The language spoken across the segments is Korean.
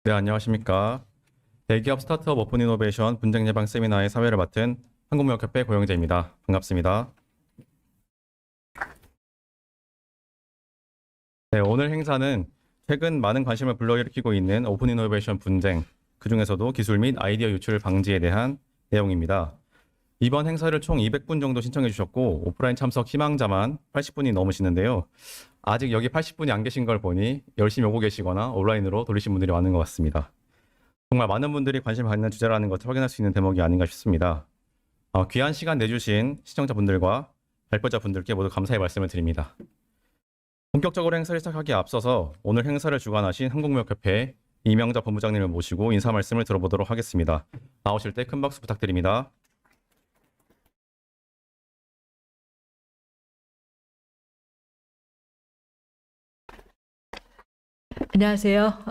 네, 안녕하십니까. 대기업 스타트업 오픈 이노베이션 분쟁 예방 세미나의 사회를 맡은 한국무역협회 고영재입니다. 반갑습니다. 네, 오늘 행사는 최근 많은 관심을 불러일으키고 있는 오픈 이노베이션 분쟁, 그중에서도 기술 및 아이디어 유출 방지에 대한 내용입니다. 이번 행사를 총 200분 정도 신청해 주셨고 오프라인 참석 희망자만 80분이 넘으시는데요. 아직 여기 80분이 안 계신 걸 보니 열심히 오고 계시거나 온라인으로 돌리신 분들이 많은 것 같습니다. 정말 많은 분들이 관심 갖는 주제라는 것을 확인할 수 있는 대목이 아닌가 싶습니다. 귀한 시간 내주신 시청자분들과 발표자분들께 모두 감사의 말씀을 드립니다. 본격적으로 행사를 시작하기에 앞서서 오늘 행사를 주관하신 한국무역협회 이명자 본부장님을 모시고 인사 말씀을 들어보도록 하겠습니다. 나오실 때 큰 박수 부탁드립니다. 안녕하세요.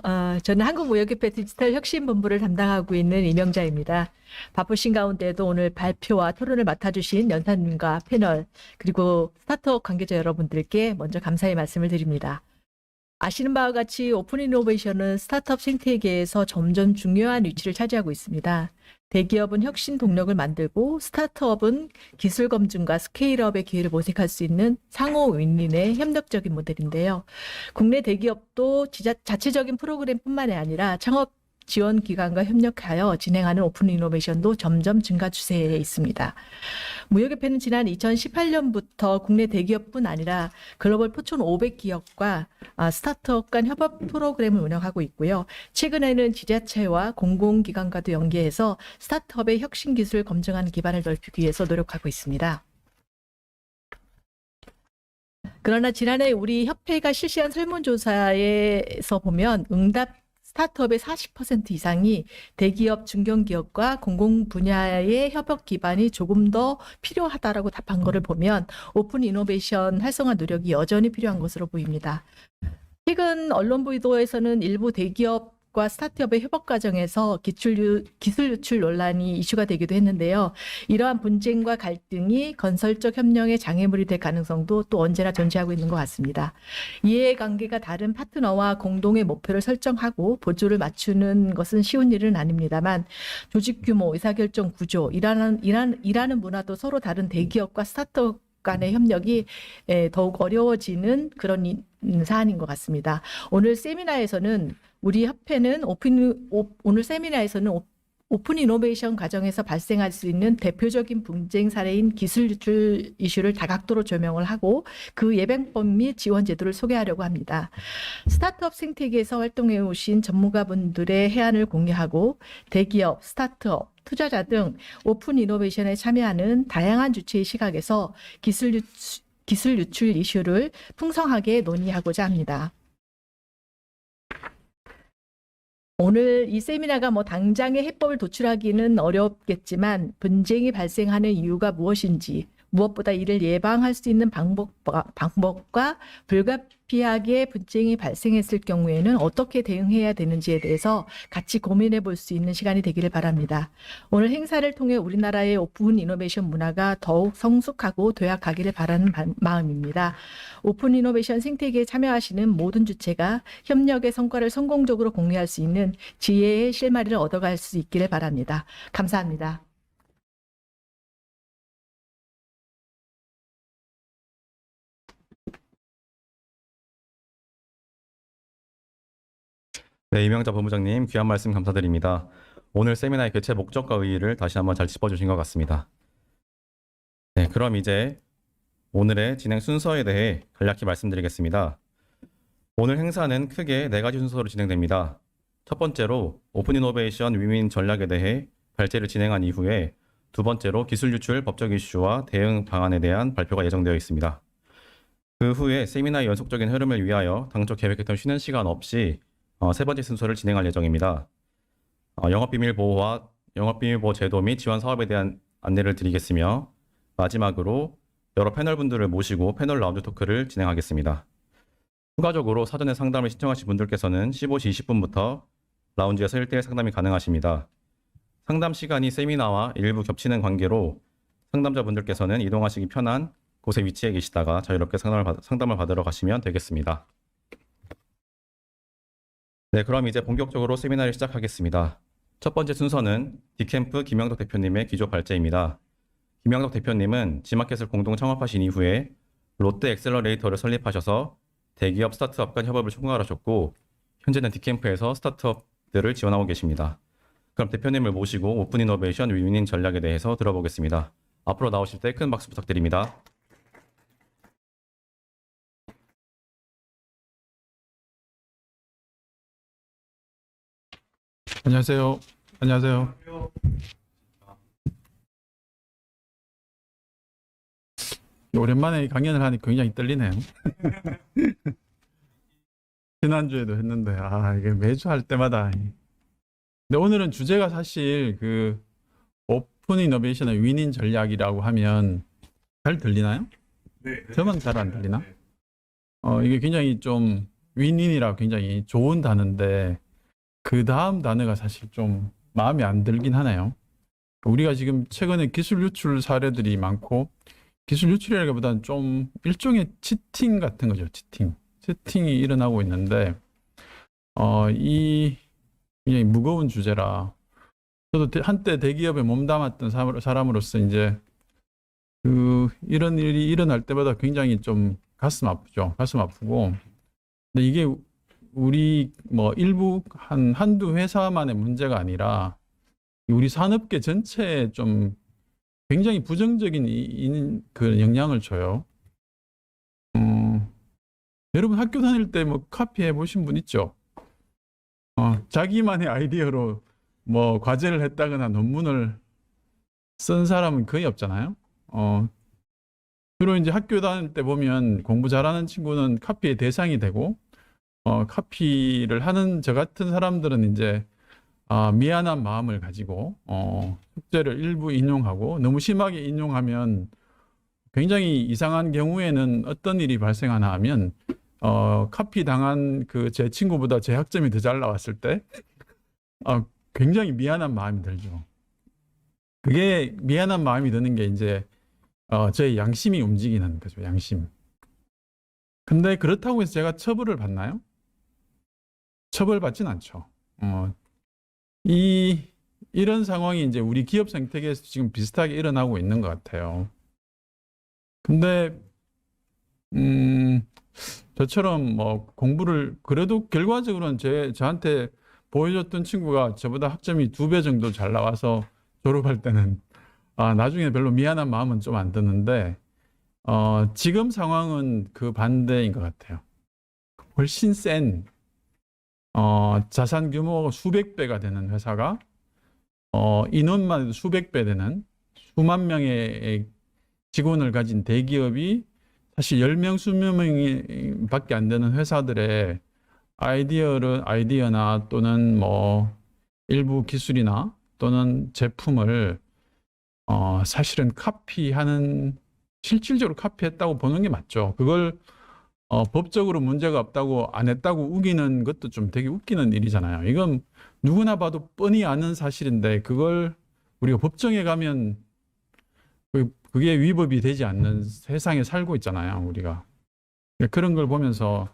저는 한국무역협회 디지털 혁신본부를 담당하고 있는 이명자입니다. 바쁘신 가운데도 오늘 발표와 토론을 맡아주신 연사님과 패널 그리고 스타트업 관계자 여러분들께 먼저 감사의 말씀을 드립니다. 아시는 바와 같이 오픈 이노베이션은 스타트업 생태계에서 점점 중요한 위치를 차지하고 있습니다. 대기업은 혁신 동력을 만들고 스타트업은 기술 검증과 스케일업의 기회를 모색할 수 있는 상호 윈윈의 협력적인 모델인데요. 국내 대기업도 자체적인 프로그램뿐만이 아니라 창업 지원 기관과 협력하여 진행하는 오픈 이노베이션도 점점 증가 추세에 있습니다. 무역협회는 지난 2018년부터 국내 대기업뿐 아니라 글로벌 포천 500기업과 스타트업 간 협업 프로그램을 운영하고 있고요. 최근에는 지자체와 공공기관과도 연계해서 스타트업의 혁신 기술 검증하는 기반을 넓히기 위해서 노력하고 있습니다. 그러나 지난해 우리 협회가 실시한 설문조사에서 보면 응답 스타트업의 40% 이상이 대기업, 중견기업과 공공 분야의 협업 기반이 조금 더 필요하다라고 답한 것을 보면 오픈 이노베이션 활성화 노력이 여전히 필요한 것으로 보입니다. 최근 언론 보도에서는 일부 대기업과 스타트업의 협업 과정에서 기술 유출 논란이 이슈가 되기도 했는데요. 이러한 분쟁과 갈등이 건설적 협력의 장애물이 될 가능성도 또 언제나 존재하고 있는 것 같습니다. 이해관계가 다른 파트너와 공동의 목표를 설정하고 보조를 맞추는 것은 쉬운 일은 아닙니다만 조직 규모, 의사결정 구조, 일하는 문화도 서로 다른 대기업과 스타트업 간의 협력이 더욱 어려워지는 그런 사안인 것 같습니다. 오늘 세미나에서는 우리 협회는 오늘 세미나에서는 오픈 이노베이션 과정에서 발생할 수 있는 대표적인 분쟁 사례인 기술 유출 이슈를 다각도로 조명을 하고 그 예방법 및 지원 제도를 소개하려고 합니다. 스타트업 생태계에서 활동해 오신 전문가분들의 해안을 공유하고 대기업, 스타트업, 투자자 등 오픈 이노베이션에 참여하는 다양한 주체의 시각에서 기술 유출 이슈를 풍성하게 논의하고자 합니다. 오늘 이 세미나가 당장의 해법을 도출하기는 어렵겠지만 분쟁이 발생하는 이유가 무엇인지 무엇보다 이를 예방할 수 있는 방법과 불가피하게 분쟁이 발생했을 경우에는 어떻게 대응해야 되는지에 대해서 같이 고민해 볼 수 있는 시간이 되기를 바랍니다. 오늘 행사를 통해 우리나라의 오픈 이노베이션 문화가 더욱 성숙하고 도약하기를 바라는 마음입니다. 오픈 이노베이션 생태계에 참여하시는 모든 주체가 협력의 성과를 성공적으로 공유할 수 있는 지혜의 실마리를 얻어갈 수 있기를 바랍니다. 감사합니다. 네, 이명자 본부장님 귀한 말씀 감사드립니다. 오늘 세미나의 개최 목적과 의의를 다시 한번 잘 짚어주신 것 같습니다. 네, 그럼 이제 오늘의 진행 순서에 대해 간략히 말씀드리겠습니다. 오늘 행사는 크게 4가지 순서로 진행됩니다. 첫 번째로 오픈 이노베이션 윈윈 전략에 대해 발제를 진행한 이후에 두 번째로 기술 유출 법적 이슈와 대응 방안에 대한 발표가 예정되어 있습니다. 그 후에 세미나의 연속적인 흐름을 위하여 당초 계획했던 쉬는 시간 없이 세 번째 순서를 진행할 예정입니다. 영업비밀 보호와 영업비밀 보호 제도 및 지원 사업에 대한 안내를 드리겠으며 마지막으로 여러 패널분들을 모시고 패널 라운드 토크를 진행하겠습니다. 추가적으로 사전에 상담을 신청하신 분들께서는 15시 20분부터 라운지에서 1대1 상담이 가능하십니다. 상담 시간이 세미나와 일부 겹치는 관계로 상담자분들께서는 이동하시기 편한 곳에 위치해 계시다가 자유롭게 상담을 받으러 가시면 되겠습니다. 네, 그럼 이제 본격적으로 세미나를 시작하겠습니다. 첫 번째 순서는 디캠프 김영덕 대표님의 기조 발제입니다. 김영덕 대표님은 지마켓을 공동 창업하신 이후에 롯데 엑셀러레이터를 설립하셔서 대기업 스타트업 간 협업을 총괄하셨고 현재는 디캠프에서 스타트업들을 지원하고 계십니다. 그럼 대표님을 모시고 오픈 이노베이션 위윈닝 전략에 대해서 들어보겠습니다. 앞으로 나오실 때 큰 박수 부탁드립니다. 안녕하세요. 안녕하세요. 오랜만에 강연을 하니 굉장히 떨리네요. 지난주에도 했는데, 이게 매주 할 때마다. 근데 오늘은 주제가 사실 그 오픈 이노베이션의 윈인 전략이라고 하면 잘 들리나요? 네. 저만 잘 안 들리나? 이게 굉장히 좀 윈인이라고 굉장히 좋은 단어인데, 그 다음 단어가 사실 좀 마음에 안 들긴 하네요. 우리가 지금 최근에 기술 유출 사례들이 많고, 기술 유출이라기보다는 좀 일종의 치팅 같은 거죠. 치팅이 일어나고 있는데, 이 굉장히 무거운 주제라. 저도 한때 대기업에 몸담았던 사람으로서 이제 이런 일이 일어날 때마다 굉장히 좀 가슴 아프죠. 가슴 아프고. 근데 이게 우리 일부 한두 회사만의 문제가 아니라 우리 산업계 전체에 좀 굉장히 부정적인 그 영향을 줘요. 여러분 학교 다닐 때 카피해 보신 분 있죠? 자기만의 아이디어로 과제를 했다거나 논문을 쓴 사람은 거의 없잖아요. 주로 이제 학교 다닐 때 보면 공부 잘하는 친구는 카피의 대상이 되고, 카피를 하는 저 같은 사람들은 이제 미안한 마음을 가지고 숙제를 일부 인용하고, 너무 심하게 인용하면 굉장히 이상한 경우에는 어떤 일이 발생하나 하면 카피 당한 제 친구보다 제 학점이 더 잘 나왔을 때 굉장히 미안한 마음이 들죠. 그게 미안한 마음이 드는 게 이제 저의 양심이 움직이는 거죠. 양심. 근데 그렇다고 해서 제가 처벌을 받나요? 처벌받진 않죠. 이런 상황이 이제 우리 기업 생태계에서 지금 비슷하게 일어나고 있는 것 같아요. 근데 저처럼 공부를 그래도 결과적으로는 저한테 보여줬던 친구가 저보다 학점이 2배 정도 잘 나와서 졸업할 때는 나중에 별로 미안한 마음은 좀 안 드는데, 지금 상황은 그 반대인 것 같아요. 훨씬 센 자산 규모가 수백 배가 되는 회사가 인원만 해도 수백 배 되는 수만 명의 직원을 가진 대기업이 사실 10명, 20명 밖에 안 되는 회사들의 아이디어나 또는 일부 기술이나 또는 제품을 사실은 실질적으로 카피했다고 보는 게 맞죠. 그걸 법적으로 문제가 없다고 안 했다고 우기는 것도 좀 되게 웃기는 일이잖아요. 이건 누구나 봐도 뻔히 아는 사실인데 그걸 우리가 법정에 가면 그게 위법이 되지 않는 세상에 살고 있잖아요, 우리가. 그런 걸 보면서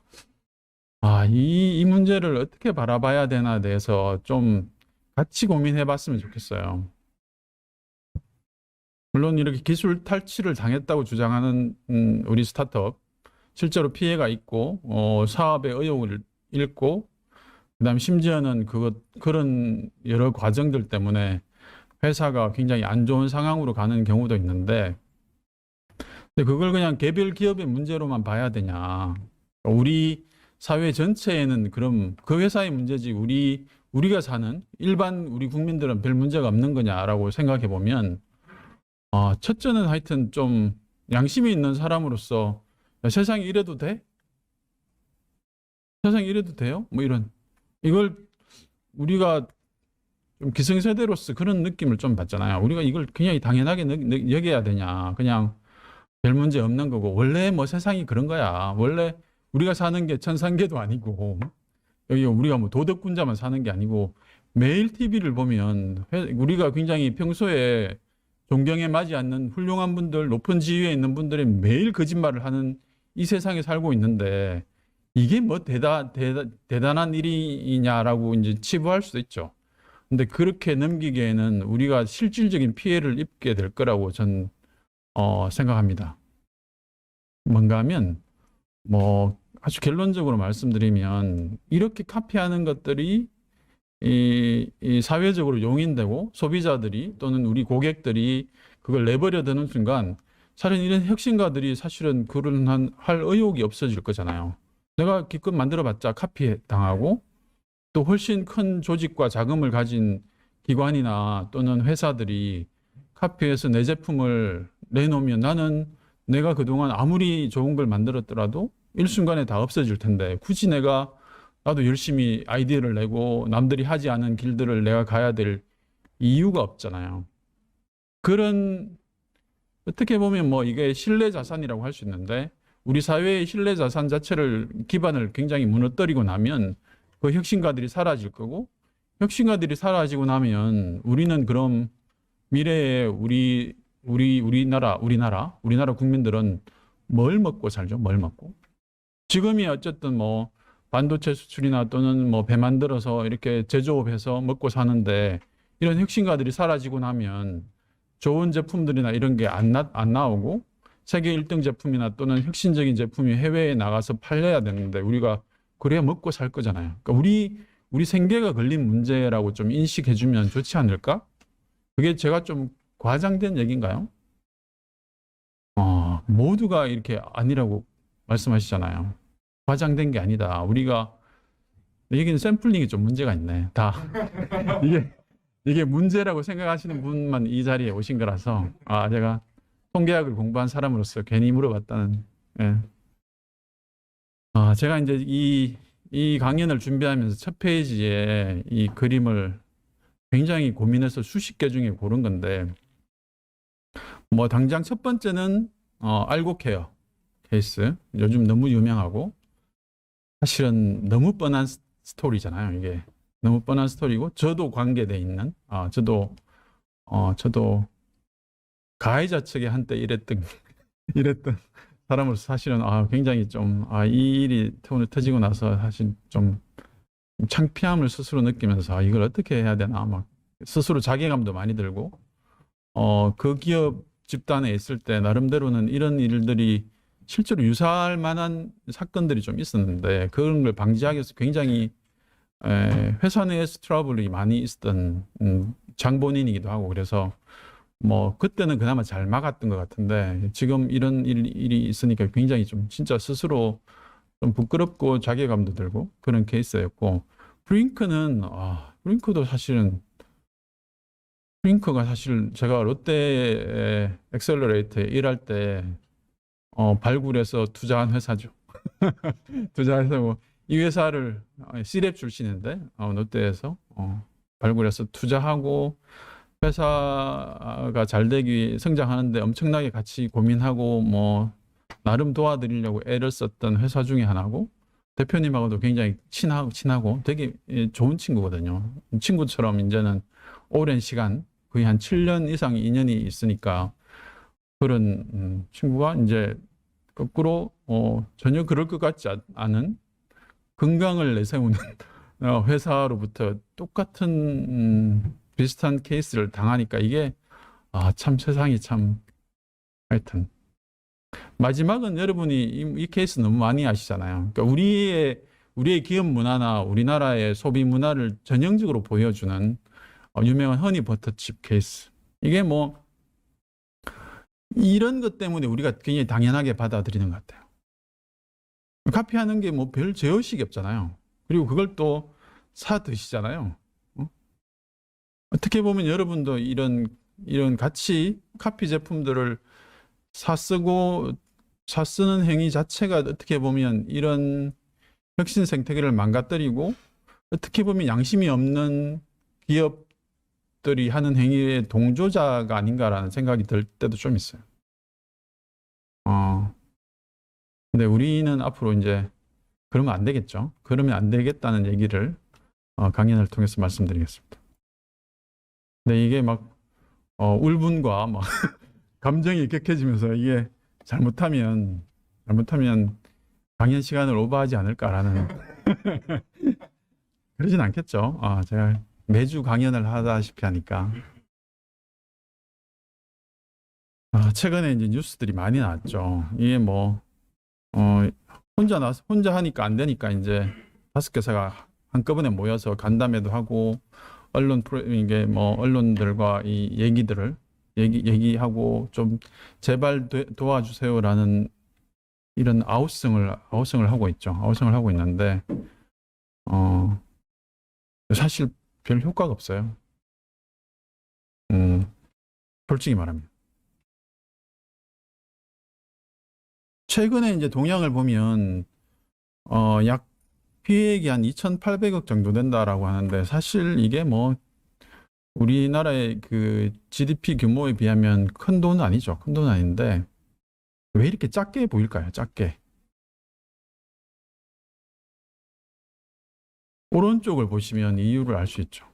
이 문제를 어떻게 바라봐야 되나에 대해서 좀 같이 고민해 봤으면 좋겠어요. 물론 이렇게 기술 탈취를 당했다고 주장하는 우리 스타트업, 실제로 피해가 있고 사업의 의욕을 잃고, 그다음 심지어는 그런 여러 과정들 때문에 회사가 굉장히 안 좋은 상황으로 가는 경우도 있는데, 근데 그걸 그냥 개별 기업의 문제로만 봐야 되냐? 우리 사회 전체에는 그럼 그 회사의 문제지 우리가 사는 일반 우리 국민들은 별 문제가 없는 거냐라고 생각해 보면, 첫째는 하여튼 좀 양심이 있는 사람으로서 세상에 이래도 돼? 세상에 이래도 돼요? 이걸 우리가 좀 기성세대로서 그런 느낌을 좀 받잖아요. 우리가 이걸 굉장히 당연하게 여겨야 되냐? 그냥 별 문제 없는 거고, 원래 세상이 그런 거야. 원래 우리가 사는 게 천상계도 아니고, 여기 우리가 도덕군자만 사는 게 아니고, 매일 TV를 보면 우리가 굉장히 평소에 존경에 맞지 않는 훌륭한 분들, 높은 지위에 있는 분들이 매일 거짓말을 하는 이 세상에 살고 있는데, 이게 뭐 대단한 일이냐라고 이제 치부할 수도 있죠. 근데 그렇게 넘기기에는 우리가 실질적인 피해를 입게 될 거라고 전 생각합니다. 뭔가 하면 뭐 아주 결론적으로 말씀드리면 이렇게 카피하는 것들이 이 사회적으로 용인되고 소비자들이 또는 우리 고객들이 그걸 내버려 두는 순간 사실은 이런 혁신가들이 사실은 그런 할 의욕이 없어질 거잖아요. 내가 기껏 만들어봤자 카피 당하고 또 훨씬 큰 조직과 자금을 가진 기관이나 또는 회사들이 카피해서 내 제품을 내놓으면 나는 내가 그동안 아무리 좋은 걸 만들었더라도 일순간에 다 없어질 텐데 굳이 나도 열심히 아이디어를 내고 남들이 하지 않은 길들을 내가 가야 될 이유가 없잖아요. 그런 어떻게 보면 뭐 이게 신뢰 자산이라고 할 수 있는데 우리 사회의 신뢰 자산 자체를 기반을 굉장히 무너뜨리고 나면 그 혁신가들이 사라질 거고 혁신가들이 사라지고 나면 우리는 그럼 미래에 우리나라 국민들은 뭘 먹고 살죠? 뭘 먹고? 지금이 어쨌든 뭐 반도체 수출이나 또는 뭐 배 만들어서 이렇게 제조업해서 먹고 사는데 이런 혁신가들이 사라지고 나면 좋은 제품들이나 이런 게 안 나오고 세계 1등 제품이나 또는 혁신적인 제품이 해외에 나가서 팔려야 되는데 우리가 그래야 먹고 살 거잖아요. 그러니까 우리 생계가 걸린 문제라고 좀 인식해 주면 좋지 않을까? 그게 제가 좀 과장된 얘기인가요? 모두가 이렇게 아니라고 말씀하시잖아요. 과장된 게 아니다. 우리가 여기는 샘플링이 좀 문제가 있네. 다 이게 문제라고 생각하시는 분만 이 자리에 오신 거라서 제가 통계학을 공부한 사람으로서 괜히 물어봤다는. 예. 제가 이제 이 강연을 준비하면서 첫 페이지에 이 그림을 굉장히 고민해서 수십 개 중에 고른 건데 뭐 당장 첫 번째는 알고케어 케이스. 요즘 너무 유명하고 사실은 너무 뻔한 스토리잖아요. 이게 너무 뻔한 스토리고 저도 관계돼 있는 저도 가해자 측에 한때 이랬던 사람으로서 사실은 굉장히 좀 이 일이 터지고 나서 사실 좀 창피함을 스스로 느끼면서 이걸 어떻게 해야 되나 막 스스로 자괴감도 많이 들고 그 기업 집단에 있을 때 나름대로는 이런 일들이 실제로 유사할 만한 사건들이 좀 있었는데 그런 걸 방지하기 위해서 굉장히 회사 내에서 트러블이 많이 있었던 장본인이기도 하고 그래서 뭐 그때는 그나마 잘 막았던 것 같은데 지금 이런 일이 있으니까 굉장히 좀 진짜 스스로 좀 부끄럽고 자괴감도 들고 그런 케이스였고 브링크가 사실 제가 롯데 엑셀러레이터에 일할 때 발굴해서 투자한 회사죠. 투자해서 뭐 이 회사를 C랩 출신인데 롯데에서 발굴해서 투자하고 회사가 잘 되기 성장하는데 엄청나게 같이 고민하고 뭐 나름 도와드리려고 애를 썼던 회사 중에 하나고 대표님하고도 굉장히 친하고 되게 좋은 친구거든요. 친구처럼 이제는 오랜 시간 거의 한 7년 이상 인연이 있으니까 그런 친구가 이제 거꾸로 전혀 그럴 것 같지 않은 건강을 내세우는 회사로부터 똑같은 비슷한 케이스를 당하니까 이게 참 세상이 참 하여튼 마지막은 여러분이 이 케이스 너무 많이 아시잖아요. 그러니까 우리의 기업 문화나 우리나라의 소비 문화를 전형적으로 보여주는 유명한 허니버터칩 케이스. 이게 뭐 이런 것 때문에 우리가 굉장히 당연하게 받아들이는 것 같아요. 카피하는 게 뭐 별 죄의식이 없잖아요. 그리고 그걸 또 사 드시잖아요. 어떻게 보면 여러분도 이런 같이 카피 제품들을 사 쓰는 행위 자체가 어떻게 보면 이런 혁신 생태계를 망가뜨리고 어떻게 보면 양심이 없는 기업들이 하는 행위의 동조자가 아닌가라는 생각이 들 때도 좀 있어요. 근데 우리는 앞으로 이제 그러면 안 되겠죠. 그러면 안 되겠다는 얘기를 강연을 통해서 말씀드리겠습니다. 근데 이게 막 울분과 막 감정이 격해지면서 이게 잘못하면 강연 시간을 오버하지 않을까라는 그러진 않겠죠. 제가 매주 강연을 하다시피 하니까. 최근에 이제 뉴스들이 많이 나왔죠. 이게 뭐 혼자 하니까 안 되니까 이제 5개사가 한꺼번에 모여서 간담회도 하고 이게 뭐 언론들과 이 얘기들을 얘기하고 좀 제발 도와주세요라는 이런 아우성을 하고 있죠. 아우성을 하고 있는데 사실 별 효과가 없어요. 솔직히 말하면. 최근에 이제 동향을 보면 약 피해액이 한 2,800억 정도 된다라고 하는데 사실 이게 뭐 우리나라의 그 GDP 규모에 비하면 큰 돈은 아니죠. 큰 돈은 아닌데 왜 이렇게 작게 보일까요? 작게. 오른쪽을 보시면 이유를 알 수 있죠.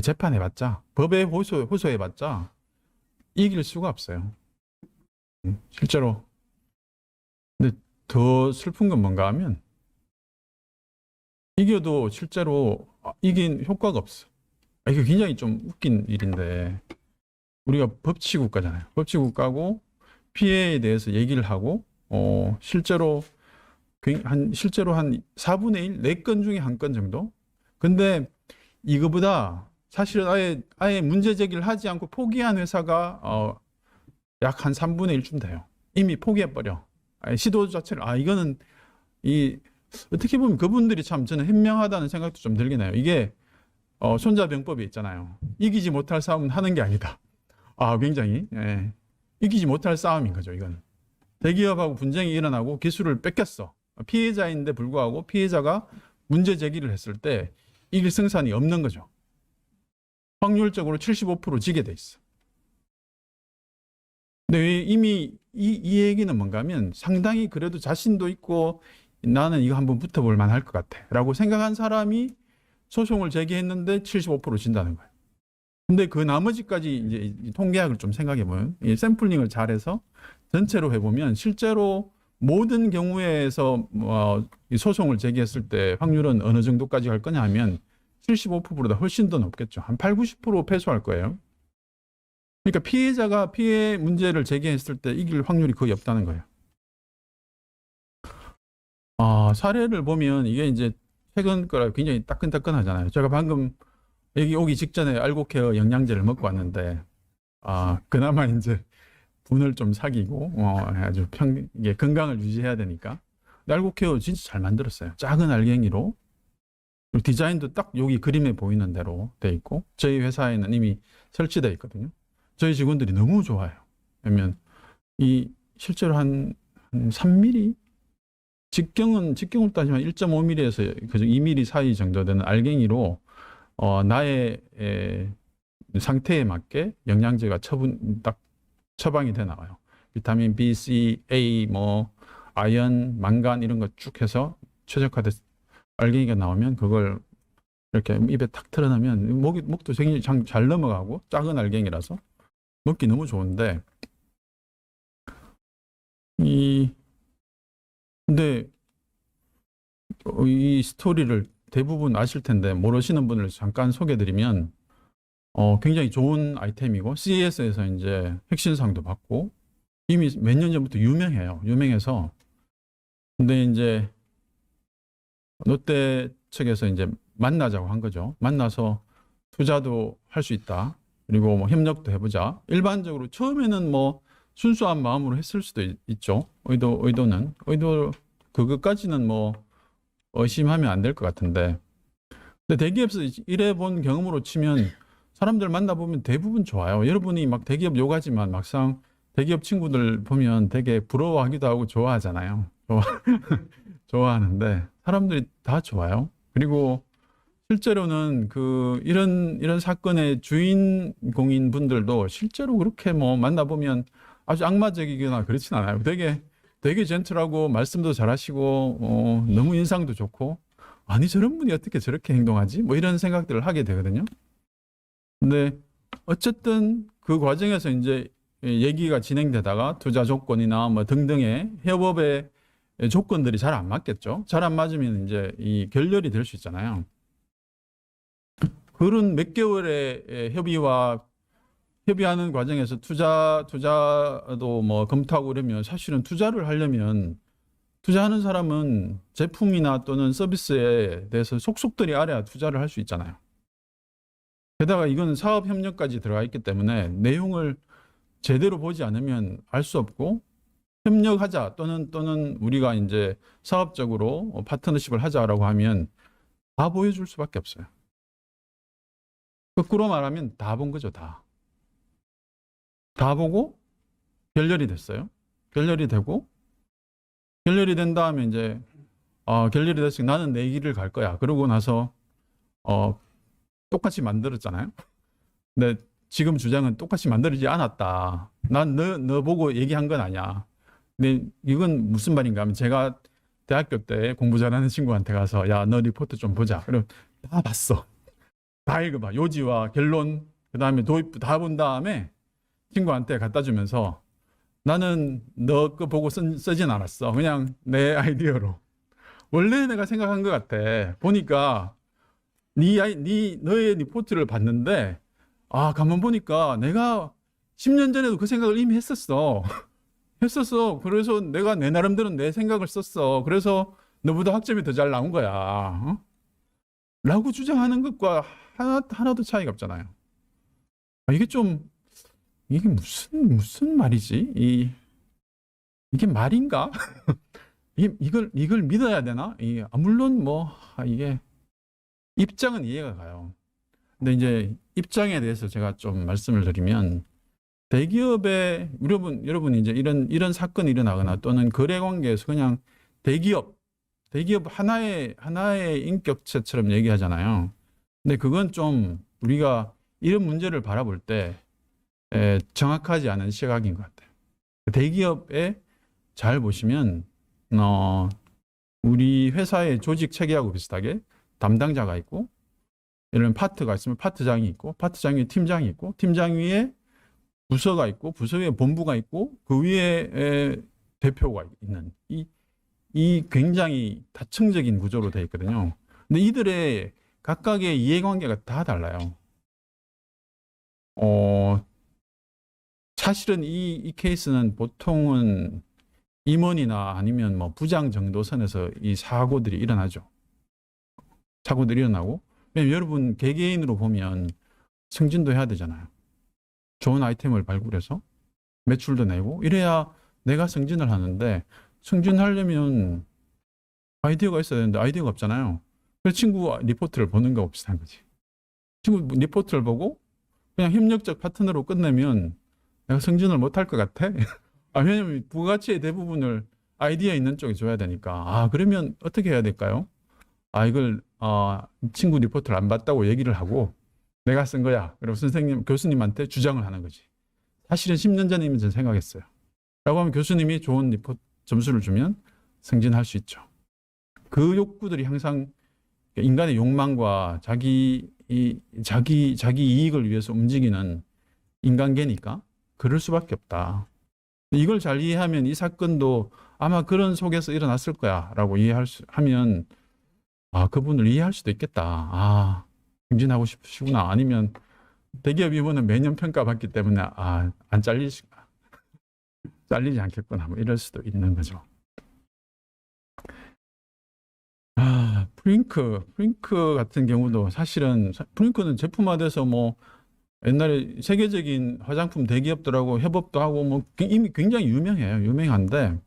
재판해봤자 법에 호소해봤자 이길 수가 없어요. 실제로. 근데 더 슬픈 건 뭔가 하면 이겨도 실제로 이긴 효과가 없어. 이게 굉장히 좀 웃긴 일인데 우리가 법치국가잖아요. 법치국가고 피해에 대해서 얘기를 하고 실제로 한 4분의 1, 4건 중에 1건 정도? 근데 이거보다 사실은 아예 문제 제기를 하지 않고 포기한 회사가 약 한 3분의 1쯤 돼요. 이미 포기해버려. 시도 자체를 이거는 어떻게 보면 그분들이 참 저는 현명하다는 생각도 좀 들긴 해요. 이게 손자병법이 있잖아요. 이기지 못할 싸움은 하는 게 아니다. 굉장히 이기지 못할 싸움인 거죠. 이건 대기업하고 분쟁이 일어나고 기술을 뺏겼어. 피해자인데 불구하고 피해자가 문제 제기를 했을 때 이길 승산이 없는 거죠. 확률적으로 75% 지게 돼 있어. 근데 이미 이 얘기는 뭔가 하면 상당히 그래도 자신도 있고 나는 이거 한번 붙어볼 만할 것 같아 라고 생각한 사람이 소송을 제기했는데 75% 진다는 거예요. 근데 그 나머지까지 이제 통계학을 좀 생각해 보면 샘플링을 잘해서 전체로 해보면 실제로 모든 경우에서 이 소송을 제기했을 때 확률은 어느 정도까지 갈 거냐 하면 75%보다 훨씬 더 높겠죠. 한 8, 90% 패소할 거예요. 그러니까 피해자가 피해 문제를 제기했을 때 이길 확률이 거의 없다는 거예요. 사례를 보면 이게 이제 최근 거라 굉장히 따끈따끈하잖아요. 제가 방금 여기 오기 직전에 알고케어 영양제를 먹고 왔는데 그나마 이제 분을 좀 사귀고 아주 이게 건강을 유지해야 되니까. 근데 알고케어 진짜 잘 만들었어요. 작은 알갱이로. 그리고 디자인도 딱 여기 그림에 보이는 대로 돼 있고 저희 회사에는 이미 설치되어 있거든요. 저희 직원들이 너무 좋아요. 왜냐면 실제로 한 3mm 직경으로 따지면 1.5mm에서 2mm 사이 정도 되는 알갱이로 나의 상태에 맞게 영양제가 딱 처방이 돼 나와요. 비타민 B, C, A, 아연, 망간 이런 거 쭉 해서 최적화된 알갱이가 나오면 그걸 이렇게 입에 탁 틀어놓으면 목도 굉장히 잘 넘어가고 작은 알갱이라서 먹기 너무 좋은데 근데 이 스토리를 대부분 아실 텐데 모르시는 분을 잠깐 소개해드리면 굉장히 좋은 아이템이고 CES에서 이제 혁신상도 받고 이미 몇 년 전부터 유명해요. 유명해서 근데 이제 롯데 측에서 이제 만나자고 한 거죠. 만나서 투자도 할 수 있다. 그리고 협력도 해보자. 일반적으로 처음에는 순수한 마음으로 했을 수도 있죠. 의도는 그것까지는 의심하면 안 될 것 같은데. 근데 대기업에서 일해본 경험으로 치면 사람들 만나보면 대부분 좋아요. 여러분이 막 대기업 욕하지만 막상 대기업 친구들 보면 되게 부러워하기도 하고 좋아하잖아요. 좋아하는데 사람들이 다 좋아요. 그리고 실제로는 이런 사건의 주인공인 분들도 실제로 그렇게 만나보면 아주 악마적이거나 그렇진 않아요. 되게 젠틀하고 말씀도 잘하시고 너무 인상도 좋고 아니 저런 분이 어떻게 저렇게 행동하지? 이런 생각들을 하게 되거든요. 근데 어쨌든 그 과정에서 이제 얘기가 진행되다가 투자 조건이나 등등의 협업의 조건들이 잘 안 맞겠죠. 잘 안 맞으면 이제 이 결렬이 될 수 있잖아요. 그런 몇 개월의 협의하는 과정에서 투자도 뭐 검토하고 그러면 사실은 투자를 하려면 투자하는 사람은 제품이나 또는 서비스에 대해서 속속들이 알아야 투자를 할 수 있잖아요. 게다가 이건 사업 협력까지 들어가 있기 때문에 내용을 제대로 보지 않으면 알 수 없고 협력하자 또는 우리가 이제 사업적으로 파트너십을 하자라고 하면 다 보여줄 수밖에 없어요. 거꾸로 말하면 다 본 거죠, 다. 다 보고 결렬이 됐어요. 결렬이 되고 결렬이 된 다음에 이제 결렬이 됐으니까 나는 내 길을 갈 거야. 그러고 나서 똑같이 만들었잖아요. 근데 지금 주장은 똑같이 만들어지지 않았다. 난 너 보고 얘기한 건 아니야. 근데 이건 무슨 말인가 하면 제가 대학교 때 공부 잘하는 친구한테 가서 야, 너 리포트 좀 보자. 그럼 다 봤어. 다 읽어봐. 요지와 결론, 그 다음에 도입부 다 본 다음에 친구한테 갖다 주면서 나는 너 거 보고 쓰진 않았어. 그냥 내 아이디어로. 원래 내가 생각한 것 같아. 보니까 너의 리포트를 봤는데 가만 보니까 내가 10년 전에도 그 생각을 이미 했었어. 그래서 내가 내 나름대로 내 생각을 썼어. 그래서 너보다 학점이 더 잘 나온 거야. 라고 주장하는 것과 하나도 차이가 없잖아요. 이게 무슨 말이지? 이게 말인가? 이걸 믿어야 되나? 물론 이게 입장은 이해가 가요. 근데 이제 입장에 대해서 제가 좀 말씀을 드리면 대기업에 여러분 이제 이런 사건이 일어나거나 또는 거래 관계에서 그냥 대기업 하나의 인격체처럼 얘기하잖아요. 근데 그건 좀 우리가 이런 문제를 바라볼 때 정확하지 않은 시각인 것 같아요. 대기업에 잘 보시면 우리 회사의 조직 체계하고 비슷하게 담당자가 있고 예를 들면 파트가 있으면 파트장이 있고 파트장 위에 팀장이 있고 팀장 위에 부서가 있고 부서 위에 본부가 있고 그 위에 대표가 있는 이 굉장히 다층적인 구조로 되어 있거든요. 근데 이들의 각각의 이해관계가 다 달라요. 사실은 이 케이스는 보통은 임원이나 아니면 뭐 부장 정도 선에서 이 사고들이 일어나죠. 사고들이 일어나고 왜냐면 여러분 개개인으로 보면 승진도 해야 되잖아요. 좋은 아이템을 발굴해서 매출도 내고 이래야 내가 승진을 하는데 승진하려면 아이디어가 있어야 되는데 아이디어가 없잖아요. 그래서 친구 리포트를 보는 거하고 비슷한 거지. 친구 리포트를 보고 그냥 협력적 파트너로 끝내면 내가 승진을 못할 것 같아. 왜냐면 부가가치의 대부분을 아이디어 있는 쪽에 줘야 되니까. 그러면 어떻게 해야 될까요? 이걸 친구 리포트를 안 봤다고 얘기를 하고 내가 쓴 거야. 그리고 교수님한테 주장을 하는 거지. 사실은 10년 전이면 저는 생각했어요. 라고 하면 교수님이 좋은 리포트 점수를 주면 승진할 수 있죠. 그 욕구들이 항상 인간의 욕망과 자기 이익을 위해서 움직이는 인간계니까 그럴 수밖에 없다. 이걸 잘 이해하면 이 사건도 아마 그런 속에서 일어났을 거야 라고 하면 그분을 이해할 수도 있겠다. 승진하고 싶으시구나. 아니면 대기업 임원은 매년 평가받기 때문에 안 잘리지 않겠구나. 뭐 이럴 수도 있는 거죠. 프링크 같은 경우도 사실은 프링크는 제품화돼서 뭐 옛날에 세계적인 화장품 대기업들하고 협업도 하고 뭐 이미 굉장히 유명해요. 유명한데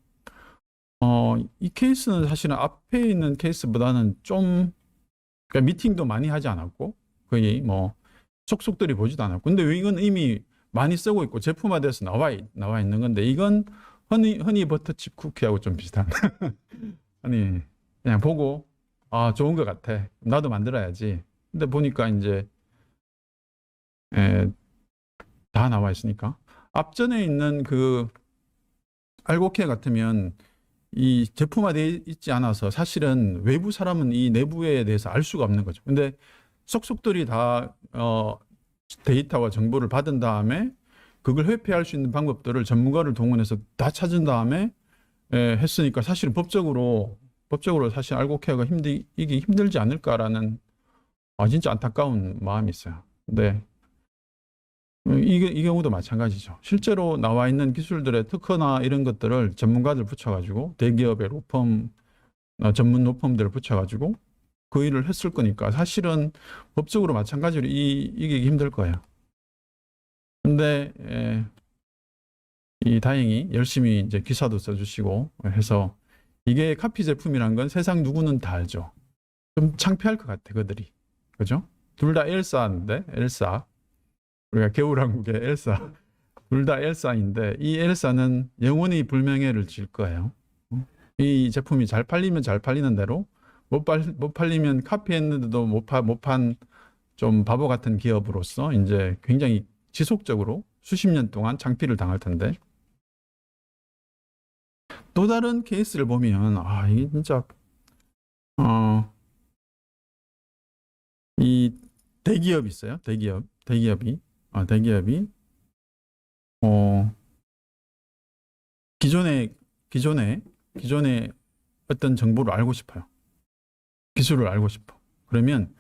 이 케이스는 사실은 앞에 있는 케이스보다는 좀 그러니까 미팅도 많이 하지 않았고 거의 뭐 속속들이 보지도 않았고 근데 왜 이건 이미 많이 쓰고 있고 제품화돼서 나와 있는 건데 이건 허니 버터칩 쿠키하고 좀 비슷한 아니 그냥 보고 좋은 것 같아. 나도 만들어야지. 근데 보니까 이제 다 나와 있으니까 앞전에 있는 그 알고케 같으면 이 제품화되어 있지 않아서 사실은 외부 사람은 이 내부에 대해서 알 수가 없는 거죠. 근데 속속들이 다 데이터와 정보를 받은 다음에 그걸 회피할 수 있는 방법들을 전문가를 동원해서 다 찾은 다음에 했으니까 사실은 법적으로 사실 알고 케어가 이게 힘들지 않을까라는 진짜 안타까운 마음이 있어요. 근데 이 경우도 마찬가지죠. 실제로 나와 있는 기술들의 특허나 이런 것들을 전문가들 붙여가지고 대기업의 로펌 전문 로펌들을 붙여가지고 그 일을 했을 거니까 사실은 법적으로 마찬가지로 이기기 힘들 거예요. 근데 다행히 열심히 이제 기사도 써주시고 해서 이게 카피 제품이란 건 세상 누구는 다 알죠. 좀 창피할 것 같아, 그들이. 그죠? 둘 다 엘사인데, 엘사. 우리가 겨울왕국의 엘사. 둘 다 엘사인데, 이 엘사는 영원히 불명예를 질 거예요. 이 제품이 잘 팔리면 잘 팔리는 대로, 못 팔리면 카피했는데도 못 판 좀 바보 같은 기업으로서 이제 굉장히 지속적으로 수십 년 동안 창피를 당할 텐데, 또 다른 케이스를 보면 이게 진짜 이 대기업이 있어요. 대기업이 기존에 어떤 정보를 알고 싶어요. 기술을 알고 싶어. 그러면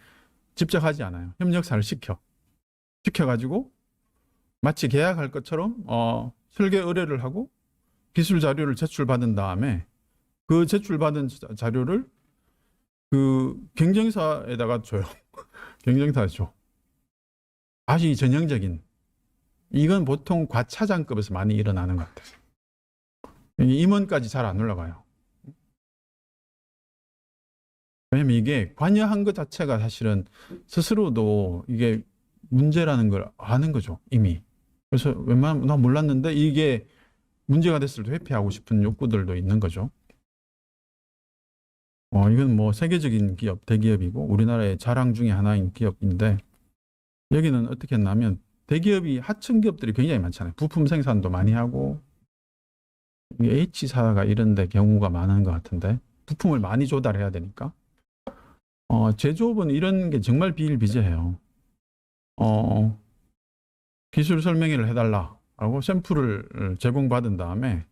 직접 하지 않아요. 협력사를 시켜가지고 마치 계약할 것처럼 설계 의뢰를 하고 기술 자료를 제출받은 다음에 그 제출받은 자료를 그 경쟁사에다가 줘요. 경쟁사에 줘. 아주 전형적인. 이건 보통 과차장급에서 많이 일어나는 것 같아요. 임원까지 잘 안 올라가요. 왜냐면 이게 관여한 것 자체가 사실은 스스로도 이게 문제라는 걸 아는 거죠, 이미. 그래서 웬만하면 나 몰랐는데 이게 문제가 됐을 때 회피하고 싶은 욕구들도 있는 거죠. 이건 뭐 세계적인 기업, 대기업이고 우리나라의 자랑 중에 하나인 기업인데 여기는 어떻게 했냐면 대기업이 하청 기업들이 굉장히 많잖아요. 부품 생산도 많이 하고 H사가 이런 데 경우가 많은 것 같은데 부품을 많이 조달해야 되니까 제조업은 이런 게 정말 비일비재해요. 기술 설명회를 해달라 하고 샘플을 제공받은 다음에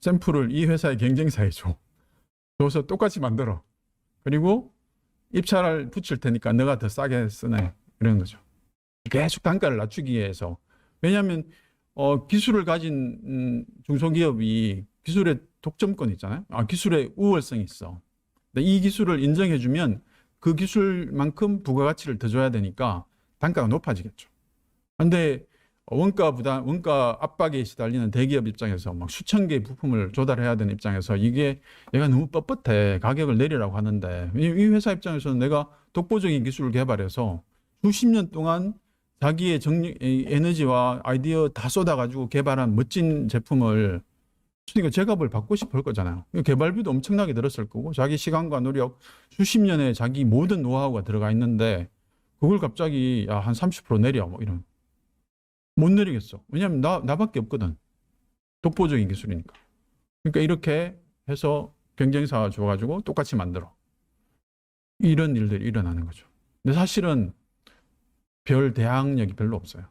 샘플을 이 회사의 경쟁사에 줘서 똑같이 만들어. 그리고 입찰을 붙일 테니까 너가 더 싸게 쓰네. 이런 거죠. 계속 단가를 낮추기 위해서. 왜냐하면 기술을 가진 중소기업이 기술의 독점권이 있잖아요. 기술의 우월성이 있어. 근데 이 기술을 인정해주면 그 기술만큼 부가가치를 더 줘야 되니까 단가가 높아지겠죠. 근데 원가 압박에 시달리는 대기업 입장에서 막 수천 개의 부품을 조달해야 되는 입장에서 이게 얘가 너무 뻣뻣해. 가격을 내리라고 하는데 이 회사 입장에서는 내가 독보적인 기술을 개발해서 수십 년 동안 자기의 에너지와 아이디어 다 쏟아가지고 개발한 멋진 제품을 그러니까 제값을 받고 싶을 거잖아요. 개발비도 엄청나게 들었을 거고 자기 시간과 노력 수십 년의 자기 모든 노하우가 들어가 있는데 그걸 갑자기 한 30% 내려 뭐 이런 못 내리겠어. 왜냐하면 나밖에 없거든. 독보적인 기술이니까. 그러니까 이렇게 해서 경쟁사 줘가지고 똑같이 만들어. 이런 일들이 일어나는 거죠. 근데 사실은 별 대항력이 별로 없어요.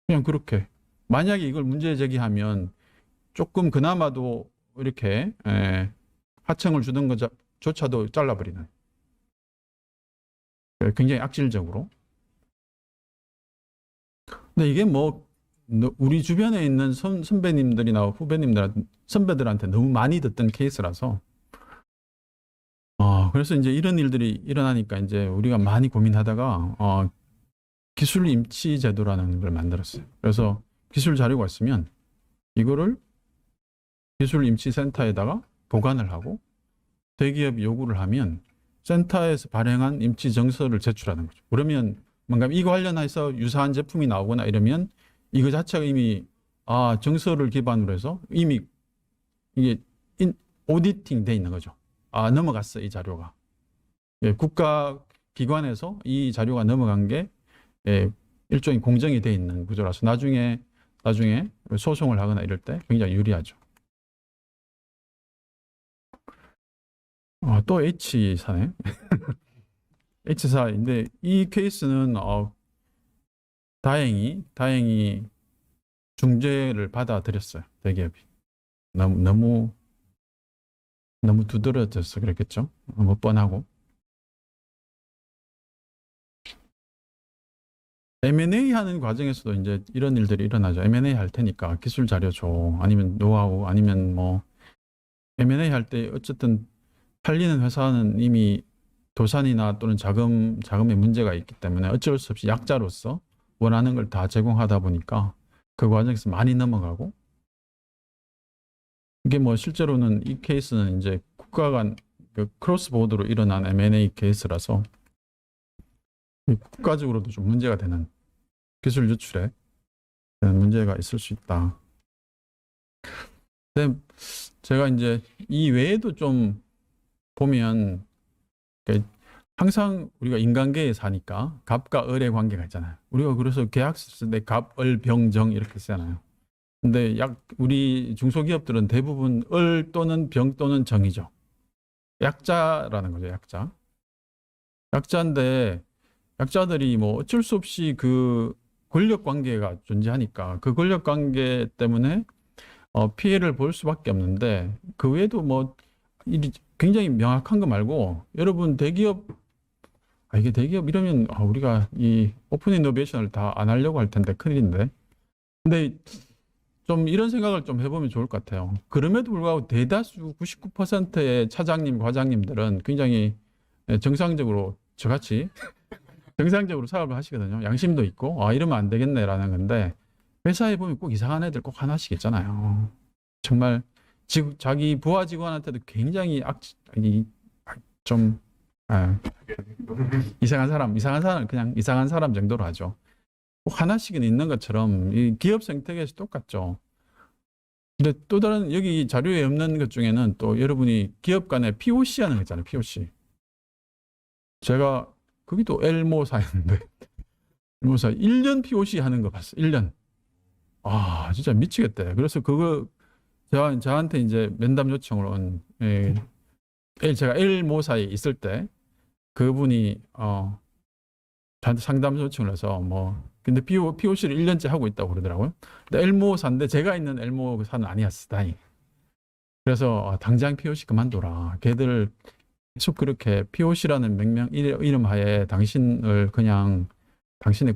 그냥 그렇게. 만약에 이걸 문제 제기하면 조금 그나마도 이렇게 하청을 주는 것조차도 잘라버리는. 굉장히 악질적으로. 근데 이게 뭐 우리 주변에 있는 선배님들이나 선배들한테 너무 많이 듣던 케이스라서 그래서 이제 이런 일들이 일어나니까 이제 우리가 많이 고민하다가 기술 임치 제도라는 걸 만들었어요. 그래서 기술 자료가 있으면 이거를 기술 임치 센터에다가 보관을 하고 대기업이 요구를 하면 센터에서 발행한 임치 정서를 제출하는 거죠. 그러면 뭔가 이거 관련해서 유사한 제품이 나오거나 이러면 이거 자체가 이미 정서를 기반으로 해서 이미 이게 오디팅 돼 있는 거죠. 넘어갔어 이 자료가. 국가 기관에서 이 자료가 넘어간 게 일종의 공정이 돼 있는 구조라서 나중에 소송을 하거나 이럴 때 굉장히 유리하죠. 또 H사네. H사인데 이 케이스는 다행히 중재를 받아들였어요. 대기업이. 너무 너무 두드러져서 그랬겠죠. 너무 뻔하고. M&A 하는 과정에서도 이제 이런 일들이 일어나죠. M&A 할 테니까 기술 자료 줘. 아니면 노하우, 아니면 뭐 M&A 할 때 어쨌든 팔리는 회사는 이미 도산이나 또는 자금에 문제가 있기 때문에 어쩔 수 없이 약자로서 원하는 걸 다 제공하다 보니까 그 과정에서 많이 넘어가고, 이게 뭐 실제로는 이 케이스는 이제 국가 간 그 크로스 보드로 일어난 M&A 케이스라서 국가적으로도 좀 문제가 되는, 기술 유출에 문제가 있을 수 있다. 근데 제가 이제 이 외에도 좀 보면, 그러니까 항상 우리가 인간계에 사니까 갑과 을의 관계가 있잖아요. 우리가 그래서 계약서 쓸 때 갑, 을, 병, 정 이렇게 쓰잖아요. 근데 우리 중소기업들은 대부분 을 또는 병 또는 정이죠. 약자라는 거죠, 약자. 약자인데 약자들이 뭐 어쩔 수 없이 그 권력 관계가 존재하니까 그 권력 관계 때문에 피해를 볼 수밖에 없는데, 그 외에도 뭐 굉장히 명확한 거 말고, 여러분 대기업, 이게 대기업 이러면 우리가 이 오픈 이노베이션을 다 안 하려고 할 텐데 큰일인데. 근데 좀 이런 생각을 좀 해보면 좋을 것 같아요. 그럼에도 불구하고 대다수 99%의 차장님, 과장님들은 굉장히 정상적으로 저같이 정상적으로 사업을 하시거든요. 양심도 있고 이러면 안 되겠네라는 건데, 회사에 보면 꼭 이상한 애들 꼭 하나씩 있잖아요. 정말 자기 부하 직원한테도 굉장히 좀 이상한 사람 그냥 이상한 사람 정도로 하죠. 꼭 하나씩은 있는 것처럼 이 기업 생태계에서 똑같죠. 근데 또 다른 여기 자료에 없는 것 중에는 또 여러분이 기업 간에 POC 하는 거 있잖아요. POC. 제가 거기도 엘모사였는데 엘모사 1년 POC 하는 거 봤어요. 1년. 진짜 미치겠대. 그래서 그거 저한테 이제 면담 요청을 온 제가 엘모사에 있을 때 그분이 저한테 상담 요청을 해서 근데 POC를 1년째 하고 있다고 그러더라고요. 근데 엘모사인데 제가 있는 엘모사는 아니었어, 다행히. 그래서 당장 POC 그만둬라. 걔들 계속 그렇게 POC라는 이름 하에 당신의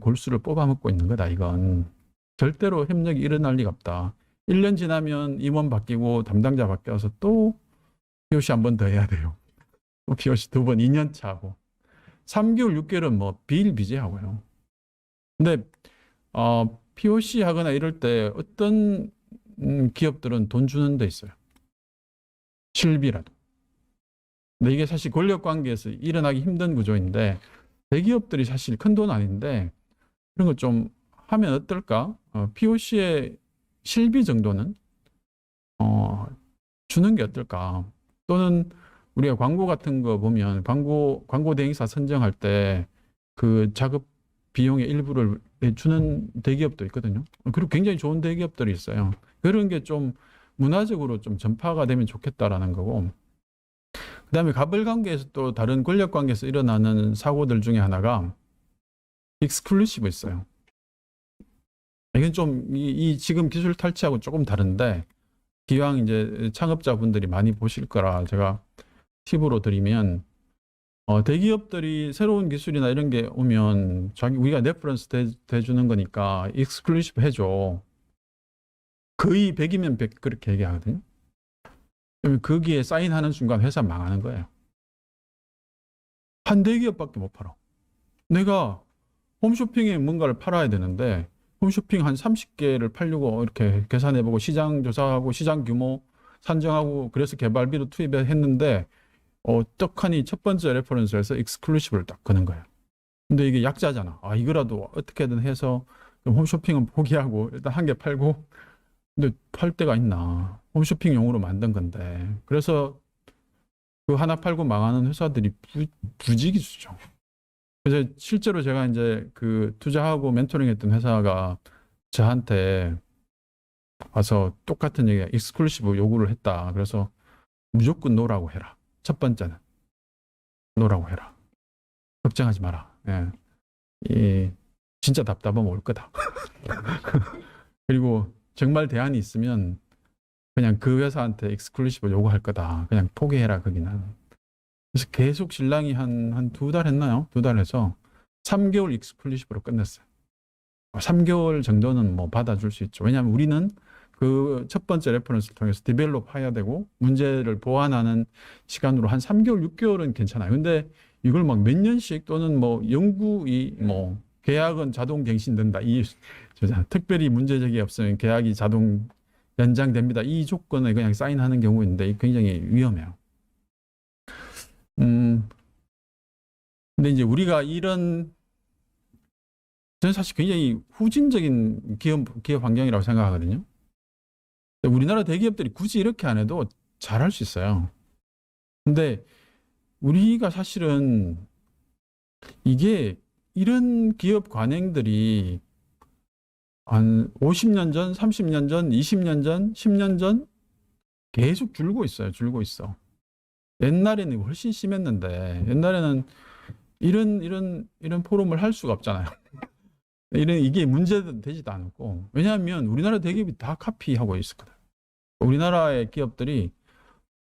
골수를 뽑아먹고 있는 거다, 이건. 절대로 협력이 일어날 리가 없다. 1년 지나면 임원 바뀌고 담당자 바뀌어서 또 POC 한 번 더 해야 돼요. 또 POC 2번, 2년 차고. 3개월, 6개월은 비일비재하고요. 근데 POC 하거나 이럴 때 어떤 기업들은 돈 주는 데 있어요. 실비라도. 근데 이게 사실 권력 관계에서 일어나기 힘든 구조인데, 대기업들이 사실 큰 돈 아닌데 그런 거 좀 하면 어떨까? POC의 실비 정도는 주는 게 어떨까? 또는 우리가 광고 같은 거 보면 광고 대행사 선정할 때 그 작업 비용의 일부를 주는 대기업도 있거든요. 그리고 굉장히 좋은 대기업들이 있어요. 그런 게 좀 문화적으로 좀 전파가 되면 좋겠다라는 거고. 그다음에 갑을 관계에서 또 다른 권력 관계에서 일어나는 사고들 중에 하나가 익스클루시브 있어요. 이건 좀 이 지금 기술 탈취하고 조금 다른데, 기왕 이제 창업자분들이 많이 보실 거라 제가 팁으로 드리면, 대기업들이 새로운 기술이나 이런 게 오면 우리가 레퍼런스 대주는 거니까 익스클루시브 해줘. 거의 100이면 100 그렇게 얘기하거든요. 그러면 거기에 사인하는 순간 회사 망하는 거예요. 한 대기업밖에 못 팔아. 내가 홈쇼핑에 뭔가를 팔아야 되는데 홈쇼핑 한 30개를 팔려고 이렇게 계산해보고 시장 조사하고 시장 규모 산정하고 그래서 개발비도 투입했는데 떡하니 첫 번째 레퍼런스에서 익스클루시브를 딱 거는 거예요. 근데 이게 약자잖아. 이거라도 어떻게든 해서 홈쇼핑은 포기하고 일단 한 개 팔고, 근데 팔 데가 있나? 홈쇼핑용으로 만든 건데. 그래서 그 하나 팔고 망하는 회사들이 부지기수죠. 그래서 실제로 제가 이제 그 투자하고 멘토링 했던 회사가 저한테 와서 똑같은 얘기가 익스클루시브 요구를 했다. 그래서 무조건 노라고 해라. 첫 번째는 노라고 해라. 걱정하지 마라. 진짜 답답하면 올 거다. 그리고 정말 대안이 있으면 그냥 그 회사한테 익스클루시브를 요구할 거다. 그냥 포기해라 거기는. 그래서 계속 신랑이 한 2달 했나요? 2달 해서 3개월 익스클루시브로 끝냈어요. 3개월 정도는 뭐 받아줄 수 있죠. 왜냐하면 우리는 그 첫 번째 레퍼런스를 통해서 디벨롭 해야 되고 문제를 보완하는 시간으로 한 3개월, 6개월은 괜찮아요. 근데 이걸 막 몇 년씩 또는 뭐 영구이 뭐 계약은 자동 갱신된다. 특별히 문제 제기 없으면 계약이 자동 연장됩니다. 이 조건에 그냥 사인하는 경우인데 굉장히 위험해요. 근데 이제 우리가 저는 사실 굉장히 후진적인 기업 환경이라고 생각하거든요. 우리나라 대기업들이 굳이 이렇게 안 해도 잘할 수 있어요. 근데 우리가 사실은 이게 이런 기업 관행들이 한 50년 전, 30년 전, 20년 전, 10년 전 계속 줄고 있어요. 줄고 있어. 옛날에는 훨씬 심했는데 옛날에는 이런 포럼을 할 수가 없잖아요. 이게 문제되지도 않았고 왜냐하면 우리나라 대기업이 다 카피하고 있었거든. 우리나라의 기업들이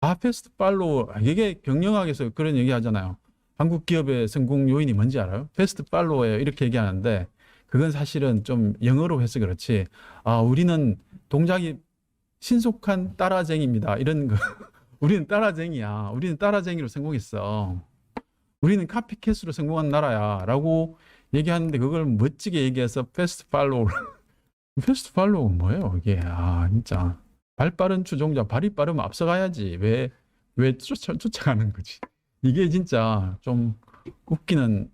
다 패스트 팔로우. 이게 경영학에서 그런 얘기 하잖아요. 한국 기업의 성공 요인이 뭔지 알아요? 패스트 팔로우예요. 이렇게 얘기하는데 그건 사실은 좀 영어로 해서 그렇지. 우리는 동작이 신속한 따라쟁이입니다. 이런 거. 우리는 따라쟁이야. 우리는 따라쟁이로 성공했어. 우리는 카피캣으로 성공한 나라야. 라고 얘기하는데 그걸 멋지게 얘기해서 패스트 팔로우. 패스트 팔로우는 뭐예요? 이게 진짜 발 빠른 추종자, 발이 빠르면 앞서가야지. 왜 쫓아가는 거지? 이게 진짜 좀 웃기는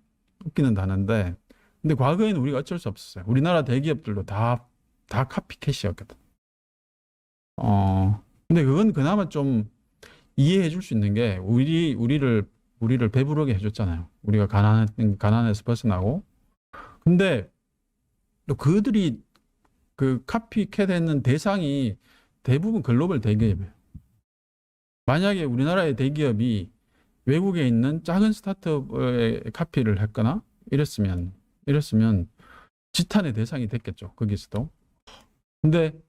단어인데 근데 과거에는 우리가 어쩔 수 없었어요. 우리나라 대기업들도 다 카피캣이었거든. 근데 그건 그나마 좀 이해해 줄 수 있는 게 우리를 배부르게 해줬잖아요. 우리가 가난에서 벗어나고. 근데 또 그들이 그 카피캣했는 대상이 대부분 글로벌 대기업이에요. 만약에 우리나라의 대기업이 외국에 있는 작은 스타트업의 카피를 했거나 이랬으면 지탄의 대상이 됐겠죠. 거기서도. 근데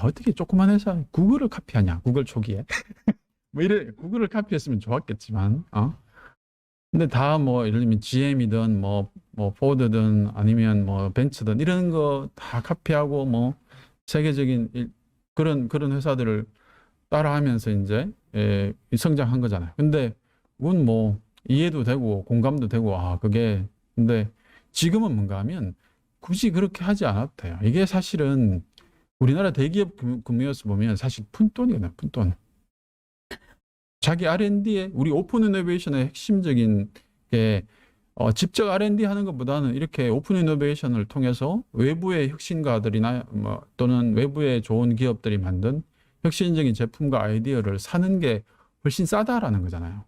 어떻게 조그만 회사 구글을 카피하냐? 구글 초기에. 구글을 카피했으면 좋았겠지만 근데 다 뭐 예를 들면 GM이든 뭐 포드든 아니면 뭐 벤츠든 이런 거 다 카피하고 뭐 세계적인 그런 회사들을 따라하면서 이제 성장한 거잖아요. 근데 그건 뭐 이해도 되고 공감도 되고 그게 근데 지금은 뭔가 하면 굳이 그렇게 하지 않아도 돼요. 이게 사실은 우리나라 대기업 금융에서 보면 사실 푼돈이거든요. 푼돈. 자기 R&D에 우리 오픈 이노베이션의 핵심적인 게 직접 R&D 하는 것보다는 이렇게 오픈 이노베이션을 통해서 외부의 혁신가들이나 또는 외부의 좋은 기업들이 만든 혁신적인 제품과 아이디어를 사는 게 훨씬 싸다라는 거잖아요.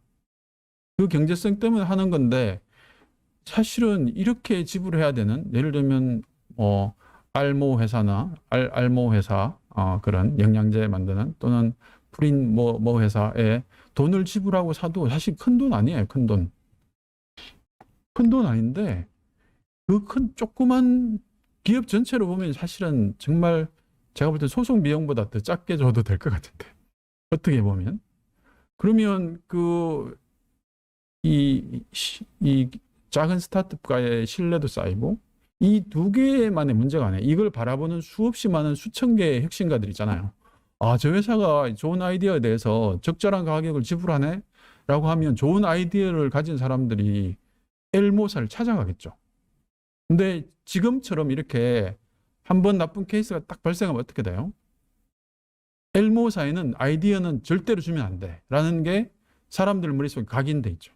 그 경제성 때문에 하는 건데 사실은 이렇게 지불해야 되는 예를 들면 알모 회사나 알모 회사 그런 영양제 만드는 또는 프린 뭐 회사에 돈을 지불하고 사도 사실 큰 돈 아니에요. 큰 돈 아닌데 그 큰 조그만 기업 전체로 보면 사실은 정말 제가 볼 때 소송 비용보다 더 작게 줘도 될 것 같은데 어떻게 보면 그러면 이 작은 스타트업과의 신뢰도 쌓이고 이 두 개만의 문제가 아니에요. 이걸 바라보는 수없이 많은 수천 개의 혁신가들 있잖아요. 저 회사가 좋은 아이디어에 대해서 적절한 가격을 지불하네? 라고 하면 좋은 아이디어를 가진 사람들이 엘모사를 찾아가겠죠. 근데 지금처럼 이렇게 한번 나쁜 케이스가 딱 발생하면 어떻게 돼요? 엘모사에는 아이디어는 절대로 주면 안 돼. 라는 게 사람들 머릿속에 각인돼 있죠.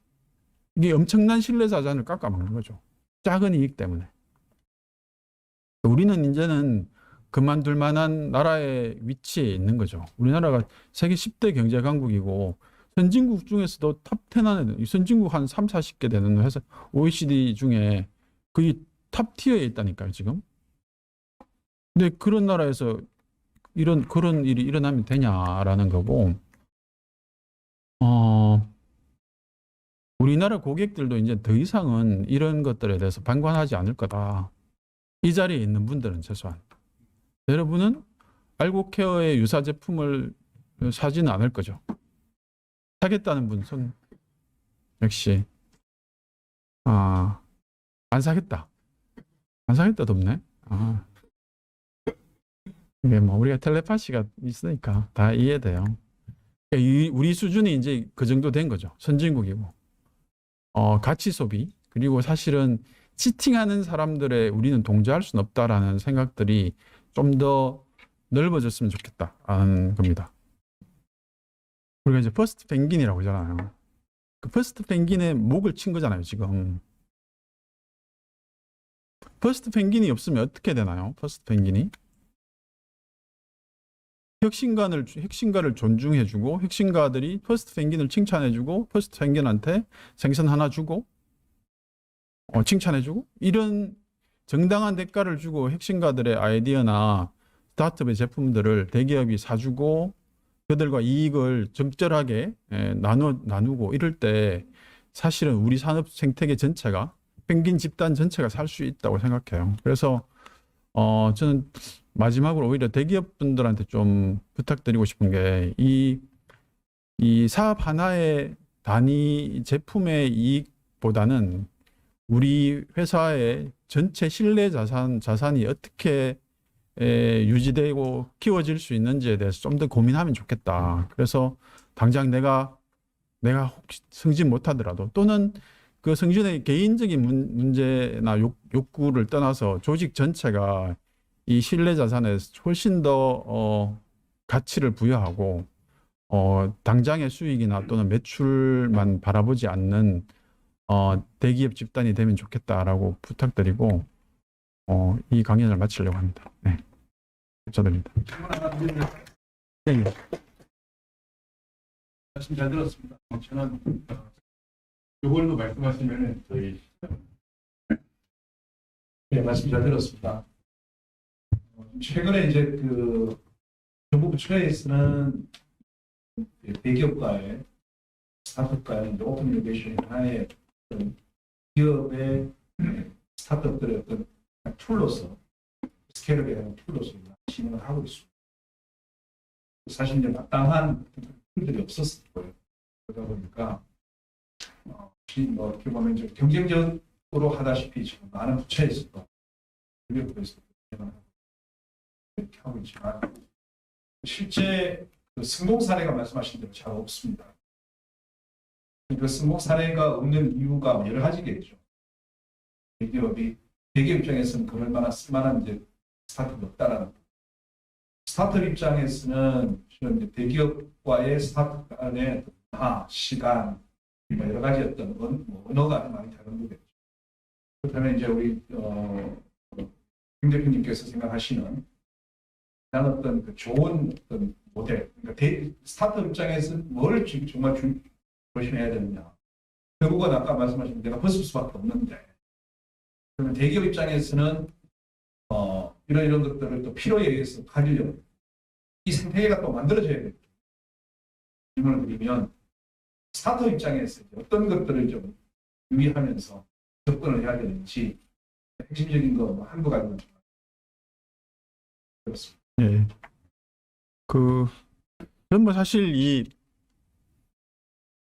이게 엄청난 신뢰자산을 깎아먹는 거죠. 작은 이익 때문에. 우리는 이제는 그만둘 만한 나라의 위치에 있는 거죠. 우리나라가 세계 10대 경제 강국이고 선진국 중에서도 탑 10 안에 선진국 한 3, 40개 되는 회사 OECD 중에 거의 탑 티어에 있다니까요, 지금. 근데 그런 나라에서 그런 일이 일어나면 되냐라는 거고. 우리나라 고객들도 이제 더 이상은 이런 것들에 대해서 방관하지 않을 거다. 이 자리에 있는 분들은 최소한. 여러분은 알고케어의 유사 제품을 사지는 않을 거죠. 사겠다는 분 손 역시 안 사겠다. 안 사겠다도 없네. 이게 뭐 우리가 텔레파시가 있으니까 다 이해돼요. 우리 수준이 이제 그 정도 된 거죠. 선진국이고. 가치 소비 그리고 사실은 치팅하는 사람들의 우리는 동조할 수는 없다라는 생각들이 좀 더 넓어졌으면 좋겠다라는 겁니다. 우리가 이제 퍼스트 펭귄이라고 하잖아요. 그 퍼스트 펭귄의 목을 친 거잖아요, 지금. 퍼스트 펭귄이 없으면 어떻게 되나요? 퍼스트 펭귄이 혁신가를 존중해주고 혁신가들이 퍼스트 펭귄을 칭찬해주고 퍼스트 펭귄한테 생선 하나 주고 칭찬해주고 이런 정당한 대가를 주고 혁신가들의 아이디어나 스타트업의 제품들을 대기업이 사주고 그들과 이익을 적절하게 나누고 이럴 때 사실은 우리 산업 생태계 전체가 펭귄 집단 전체가 살 수 있다고 생각해요. 그래서 저는 마지막으로 오히려 대기업 분들한테 좀 부탁드리고 싶은 게 이 사업 하나의 단위 제품의 이익보다는 우리 회사의 전체 신뢰 자산이 어떻게 유지되고 키워질 수 있는지에 대해서 좀 더 고민하면 좋겠다. 그래서 당장 내가 혹시 승진 못하더라도 또는 그 승진의 개인적인 문제나 욕구를 떠나서 조직 전체가 이 신뢰 자산에 훨씬 더 가치를 부여하고 당장의 수익이나 또는 매출만 바라보지 않는 대기업 집단이 되면 좋겠다라고 부탁드리고 이 강연을 마치려고 합니다. 네, 감사드립니다. 네. 말씀 잘 들었습니다. 저는 이걸로 말씀하시면 저희 말씀 잘 들었습니다. 최근에 이제 그 정부 부처에서는 대기업과의 스타트업과의 이제 오픈 이노베이션의 하나의 기업의 스타트업들의 어떤 툴로서 스케일에 대한 툴로서 진행을 하고 있습니다. 사실 이제 마땅한 툴들이 없었을 거예요. 그러다 보니까 어떻게 보면 이제 경쟁적으로 하다시피 지금 많은 부처에서도 기업에서 이렇게 하고 있지만 실제 그 성공 사례가 말씀하신 대로 잘 없습니다. 그 성공 사례가 없는 이유가 여러 가지겠죠. 대기업 입장에서는 그럴 만한 쓸만한 이제 스타트업이 없다라는. 스타트업 입장에서는 이제 대기업과의 스타트업 간의 시간, 여러 가지 어떤 언어가 많이 다른 거겠죠. 그렇다면 이제 우리 김 대표님께서 생각하시는 그냥 어떤 그 좋은 어떤 모델, 그러니까 스타트업 입장에서 뭘 지금 정말 조심해야 되느냐. 결국은 아까 말씀하신 내가 벗을 수밖에 없는데, 그러면 대기업 입장에서는 이런 것들을 또 필요에 의해서 가지려고 이 생태계가 또 만들어져야 됩니다. 질문을 드리면 스타트업 입장에서 어떤 것들을 좀 유의하면서 접근을 해야 되는지 핵심적인 거 한두 가지만 좀 그렇습니다. 예. 저는 뭐 사실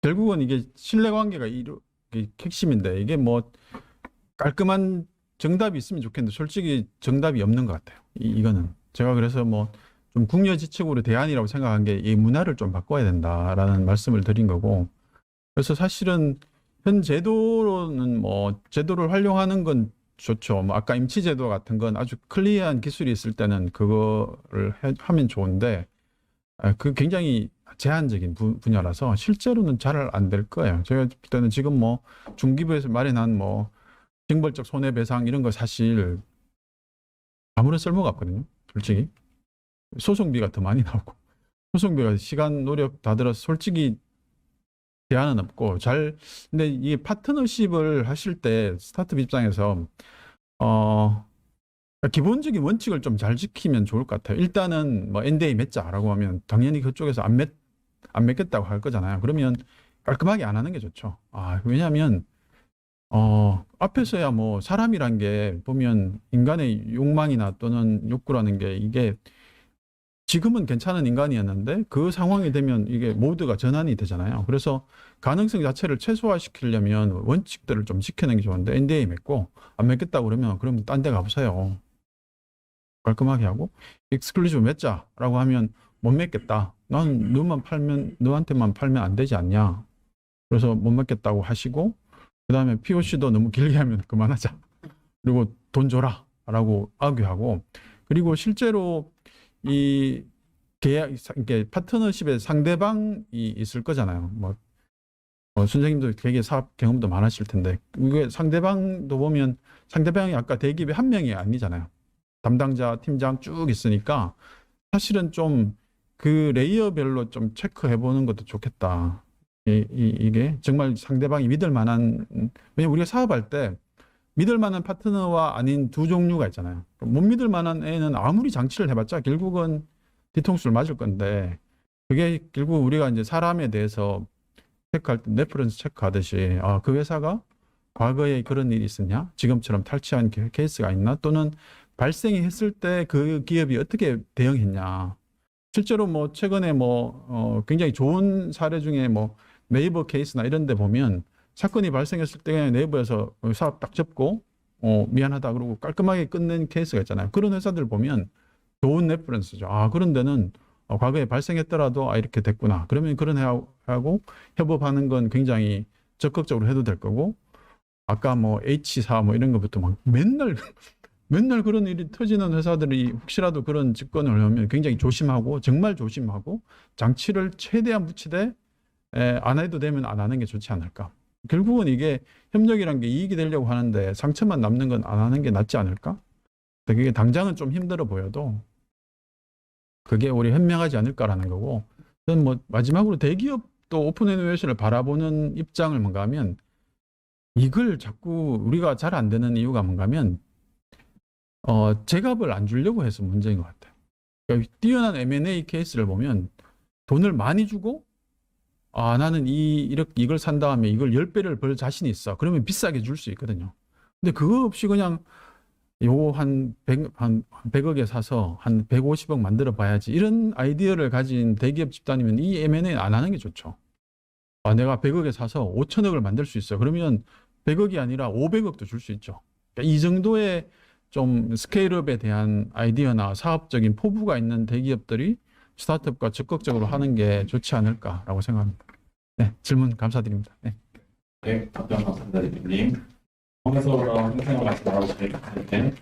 결국은 이게 신뢰관계가 이게 핵심인데 이게 뭐 깔끔한 정답이 있으면 좋겠는데 솔직히 정답이 없는 것 같아요. 이거는 제가 그래서 뭐 좀 궁여지책으로 대안이라고 생각한 게 이 문화를 좀 바꿔야 된다라는 말씀을 드린 거고, 그래서 사실은 현 제도로는 뭐 제도를 활용하는 건 좋죠. 뭐 아까 임치제도 같은 건 아주 클리어한 기술이 있을 때는 그거를 하면 좋은데 그 굉장히 제한적인 분야라서 실제로는 잘 안 될 거예요. 제가 볼 때는 지금 뭐 중기부에서 마련한 뭐 징벌적 손해배상 이런 거 사실 아무런 쓸모가 없거든요. 솔직히 소송비가 더 많이 나오고 소송비가 시간 노력 다 들어서 솔직히 대안은 없고 근데 이 파트너십을 하실 때 스타트업 입장에서 기본적인 원칙을 좀 잘 지키면 좋을 것 같아요. 일단은 뭐 NDA 맺자라고 하면 당연히 그쪽에서 안 맺겠다고 할 거잖아요. 그러면 깔끔하게 안 하는 게 좋죠. 왜냐하면 앞에서야 뭐 사람이란 게 보면 인간의 욕망이나 또는 욕구라는 게 이게 지금은 괜찮은 인간이었는데 그 상황이 되면 이게 모두가 전환이 되잖아요. 그래서 가능성 자체를 최소화시키려면 원칙들을 좀 지켜내는 게 좋은데 NDA 맺고 안 맺겠다고 그러면 그럼 딴 데 가보세요. 깔끔하게 하고 익스클루시브 맺자라고 하면 못 맺겠다. 난 너한테만 팔면 안 되지 않냐. 그래서 못 맺겠다고 하시고 그다음에 POC도 너무 길게 하면 그만하자. 그리고 돈 줘라라고 아규하고 그리고 실제로 이 계약 이게 파트너십에 상대방이 있을 거잖아요. 선생님도 되게 사업 경험도 많으실 텐데 이게 상대방도 보면 상대방이 아까 대기업에 한 명이 아니잖아요. 담당자, 팀장 쭉 있으니까 사실은 좀 그 레이어별로 좀 체크해 보는 것도 좋겠다. 이게 정말 상대방이 믿을 만한 왜냐면 우리가 사업할 때 믿을 만한 파트너와 아닌 두 종류가 있잖아요. 못 믿을 만한 애는 아무리 장치를 해봤자 결국은 뒤통수를 맞을 건데 그게 결국 우리가 이제 사람에 대해서 체크할 때 레퍼런스 체크하듯이 그 회사가 과거에 그런 일이 있었냐? 지금처럼 탈취한 케이스가 있나? 또는 발생이 했을 때 그 기업이 어떻게 대응했냐? 실제로 최근에 굉장히 좋은 사례 중에 네이버 케이스나 이런 데 보면 사건이 발생했을 때 그냥 네이버에서 사업 딱 접고 미안하다 그러고 깔끔하게 끝낸 케이스가 있잖아요. 그런 회사들 보면 좋은 레퍼런스죠. 그런 데는 과거에 발생했더라도 이렇게 됐구나. 그러면 그런 회하고 협업하는 건 굉장히 적극적으로 해도 될 거고 아까 H사 이런 것부터 맨날 그런 일이 터지는 회사들이 혹시라도 그런 직권을 하면 굉장히 조심하고 정말 조심하고 장치를 최대한 붙이되 안 해도 되면 안 하는 게 좋지 않을까. 결국은 이게 협력이란 게 이익이 되려고 하는데 상처만 남는 건 안 하는 게 낫지 않을까? 그게 당장은 좀 힘들어 보여도 그게 우리 현명하지 않을까라는 거고 저는 마지막으로 대기업도 오픈 이노베이션을 바라보는 입장을 뭔가 하면 이걸 자꾸 우리가 잘 안 되는 이유가 뭔가 하면 제값을 안 주려고 해서 문제인 것 같아요. 그러니까 뛰어난 M&A 케이스를 보면 돈을 많이 주고 나는 이걸 산 다음에 이걸 10배를 벌 자신이 있어. 그러면 비싸게 줄 수 있거든요. 근데 그거 없이 그냥 요거 한 100억에 사서 한 150억 만들어 봐야지. 이런 아이디어를 가진 대기업 집단이면 이 M&A 안 하는 게 좋죠. 내가 100억에 사서 5천억을 만들 수 있어. 그러면 100억이 아니라 500억도 줄 수 있죠. 그러니까 이 정도의 좀 스케일업에 대한 아이디어나 사업적인 포부가 있는 대기업들이 스타트업과 적극적으로 하는 게 좋지 않을까라고 생각합니다. 네, 질문 감사드립니다. 네. 네, 답변 감사합니다, 대표님. 통해서 행정을 같이 나눠주실 때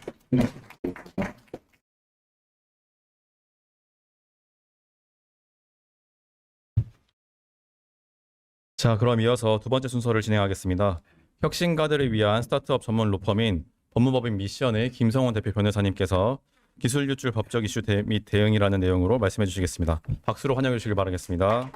자, 그럼 이어서 두 번째 순서를 진행하겠습니다. 혁신가들을 위한 스타트업 전문 로펌인 법무법인 미션의 김성원 대표 변호사님께서 기술 유출 법적 이슈 및 대응이라는 내용으로 말씀해 주시겠습니다. 박수로 환영해 주시길 바라겠습니다.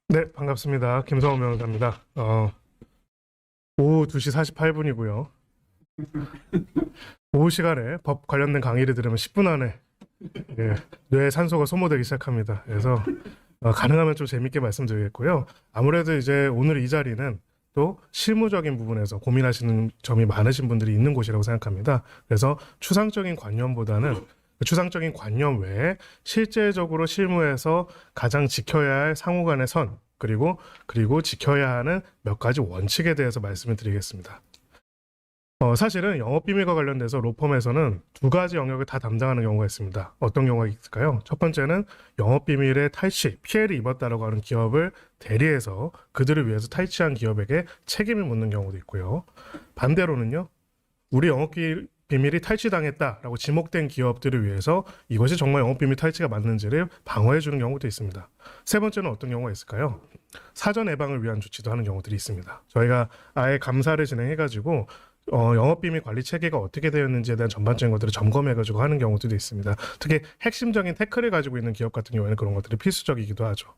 네, 반갑습니다. 김성원 변호사입니다. 오후 2시 48분이고요. 오후 시간에 법 관련된 강의를 들으면 10분 안에 뇌에 산소가 소모되기 시작합니다. 그래서 가능하면 좀 재밌게 말씀드리겠고요. 아무래도 이제 오늘 이 자리는 또 실무적인 부분에서 고민하시는 점이 많으신 분들이 있는 곳이라고 생각합니다. 그래서 추상적인 관념보다는 추상적인 관념 외에 실제적으로 실무에서 가장 지켜야 할 상호 간의 선 그리고 지켜야 하는 몇 가지 원칙에 대해서 말씀을 드리겠습니다. 사실은 영업비밀과 관련돼서 로펌에서는 두 가지 영역을 다 담당하는 경우가 있습니다. 어떤 경우가 있을까요? 첫 번째는 영업비밀의 탈취, 피해를 입었다라고 하는 기업을 대리해서 그들을 위해서 탈취한 기업에게 책임을 묻는 경우도 있고요. 반대로는요, 우리 영업비밀이 탈취당했다라고 지목된 기업들을 위해서 이것이 정말 영업비밀 탈취가 맞는지를 방어해주는 경우도 있습니다. 세 번째는 어떤 경우가 있을까요? 사전 예방을 위한 조치도 하는 경우들이 있습니다. 저희가 아예 감사를 진행해가지고 영업비밀 관리 체계가 어떻게 되었는지에 대한 전반적인 것들을 점검해가지고 하는 경우들도 있습니다. 특히 핵심적인 태클을 가지고 있는 기업 같은 경우에는 그런 것들이 필수적이기도 하죠.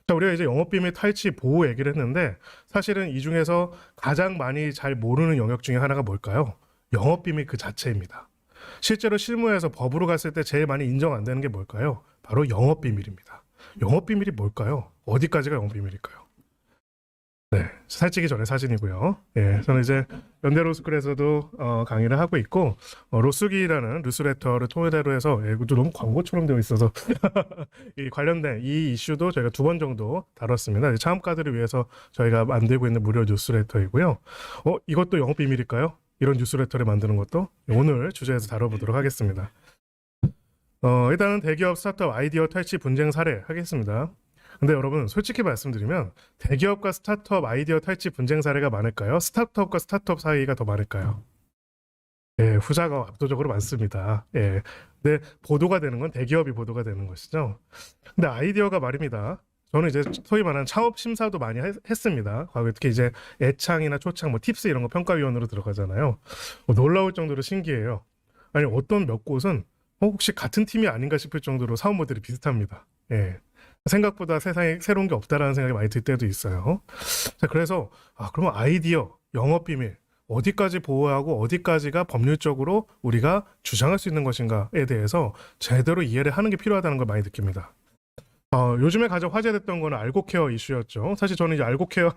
자, 우리가 이제 영업비밀 탈취 보호 얘기를 했는데 사실은 이 중에서 가장 많이 잘 모르는 영역 중에 하나가 뭘까요? 영업비밀 그 자체입니다. 실제로 실무에서 법으로 갔을 때 제일 많이 인정 안 되는 게 뭘까요? 바로 영업비밀입니다. 영업비밀이 뭘까요? 어디까지가 영업비밀일까요? 네, 살찌기 전에 사진이고요. 예, 저는 이제 연대 로스쿨에서도 강의를 하고 있고 로스기라는 뉴스레터를 토대로 해서 예, 이것도 너무 광고처럼 되어 있어서 이 관련된 이 이슈도 저희가 2번 정도 다뤘습니다. 차음가들을 위해서 저희가 만들고 있는 무료 뉴스레터이고요. 이것도 영업 비밀일까요? 이런 뉴스레터를 만드는 것도 오늘 주제에서 다뤄보도록 하겠습니다. 일단은 대기업 스타트업 아이디어 탈취 분쟁 사례 하겠습니다. 근데 여러분 솔직히 말씀드리면 대기업과 스타트업 아이디어 탈취 분쟁 사례가 많을까요? 스타트업과 스타트업 사이가 더 많을까요? 예, 후자가 압도적으로 많습니다. 예. 근데 보도가 되는 건 대기업이 보도가 되는 것이죠. 근데 아이디어가 말입니다. 저는 이제 소위 말하는 창업 심사도 많이 했습니다. 과거에 특히 이제 애창이나 초창, 뭐 팁스 이런 거 평가위원으로 들어가잖아요. 놀라울 정도로 신기해요. 아니 어떤 몇 곳은 혹시 같은 팀이 아닌가 싶을 정도로 사업 모델이 비슷합니다. 예. 생각보다 세상에 새로운 게 없다라는 생각이 많이 들 때도 있어요. 자, 그래서 그러면 아이디어, 영업 비밀 어디까지 보호하고 어디까지가 법률적으로 우리가 주장할 수 있는 것인가에 대해서 제대로 이해를 하는 게 필요하다는 걸 많이 느낍니다. 요즘에 가장 화제됐던 거는 알고케어 이슈였죠. 사실 저는 이제 알고케어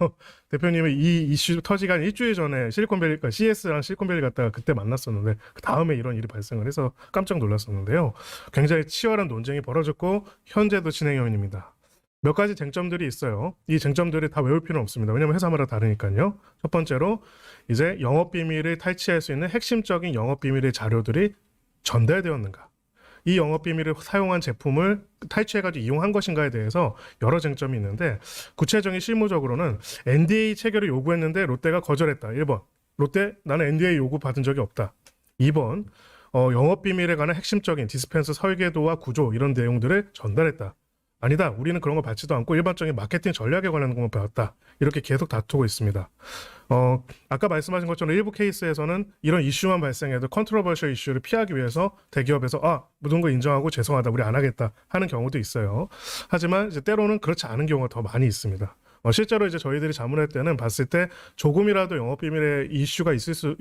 대표님이 이 이슈 터지기 한 일주일 전에 실리콘밸리, 그러니까 CS랑 실리콘밸리 갔다가 그때 만났었는데 그 다음에 이런 일이 발생을 해서 깜짝 놀랐었는데요. 굉장히 치열한 논쟁이 벌어졌고 현재도 진행 중입니다. 몇 가지 쟁점들이 있어요. 이 쟁점들이 다 외울 필요는 없습니다. 왜냐하면 회사마다 다르니까요. 첫 번째로 이제 영업 비밀을 탈취할 수 있는 핵심적인 영업 비밀의 자료들이 전달되었는가? 이 영업 비밀을 사용한 제품을 탈취해가지고 이용한 것인가에 대해서 여러 쟁점이 있는데 구체적인 실무적으로는 NDA 체결을 요구했는데 롯데가 거절했다. 1번. 롯데 나는 NDA 요구 받은 적이 없다. 2번. 영업 비밀에 관한 핵심적인 디스펜서 설계도와 구조 이런 내용들을 전달했다. 아니다. 우리는 그런 거 받지도 않고 일반적인 마케팅 전략에 관한 것만 배웠다. 이렇게 계속 다투고 있습니다. 아까 말씀하신 것처럼 일부 케이스에서는 이런 이슈만 발생해도 컨트로버셜 이슈를 피하기 위해서 대기업에서 모든 거 인정하고 죄송하다 우리 안 하겠다 하는 경우도 있어요. 하지만 이제 때로는 그렇지 않은 경우가 더 많이 있습니다. 실제로 이제 저희들이 자문할 때는 봤을 때 조금이라도 영업 비밀의 이슈가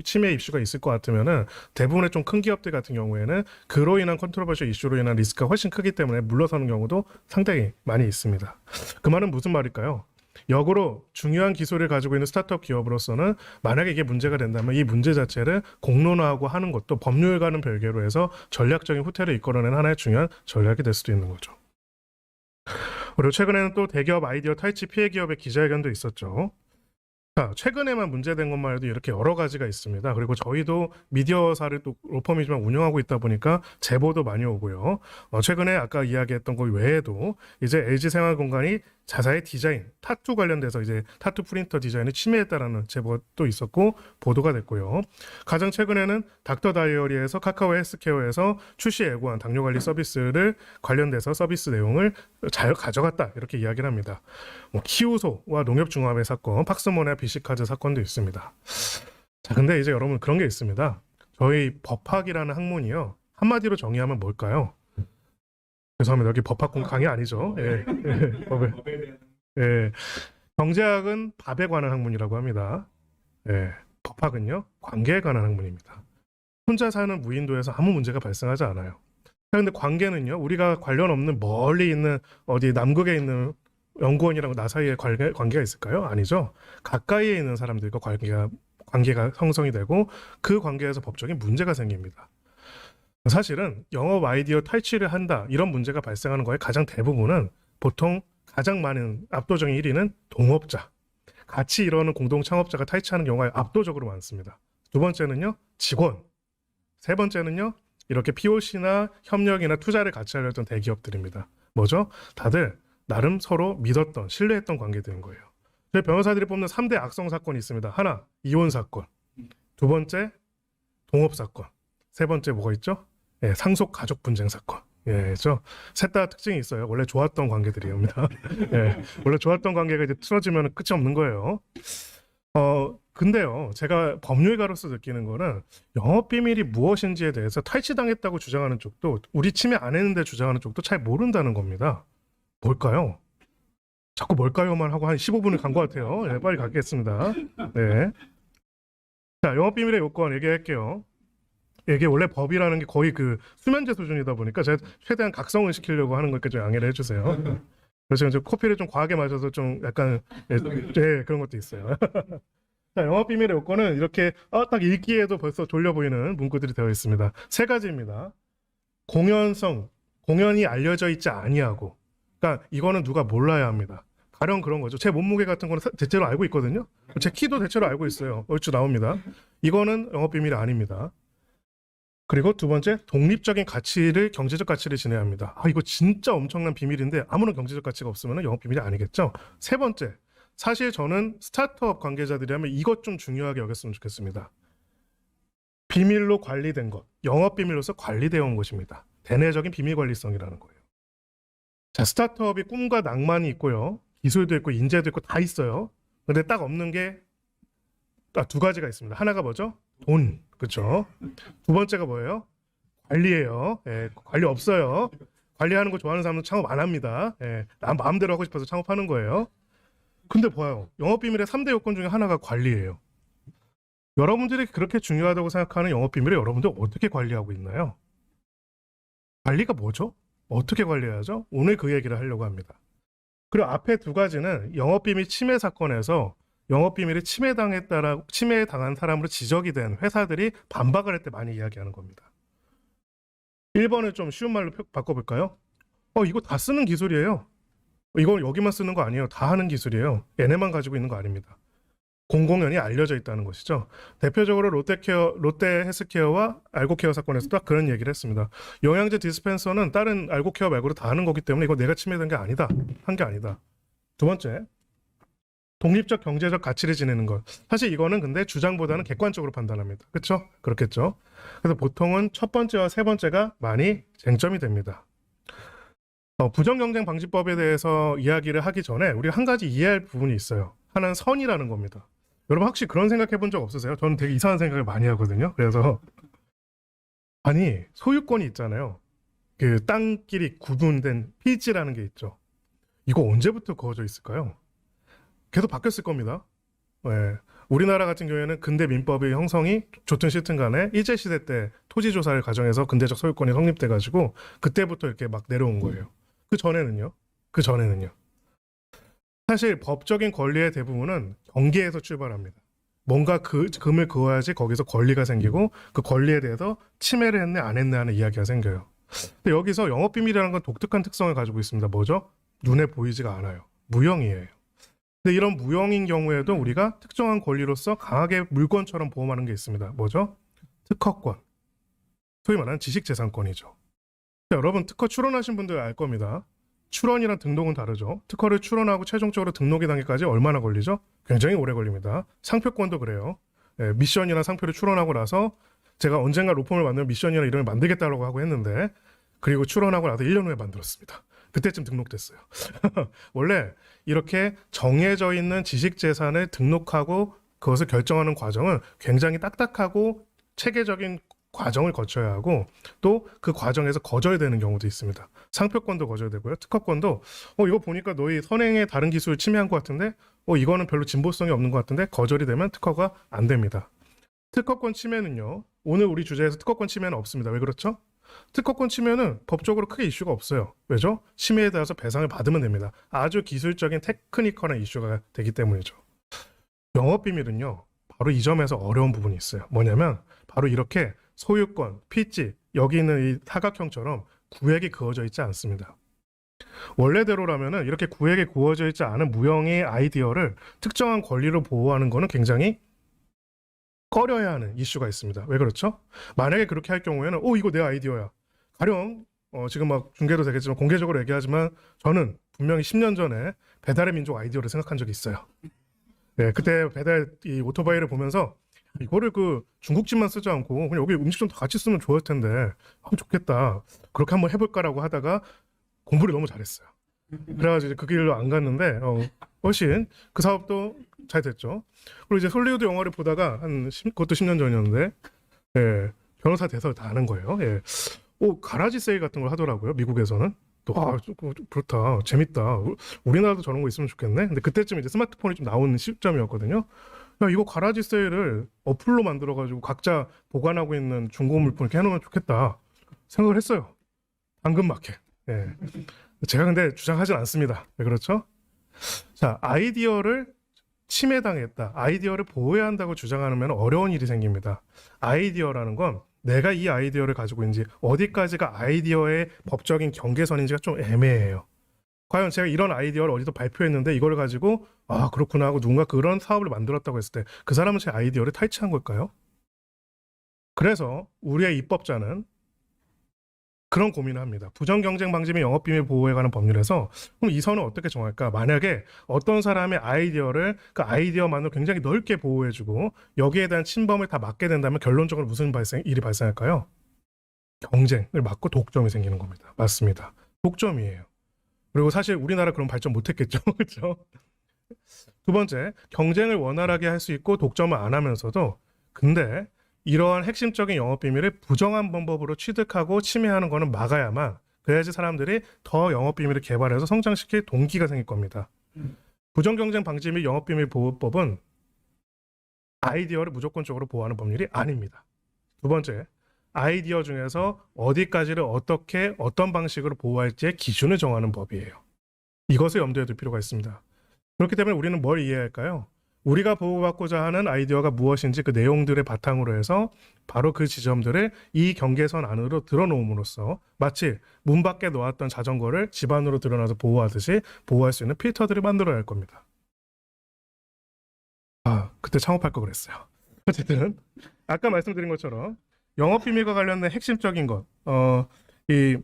침해 이슈가 있을 것 같으면은 대부분의 좀 큰 기업들 같은 경우에는 그로 인한 컨트로버셜 이슈로 인한 리스크가 훨씬 크기 때문에 물러서는 경우도 상당히 많이 있습니다. 그 말은 무슨 말일까요? 역으로 중요한 기술을 가지고 있는 스타트업 기업으로서는 만약에 이게 문제가 된다면 이 문제 자체를 공론화하고 하는 것도 법률과는 별개로 해서 전략적인 후퇴를 이끌어내는 하나의 중요한 전략이 될 수도 있는 거죠. 그리고 최근에는 또 대기업 아이디어 탈취 피해 기업의 기자회견도 있었죠. 자, 최근에만 문제된 것만 해도 이렇게 여러 가지가 있습니다. 그리고 저희도 미디어사를 또 로펌이지만 운영하고 있다 보니까 제보도 많이 오고요. 최근에 아까 이야기했던 것 외에도 이제 LG생활공간이 자사의 디자인, 타투 관련돼서 이제 타투 프린터 디자인을 침해했다라는 제보도 있었고 보도가 됐고요. 가장 최근에는 닥터 다이어리에서 카카오 헬스케어에서 출시 예고한 당뇨 관리 서비스를 관련돼서 서비스 내용을 잘 가져갔다 이렇게 이야기를 합니다. 키우소와 농협중앙회 사건, 팍스몬의 BC카드 사건도 있습니다. 자, 근데 이제 여러분 그런 게 있습니다. 저희 법학이라는 학문이요. 한마디로 정의하면 뭘까요? 죄송합니다. 여기 법학 강의 아니죠. 예. 예. 경제학은 법에 관한 학문이라고 합니다. 예. 법학은요. 관계에 관한 학문입니다. 혼자 사는 무인도에서 아무 문제가 발생하지 않아요. 그런데 관계는요. 우리가 관련 없는 멀리 있는 어디 남극에 있는 연구원이랑 나 사이에 관계가 있을까요? 아니죠. 가까이에 있는 사람들과 관계가 형성이 되고 그 관계에서 법적인 문제가 생깁니다. 사실은 영업 아이디어 탈취를 한다 이런 문제가 발생하는 거에 가장 대부분은 보통 가장 많은 압도적인 1위는 동업자, 같이 이루는 공동 창업자가 탈취하는 경우가 압도적으로 많습니다. 두 번째는요 직원, 세 번째는요 이렇게 POC나 협력이나 투자를 같이 하려 했던 대기업들입니다. 뭐죠? 다들 나름 서로 믿었던 신뢰했던 관계들인 거예요. 저희 변호사들이 뽑는 3대 악성 사건이 있습니다. 하나, 이혼 사건. 두 번째, 동업 사건. 세 번째 뭐가 있죠? 예, 상속 가족 분쟁 사건. 예, 그렇죠. 셋 다 특징이 있어요. 원래 좋았던 관계들이옵니다. 예, 원래 좋았던 관계가 이제 틀어지면 끝이 없는 거예요. 근데요, 제가 법률가로서 느끼는 거는 영업 비밀이 무엇인지에 대해서 탈취당했다고 주장하는 쪽도 우리 침해 안 했는데 주장하는 쪽도 잘 모른다는 겁니다. 뭘까요? 자꾸 뭘까요만 하고 한 15분을 간 것 같아요. 네, 빨리 가겠습니다. 네. 자, 영업 비밀의 요건 얘기할게요. 이게 원래 법이라는 게 거의 그 수면제 수준이다 보니까 제가 최대한 각성을 시키려고 하는 거니까 좀 양해를 해주세요. 그래서 이제 커피를 좀 과하게 마셔서 좀 약간 그런 것도 있어요. 자, 영업비밀의 요건은 이렇게 딱 읽기에도 벌써 졸려 보이는 문구들이 되어 있습니다. 세 가지입니다. 공연성, 공연이 알려져 있지 아니하고, 그러니까 이거는 누가 몰라야 합니다. 가령 그런 거죠. 제 몸무게 같은 거는 대체로 알고 있거든요. 제 키도 대체로 알고 있어요. 얼추 나옵니다. 이거는 영업비밀이 아닙니다. 그리고 두 번째, 독립적인 가치를, 경제적 가치를 지내야 합니다. 이거 진짜 엄청난 비밀인데 아무런 경제적 가치가 없으면 영업비밀이 아니겠죠. 세 번째, 사실 저는 스타트업 관계자들이라면 이것 좀 중요하게 여겼으면 좋겠습니다. 비밀로 관리된 것, 영업비밀로서 관리되어 온 것입니다. 대내적인 비밀관리성이라는 거예요. 자, 스타트업이 꿈과 낭만이 있고요. 기술도 있고 인재도 있고 다 있어요. 근데 딱 없는 게 두 가지가 있습니다. 하나가 뭐죠? 돈. 그렇죠? 두 번째가 뭐예요? 관리예요. 관리 없어요. 관리하는 거 좋아하는 사람은 창업 안 합니다. 난 마음대로 하고 싶어서 창업하는 거예요. 근데 봐요. 영업비밀의 3대 요건 중에 하나가 관리예요. 여러분들이 그렇게 중요하다고 생각하는 영업비밀을 여러분들 어떻게 관리하고 있나요? 관리가 뭐죠? 어떻게 관리해야죠? 오늘 그 얘기를 하려고 합니다. 그리고 앞에 두 가지는 영업비밀 침해 사건에서 영업비밀이 침해당한 사람으로 지적이 된 회사들이 반박을 할 때 많이 이야기하는 겁니다. 1번을 좀 쉬운 말로 바꿔볼까요? 이거 다 쓰는 기술이에요. 이건 여기만 쓰는 거 아니에요. 다 하는 기술이에요. 얘네만 가지고 있는 거 아닙니다. 공공연히 알려져 있다는 것이죠. 대표적으로 롯데 헬스케어와 알고케어 사건에서 딱 그런 얘기를 했습니다. 영양제 디스펜서는 다른 알고케어 말고도 다 하는 거기 때문에 이거 내가 침해된 게 아니다. 한 게 아니다. 두 번째, 독립적 경제적 가치를 지내는 것. 사실 이거는 근데 주장보다는 객관적으로 판단합니다. 그렇죠? 그렇겠죠. 그래서 보통은 첫 번째와 세 번째가 많이 쟁점이 됩니다. 부정경쟁방지법에 대해서 이야기를 하기 전에 우리가 한 가지 이해할 부분이 있어요. 하나는 선이라는 겁니다. 여러분 혹시 그런 생각해 본 적 없으세요? 저는 되게 이상한 생각을 많이 하거든요. 그래서 아니 소유권이 있잖아요. 그 땅끼리 구분된 필지라는 게 있죠. 이거 언제부터 그어져 있을까요? 계속 바뀌었을 겁니다. 우리나라 같은 경우에는 근대 민법의 형성이 좋든 싫든 간에 일제시대 때 토지조사를 가정해서 근대적 소유권이 성립돼가지고 그때부터 이렇게 막 내려온 거예요. 그 전에는요. 사실 법적인 권리의 대부분은 경계에서 출발합니다. 뭔가 금을 그어야지 거기서 권리가 생기고 그 권리에 대해서 침해를 했네 안 했네 하는 이야기가 생겨요. 근데 여기서 영업비밀이라는 건 독특한 특성을 가지고 있습니다. 뭐죠? 눈에 보이지가 않아요. 무형이에요. 근데 이런 무형인 경우에도 우리가 특정한 권리로서 강하게 물권처럼 보험하는 게 있습니다. 뭐죠? 특허권. 소위 말하는 지식재산권이죠. 자, 여러분 특허 출원하신 분들 알 겁니다. 출원이랑 등록은 다르죠. 특허를 출원하고 최종적으로 등록이 단계까지 얼마나 걸리죠? 굉장히 오래 걸립니다. 상표권도 그래요. 미션이나 상표를 출원하고 나서 제가 언젠가 로펌을 만들면 미션이나 이름을 만들겠다고 하고 했는데 그리고 출원하고 나서 1년 후에 만들었습니다. 그때쯤 등록됐어요. 원래 이렇게 정해져 있는 지식재산을 등록하고 그것을 결정하는 과정은 굉장히 딱딱하고 체계적인 과정을 거쳐야 하고 또 그 과정에서 거절되는 경우도 있습니다. 상표권도 거절되고요. 특허권도 이거 보니까 너희 선행의 다른 기술을 침해한 것 같은데 이거는 별로 진보성이 없는 것 같은데 거절이 되면 특허가 안 됩니다. 특허권 침해는요. 오늘 우리 주제에서 특허권 침해는 없습니다. 왜 그렇죠? 특허권 침해는 법적으로 크게 이슈가 없어요. 왜죠? 침해에 대해서 배상을 받으면 됩니다. 아주 기술적인 테크니컬한 이슈가 되기 때문이죠. 영업비밀은요. 바로 이 점에서 어려운 부분이 있어요. 뭐냐면 바로 이렇게 소유권, 필지, 여기 있는 이 사각형처럼 구획이 그어져 있지 않습니다. 원래대로라면은 이렇게 구획이 그어져 있지 않은 무형의 아이디어를 특정한 권리로 보호하는 것은 굉장히 꺼려야 하는 이슈가 있습니다. 왜 그렇죠? 만약에 그렇게 할 경우에는 이거 내 아이디어야. 가령 지금 막 중계도 되겠지만 공개적으로 얘기하지만 저는 분명히 10년 전에 배달의 민족 아이디어를 생각한 적이 있어요. 네, 그때 배달 이 오토바이를 보면서 이거를 그 중국집만 쓰지 않고 그냥 여기 음식 좀 다 같이 쓰면 좋을 텐데 좋겠다. 그렇게 한번 해볼까라고 하다가 공부를 너무 잘했어요. 그래가지고 이제 그 길로 안 갔는데 훨씬 그 사업도 잘 됐죠. 그리고 이제 헐리우드 영화를 보다가 그것도 10년 전이었는데 변호사 돼서 다 아는 거예요. 가라지 세일 같은 걸 하더라고요. 미국에서는. 또 그렇다. 재밌다. 우리나라도 저런 거 있으면 좋겠네. 근데 그때쯤 이제 스마트폰이 좀 나오는 시점이었거든요. 야, 이거 가라지 세일을 어플로 만들어가지고 각자 보관하고 있는 중고 물품 이렇게 해놓으면 좋겠다 생각을 했어요. 당근마켓. 제가 근데 주장하진 않습니다. 왜 그렇죠? 자, 아이디어를 침해당했다. 아이디어를 보호해야 한다고 주장하면 어려운 일이 생깁니다. 아이디어라는 건 내가 이 아이디어를 가지고 있는지 어디까지가 아이디어의 법적인 경계선인지가 좀 애매해요. 과연 제가 이런 아이디어를 어디서 발표했는데 이걸 가지고 아 그렇구나 하고 누군가 그런 사업을 만들었다고 했을 때 그 사람은 제 아이디어를 탈취한 걸까요? 그래서 우리의 입법자는 그런 고민을 합니다. 부정경쟁 방지 및 영업비밀 보호에 관한 법률에서 그럼 이 선을 어떻게 정할까? 만약에 어떤 사람의 아이디어를 그 아이디어만으로 굉장히 넓게 보호해주고 여기에 대한 침범을 다 막게 된다면 결론적으로 무슨 일이 발생할까요? 경쟁을 막고 독점이 생기는 겁니다. 맞습니다. 독점이에요. 그리고 사실 우리나라 그런 발전 못했겠죠. 그렇죠? 두 번째, 경쟁을 원활하게 할 수 있고 독점을 안 하면서도 근데 이러한 핵심적인 영업비밀을 부정한 방법으로 취득하고 침해하는 거는 막아야만 그래야지 사람들이 더 영업비밀을 개발해서 성장시킬 동기가 생길 겁니다. 부정경쟁 방지 및 영업비밀 보호법은 아이디어를 무조건적으로 보호하는 법률이 아닙니다. 두 번째, 아이디어 중에서 어디까지를 어떻게 어떤 방식으로 보호할지의 기준을 정하는 법이에요. 이것을 염두에 둘 필요가 있습니다. 그렇기 때문에 우리는 뭘 이해할까요? 우리가 보호받고자 하는 아이디어가 무엇인지 그 내용들의 바탕으로 해서 바로 그 지점들을 이 경계선 안으로 들어놓음으로써 마치 문 밖에 놓았던 자전거를 집 안으로 들여놔서 보호하듯이 보호할 수 있는 필터들을 만들어야 할 겁니다. 아, 그때 창업할 거 그랬어요. 어쨌든 아까 말씀드린 것처럼 영업비밀과 관련된 핵심적인 것, 이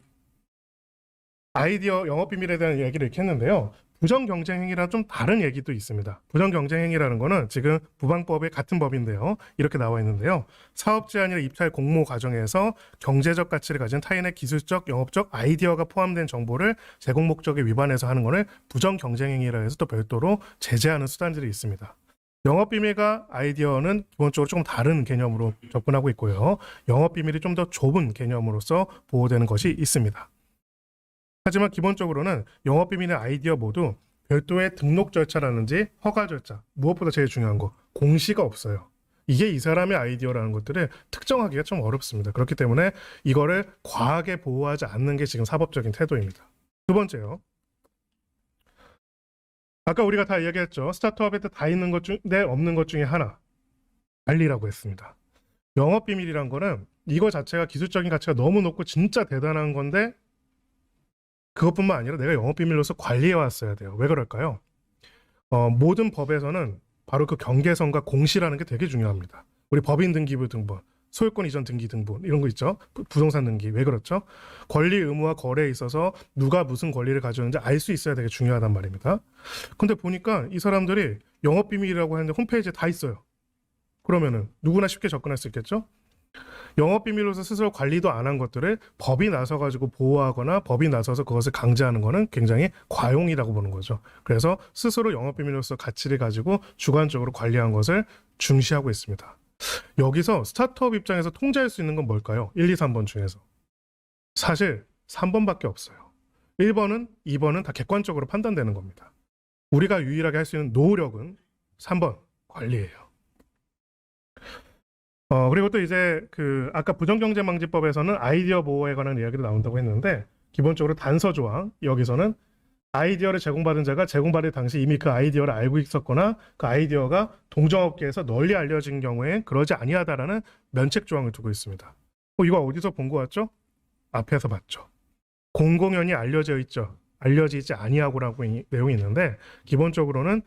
아이디어 영업비밀에 대한 얘기를 이렇게 했는데요. 부정경쟁행위랑 좀 다른 얘기도 있습니다. 부정경쟁행위라는 거는 지금 부방법의 같은 법인데요. 이렇게 나와 있는데요. 사업 제안이나 입찰 공모 과정에서 경제적 가치를 가진 타인의 기술적, 영업적 아이디어가 포함된 정보를 제공 목적에 위반해서 하는 것을 부정경쟁행위라 해서 또 별도로 제재하는 수단들이 있습니다. 영업비밀과 아이디어는 기본적으로 조금 다른 개념으로 접근하고 있고요. 영업비밀이 좀 더 좁은 개념으로서 보호되는 것이 있습니다. 하지만 기본적으로는 영업비밀이나 아이디어 모두 별도의 등록 절차라든지 허가 절차, 무엇보다 제일 중요한 거, 공시가 없어요. 이게 이 사람의 아이디어라는 것들을 특정하기가 좀 어렵습니다. 그렇기 때문에 이거를 과하게 보호하지 않는 게 지금 사법적인 태도입니다. 두 번째요. 아까 우리가 다 이야기했죠. 스타트업에 다 있는 것 중에 없는 것 중에 하나, 관리라고 했습니다. 영업비밀이란 거는 이거 자체가 기술적인 가치가 너무 높고 진짜 대단한 건데 그것뿐만 아니라 내가 영업비밀로서 관리해 왔어야 돼요. 왜 그럴까요? 모든 법에서는 바로 그 경계선과 공시라는 게 되게 중요합니다. 우리 법인 등기부 등본, 소유권 이전 등기 등본 이런 거 있죠. 부동산 등기. 왜 그렇죠? 권리 의무와 거래에 있어서 누가 무슨 권리를 가졌는지 알 수 있어야 되게 중요하단 말입니다. 근데 보니까 이 사람들이 영업비밀이라고 하는데 홈페이지에 다 있어요. 그러면은 누구나 쉽게 접근할 수 있겠죠? 영업비밀로서 스스로 관리도 안 한 것들을 법이 나서가지고 보호하거나 법이 나서서 그것을 강제하는 거는 굉장히 과용이라고 보는 거죠. 그래서 스스로 영업비밀로서 가치를 가지고 주관적으로 관리한 것을 중시하고 있습니다. 여기서 스타트업 입장에서 통제할 수 있는 건 뭘까요? 1, 2, 3번 중에서. 사실 3번밖에 없어요. 1번은, 2번은 다 객관적으로 판단되는 겁니다. 우리가 유일하게 할 수 있는 노력은 3번, 관리예요. 그리고 또 이제 아까 부정경쟁방지법에서는 아이디어 보호에 관한 이야기도 나온다고 했는데 기본적으로 단서 조항 여기서는 아이디어를 제공받은 자가 제공받을 당시 이미 그 아이디어를 알고 있었거나 그 아이디어가 동종업계에서 널리 알려진 경우에 그러지 아니하다라는 면책 조항을 두고 있습니다. 이거 어디서 본 거 같죠? 앞에서 봤죠. 공공연히 알려져 있죠. 알려지지 아니하고라고 내용이 있는데 기본적으로는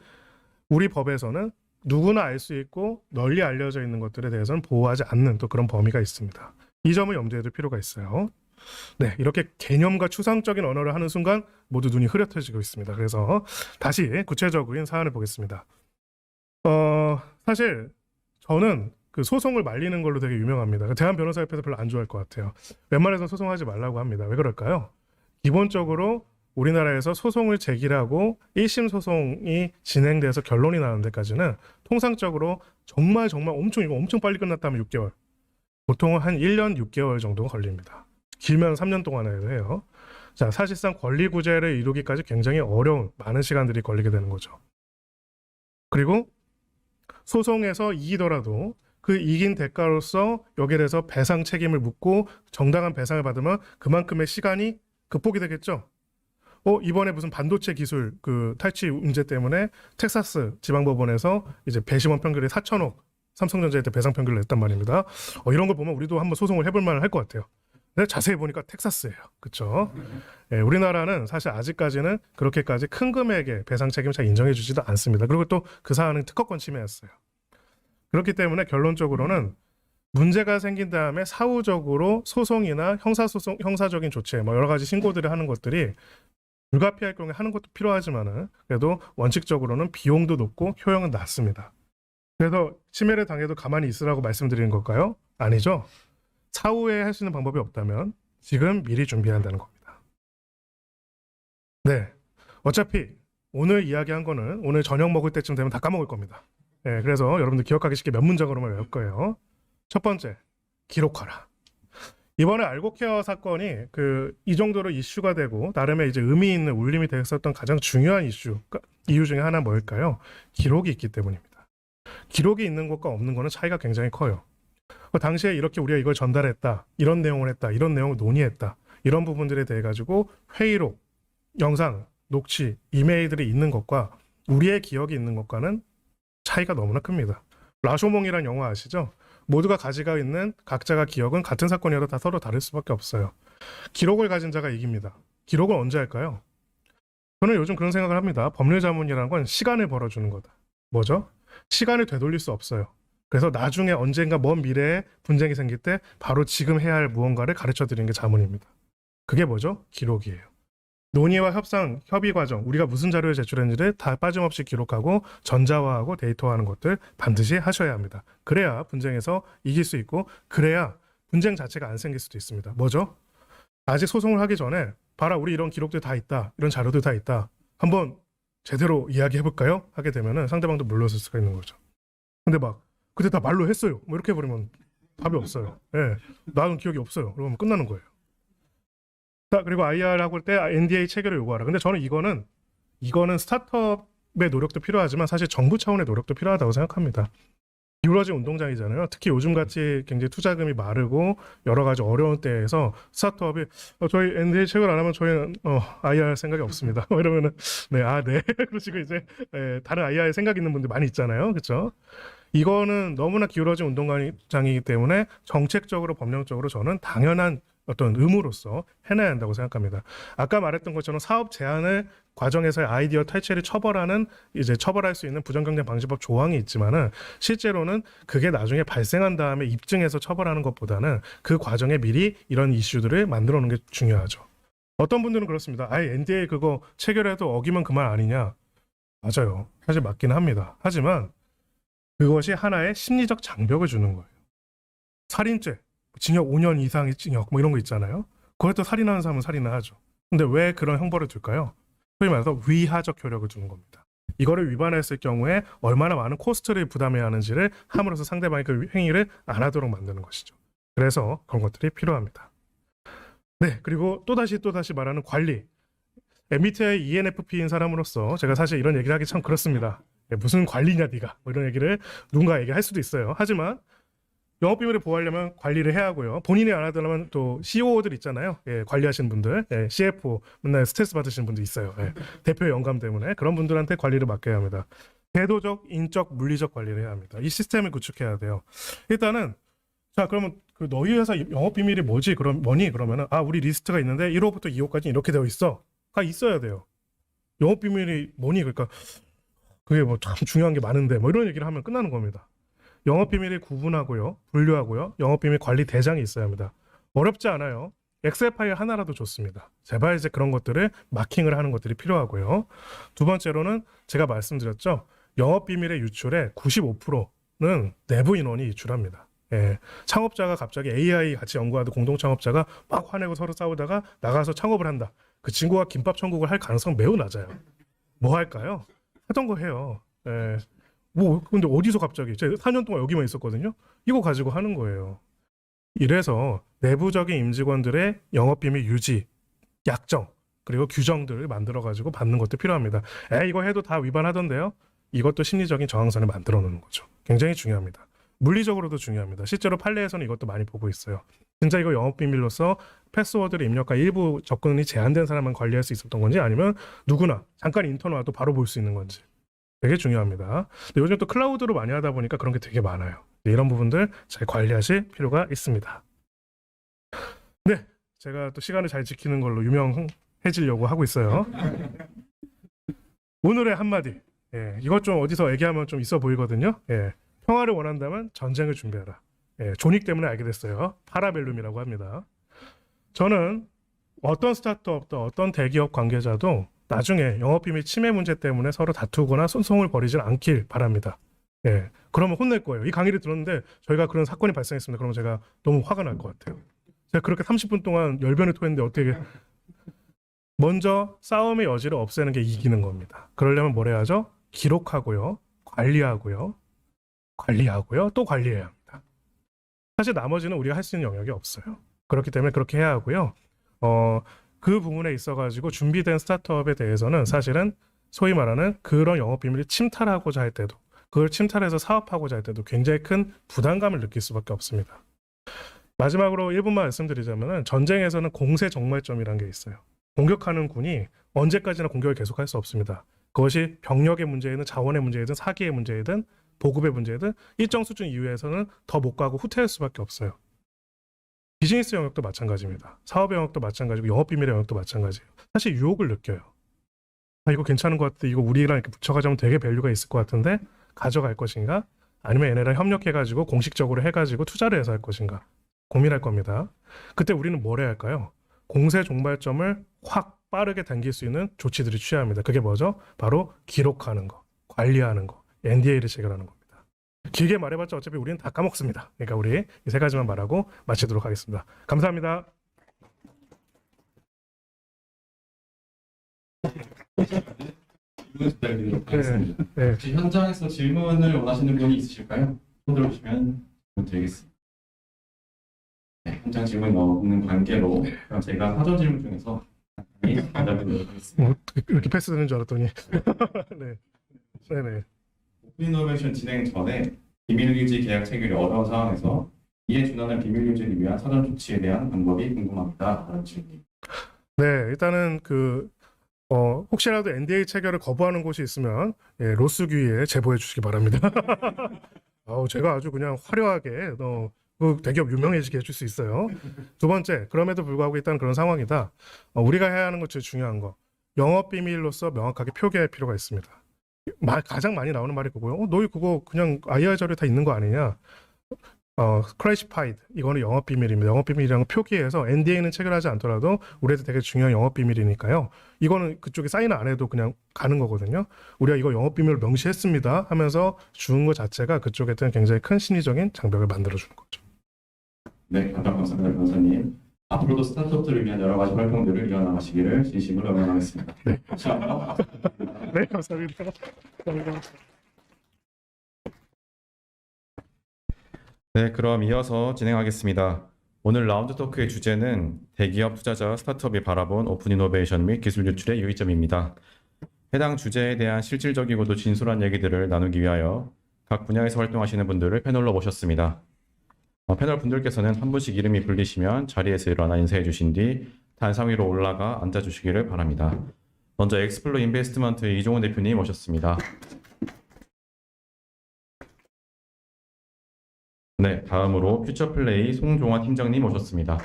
우리 법에서는 누구나 알 수 있고 널리 알려져 있는 것들에 대해서는 보호하지 않는 또 그런 범위가 있습니다. 이 점을 염두에 둘 필요가 있어요. 네, 이렇게 개념과 추상적인 언어를 하는 순간 모두 눈이 흐릿해지고 있습니다. 그래서 다시 구체적인 사안을 보겠습니다. 사실 저는 그 소송을 말리는 걸로 되게 유명합니다. 대한 변호사협회에서 별로 안 좋아할 것 같아요. 웬만해서 소송하지 말라고 합니다. 왜 그럴까요? 기본적으로 우리나라에서 소송을 제기하고 1심 소송이 진행돼서 결론이 나는 데까지는 통상적으로 정말 엄청 빨리 끝났다면 6개월. 보통은 한 1년 6개월 정도가 걸립니다. 길면 3년 동안 해요. 자, 사실상 권리 구제를 이루기까지 굉장히 어려운 많은 시간들이 걸리게 되는 거죠. 그리고 소송에서 이기더라도 그 이긴 대가로서 여기에 대해서 배상 책임을 묻고 정당한 배상을 받으면 그만큼의 시간이 극복이 되겠죠. 이번에 무슨 반도체 기술 그 탈취 문제 때문에 텍사스 지방법원에서 이제 배심원 판결에 4천억 삼성전자한테 배상 판결을 냈단 말입니다. 이런 걸 보면 우리도 한번 소송을 해볼 만할 것 같아요. 근데 자세히 보니까 텍사스예요. 그렇죠? 예, 우리나라는 사실 아직까지는 그렇게까지 큰 금액의 배상 책임을 잘 인정해주지도 않습니다. 그리고 또 그 사안은 특허권 침해였어요. 그렇기 때문에 결론적으로는 문제가 생긴 다음에 사후적으로 소송이나 형사소송, 형사적인 조치, 뭐 여러 가지 신고들을 하는 것들이 불가피할 경우에 하는 것도 필요하지만은 그래도 원칙적으로는 비용도 높고 효용은 낮습니다. 그래서 침해를 당해도 가만히 있으라고 말씀드리는 걸까요? 아니죠. 사후에 할 수 있는 방법이 없다면 지금 미리 준비한다는 겁니다. 네, 어차피 오늘 이야기한 거는 오늘 저녁 먹을 때쯤 되면 다 까먹을 겁니다. 네, 그래서 여러분들 기억하기 쉽게 몇 문장으로만 외울 거예요. 첫 번째, 기록하라. 이번에 알고케어 사건이 이 정도로 이슈가 되고 나름의 이제 의미 있는 울림이 되었었던 가장 중요한 이유 중에 하나 뭘까요? 기록이 있기 때문입니다. 기록이 있는 것과 없는 거는 차이가 굉장히 커요. 당시에 이렇게 우리가 이걸 전달했다, 이런 내용을 했다, 이런 내용을 논의했다, 이런 부분들에 대해 가지고 회의록, 영상, 녹취, 이메일들이 있는 것과 우리의 기억이 있는 것과는 차이가 너무나 큽니다. 라쇼몽이라는 영화 아시죠? 모두가 가지고 있는 각자가 기억은 같은 사건이라도 다 서로 다를 수밖에 없어요. 기록을 가진 자가 이깁니다. 기록을 언제 할까요? 저는 요즘 그런 생각을 합니다. 법률 자문이라는 건 시간을 벌어주는 거다. 뭐죠? 시간을 되돌릴 수 없어요. 그래서 나중에 언젠가 먼 미래에 분쟁이 생길 때 바로 지금 해야 할 무언가를 가르쳐 드리는 게 자문입니다. 그게 뭐죠? 기록이에요. 논의와 협상, 협의 과정, 우리가 무슨 자료를 제출했는지를 다 빠짐없이 기록하고 전자화하고 데이터화하는 것들 반드시 하셔야 합니다. 그래야 분쟁에서 이길 수 있고 그래야 분쟁 자체가 안 생길 수도 있습니다. 뭐죠? 아직 소송을 하기 전에 봐라, 우리 이런 기록들 다 있다, 이런 자료들 다 있다, 한번 제대로 이야기해볼까요? 하게 되면은 상대방도 물러설 수가 있는 거죠. 근데 그때 다 말로 했어요, 뭐 이렇게 해버리면 답이 없어요. 예, 나는 기억이 없어요. 그러면 끝나는 거예요. 자, 그리고 IR하고 할 때 NDA 체결을 요구하라. 근데 저는 이거는 스타트업의 노력도 필요하지만 사실 정부 차원의 노력도 필요하다고 생각합니다. 기울어진 운동장이잖아요. 특히 요즘같이 굉장히 투자금이 마르고 여러 가지 어려운 때에서 스타트업이 저희 NDA 체결 안 하면 저희는 IR 생각이 없습니다. 이러면은 네, 그러시고 이제 다른 IR 생각 있는 분들 많이 있잖아요. 그렇죠? 이거는 너무나 기울어진 운동장이기 때문에 정책적으로 법령적으로 저는 당연한 어떤 의무로서 해내야 한다고 생각합니다. 아까 말했던 것처럼 사업 제한을 과정에서의 아이디어 탈취를 처벌할 수 있는 부정경쟁 방지법 조항이 있지만은 실제로는 그게 나중에 발생한 다음에 입증해서 처벌하는 것보다는 그 과정에 미리 이런 이슈들을 만들어 놓는 게 중요하죠. 어떤 분들은 그렇습니다. NDA 그거 체결해도 어기면 그만 아니냐? 맞아요. 사실 맞기는 합니다. 하지만 그것이 하나의 심리적 장벽을 주는 거예요. 살인죄, 징역 5년 이상의 징역 뭐 이런 거 있잖아요. 그것도 살인하는 사람은 살인을 하죠. 근데 왜 그런 형벌을 줄까요? 소위 말해서 위하적 효력을 주는 겁니다. 이거를 위반했을 경우에 얼마나 많은 코스트를 부담해야 하는지를 함으로써 상대방이 그 행위를 안 하도록 만드는 것이죠. 그래서 그런 것들이 필요합니다. 네, 그리고 또다시 말하는 관리. MBTI ENFP인 사람으로서 제가 사실 이런 얘기를 하기 참 그렇습니다. 무슨 관리냐 네가, 뭐 이런 얘기를 누군가 얘기할 수도 있어요. 하지만 영업비밀을 보호하려면 관리를 해야 하고요. 본인이 안 하더라면 또 COO들 있잖아요. 관리하시는 분들, CFO 맨날 스트레스 받으시는 분들 있어요. 대표 영감 때문에 그런 분들한테 관리를 맡겨야 합니다. 제도적, 인적, 물리적 관리를 해야 합니다. 이 시스템을 구축해야 돼요. 일단은 자, 그러면 그 너희 회사 영업비밀이 뭐지? 그러면은 우리 리스트가 있는데 1호부터 2호까지 이렇게 되어 있어가 있어야 돼요. 영업비밀이 뭐니? 그러니까 그게 뭐 참 중요한 게 많은데 뭐 이런 얘기를 하면 끝나는 겁니다. 영업비밀을 구분하고요, 분류하고요, 영업비밀 관리 대장이 있어야 합니다. 어렵지 않아요. 엑셀 파일 하나라도 좋습니다. 제발 이제 그런 것들을 마킹을 하는 것들이 필요하고요. 두 번째로는 제가 말씀드렸죠. 영업비밀의 유출의 95%는 내부 인원이 유출합니다. 창업자가 갑자기 AI 같이 연구하던 공동 창업자가 막 화내고 서로 싸우다가 나가서 창업을 한다. 그 친구가 김밥 천국을 할 가능성 매우 낮아요. 뭐 할까요? 하던 거 해요. 근데 어디서 갑자기 제가 4년 동안 여기만 있었거든요. 이거 가지고 하는 거예요. 이래서 내부적인 임직원들의 영업비밀 유지, 약정, 그리고 규정들을 만들어 가지고 받는 것도 필요합니다. 이거 해도 다 위반하던데요. 이것도 심리적인 저항선을 만들어 놓는 거죠. 굉장히 중요합니다. 물리적으로도 중요합니다. 실제로 판례에서는 이것도 많이 보고 있어요. 진짜 이거 영업 비밀로서 패스워드를 입력과 일부 접근이 제한된 사람만 관리할 수 있었던 건지 아니면 누구나 잠깐 인터넷 와도 바로 볼 수 있는 건지 되게 중요합니다. 근데 요즘 또 클라우드로 많이 하다 보니까 그런 게 되게 많아요. 이런 부분들 잘 관리하실 필요가 있습니다. 네, 제가 또 시간을 잘 지키는 걸로 유명해지려고 하고 있어요. 오늘의 한마디. 예, 이것 좀 어디서 얘기하면 좀 있어 보이거든요. 예, 평화를 원한다면 전쟁을 준비하라. 예, 존윅 때문에 알게 됐어요. 파라벨룸이라고 합니다. 저는 어떤 스타트업도 어떤 대기업 관계자도 나중에 영업비밀 침해 문제 때문에 서로 다투거나 소송을 벌이지 않길 바랍니다. 예, 그러면 혼낼 거예요. 이 강의를 들었는데 저희가 그런 사건이 발생했습니다. 그러면 제가 너무 화가 날 것 같아요. 제가 그렇게 30분 동안 열변을 토했는데 어떻게 먼저 싸움의 여지를 없애는 게 이기는 겁니다. 그러려면 뭘 해야죠? 기록하고요. 관리하고요. 또 관리해야 합니다. 사실 나머지는 우리가 할 수 있는 영역이 없어요. 그렇기 때문에 그렇게 해야 하고요. 그 부분에 있어가지고 준비된 스타트업에 대해서는 사실은 소위 말하는 그런 영업 비밀을 침탈하고자 할 때도 그걸 침탈해서 사업하고자 할 때도 굉장히 큰 부담감을 느낄 수밖에 없습니다. 마지막으로 1분만 말씀드리자면 전쟁에서는 공세 정말점이라는 게 있어요. 공격하는 군이 언제까지나 공격을 계속할 수 없습니다. 그것이 병력의 문제이든 자원의 문제이든 사기의 문제이든 보급의 문제이든 일정 수준 이후에서는 더 못 가고 후퇴할 수밖에 없어요. 비즈니스 영역도 마찬가지입니다. 사업 영역도 마찬가지고 영업 비밀의 영역도 마찬가지예요. 사실 유혹을 느껴요. 아, 이거 괜찮은 것 같아. 이거 우리랑 이렇게 붙여가자면 되게 밸류가 있을 것 같은데 가져갈 것인가? 아니면 얘네랑 협력해가지고 공식적으로 해가지고 투자를 해서 할 것인가? 고민할 겁니다. 그때 우리는 뭘 해야 할까요? 공세 종말점을 확 빠르게 당길 수 있는 조치들이 취해야 합니다. 그게 뭐죠? 바로 기록하는 거, 관리하는 거, NDA를 체결하는 겁니다. 길게 말해봤자 어차피 우리는 다 까먹습니다. 그러니까 우리 이 세 가지만 말하고 마치도록 하겠습니다. 감사합니다. 질문 부탁드리도록 하겠습니다. 네. 혹시 현장에서 질문을 원하시는 분이 있으실까요? 손 들어주시면 질문 드리겠습니다. 네, 현장 질문이 없는 관계로 그럼 제가 사전 질문 중에서 답변드리도록 하겠습니다. 이렇게 패스되는 줄 알았더니 네. 네네. 오픈 이노베이션 진행 전에 비밀 유지 계약 체결이 어려운 상황에서 이에 준하는 비밀 유지를 위한 사전 조치에 대한 방법이 궁금합니다. 라는 질문입니다. 네, 일단은 혹시라도 NDA 체결을 거부하는 곳이 있으면 로스규에 제보해 주시기 바랍니다. 제가 아주 그냥 화려하게 그 대기업 유명해지게 해줄 수 있어요. 두 번째, 그럼에도 불구하고 일단 그런 상황이다. 우리가 해야 하는 것 중에 중요한 거, 영업 비밀로서 명확하게 표기할 필요가 있습니다. 가장 많이 나오는 말이 그거예요. 너희 그거 그냥 IR 자료에 다 있는 거 아니냐? 클래시파이드 이거는 영업 비밀입니다. 영업 비밀이라는 거 표기해서 NDA는 체결하지 않더라도 우리한테 되게 중요한 영업 비밀이니까요. 이거는 그쪽에 사인 안 해도 그냥 가는 거거든요. 우리가 이거 영업 비밀을 명시했습니다 하면서 주는 것 자체가 그쪽에는 굉장히 큰 심리적인 장벽을 만들어 주는 거죠. 네, 감사합니다, 변호사님. 앞으로도 스타트업들을 위한 여러 가지 활동들을 이어나가시기를 진심으로 응원하겠습니다. 네. 감사합니다. 네, 감사합니다. 감사합니다. 네, 그럼 이어서 진행하겠습니다. 오늘 라운드 토크의 주제는 대기업 투자자 스타트업이 바라본 오픈 이노베이션 및 기술 유출의 유의점입니다. 해당 주제에 대한 실질적이고도 진솔한 얘기들을 나누기 위하여 각 분야에서 활동하시는 분들을 패널로 모셨습니다. 패널 분들께서는 한 분씩 이름이 불리시면 자리에서 일어나 인사해 주신 뒤 단상 위로 올라가 앉아 주시기를 바랍니다. 먼저 엑스플로 인베스트먼트의 이종훈 대표님 모셨습니다. 네, 다음으로 퓨처플레이 송종환 팀장님 모셨습니다.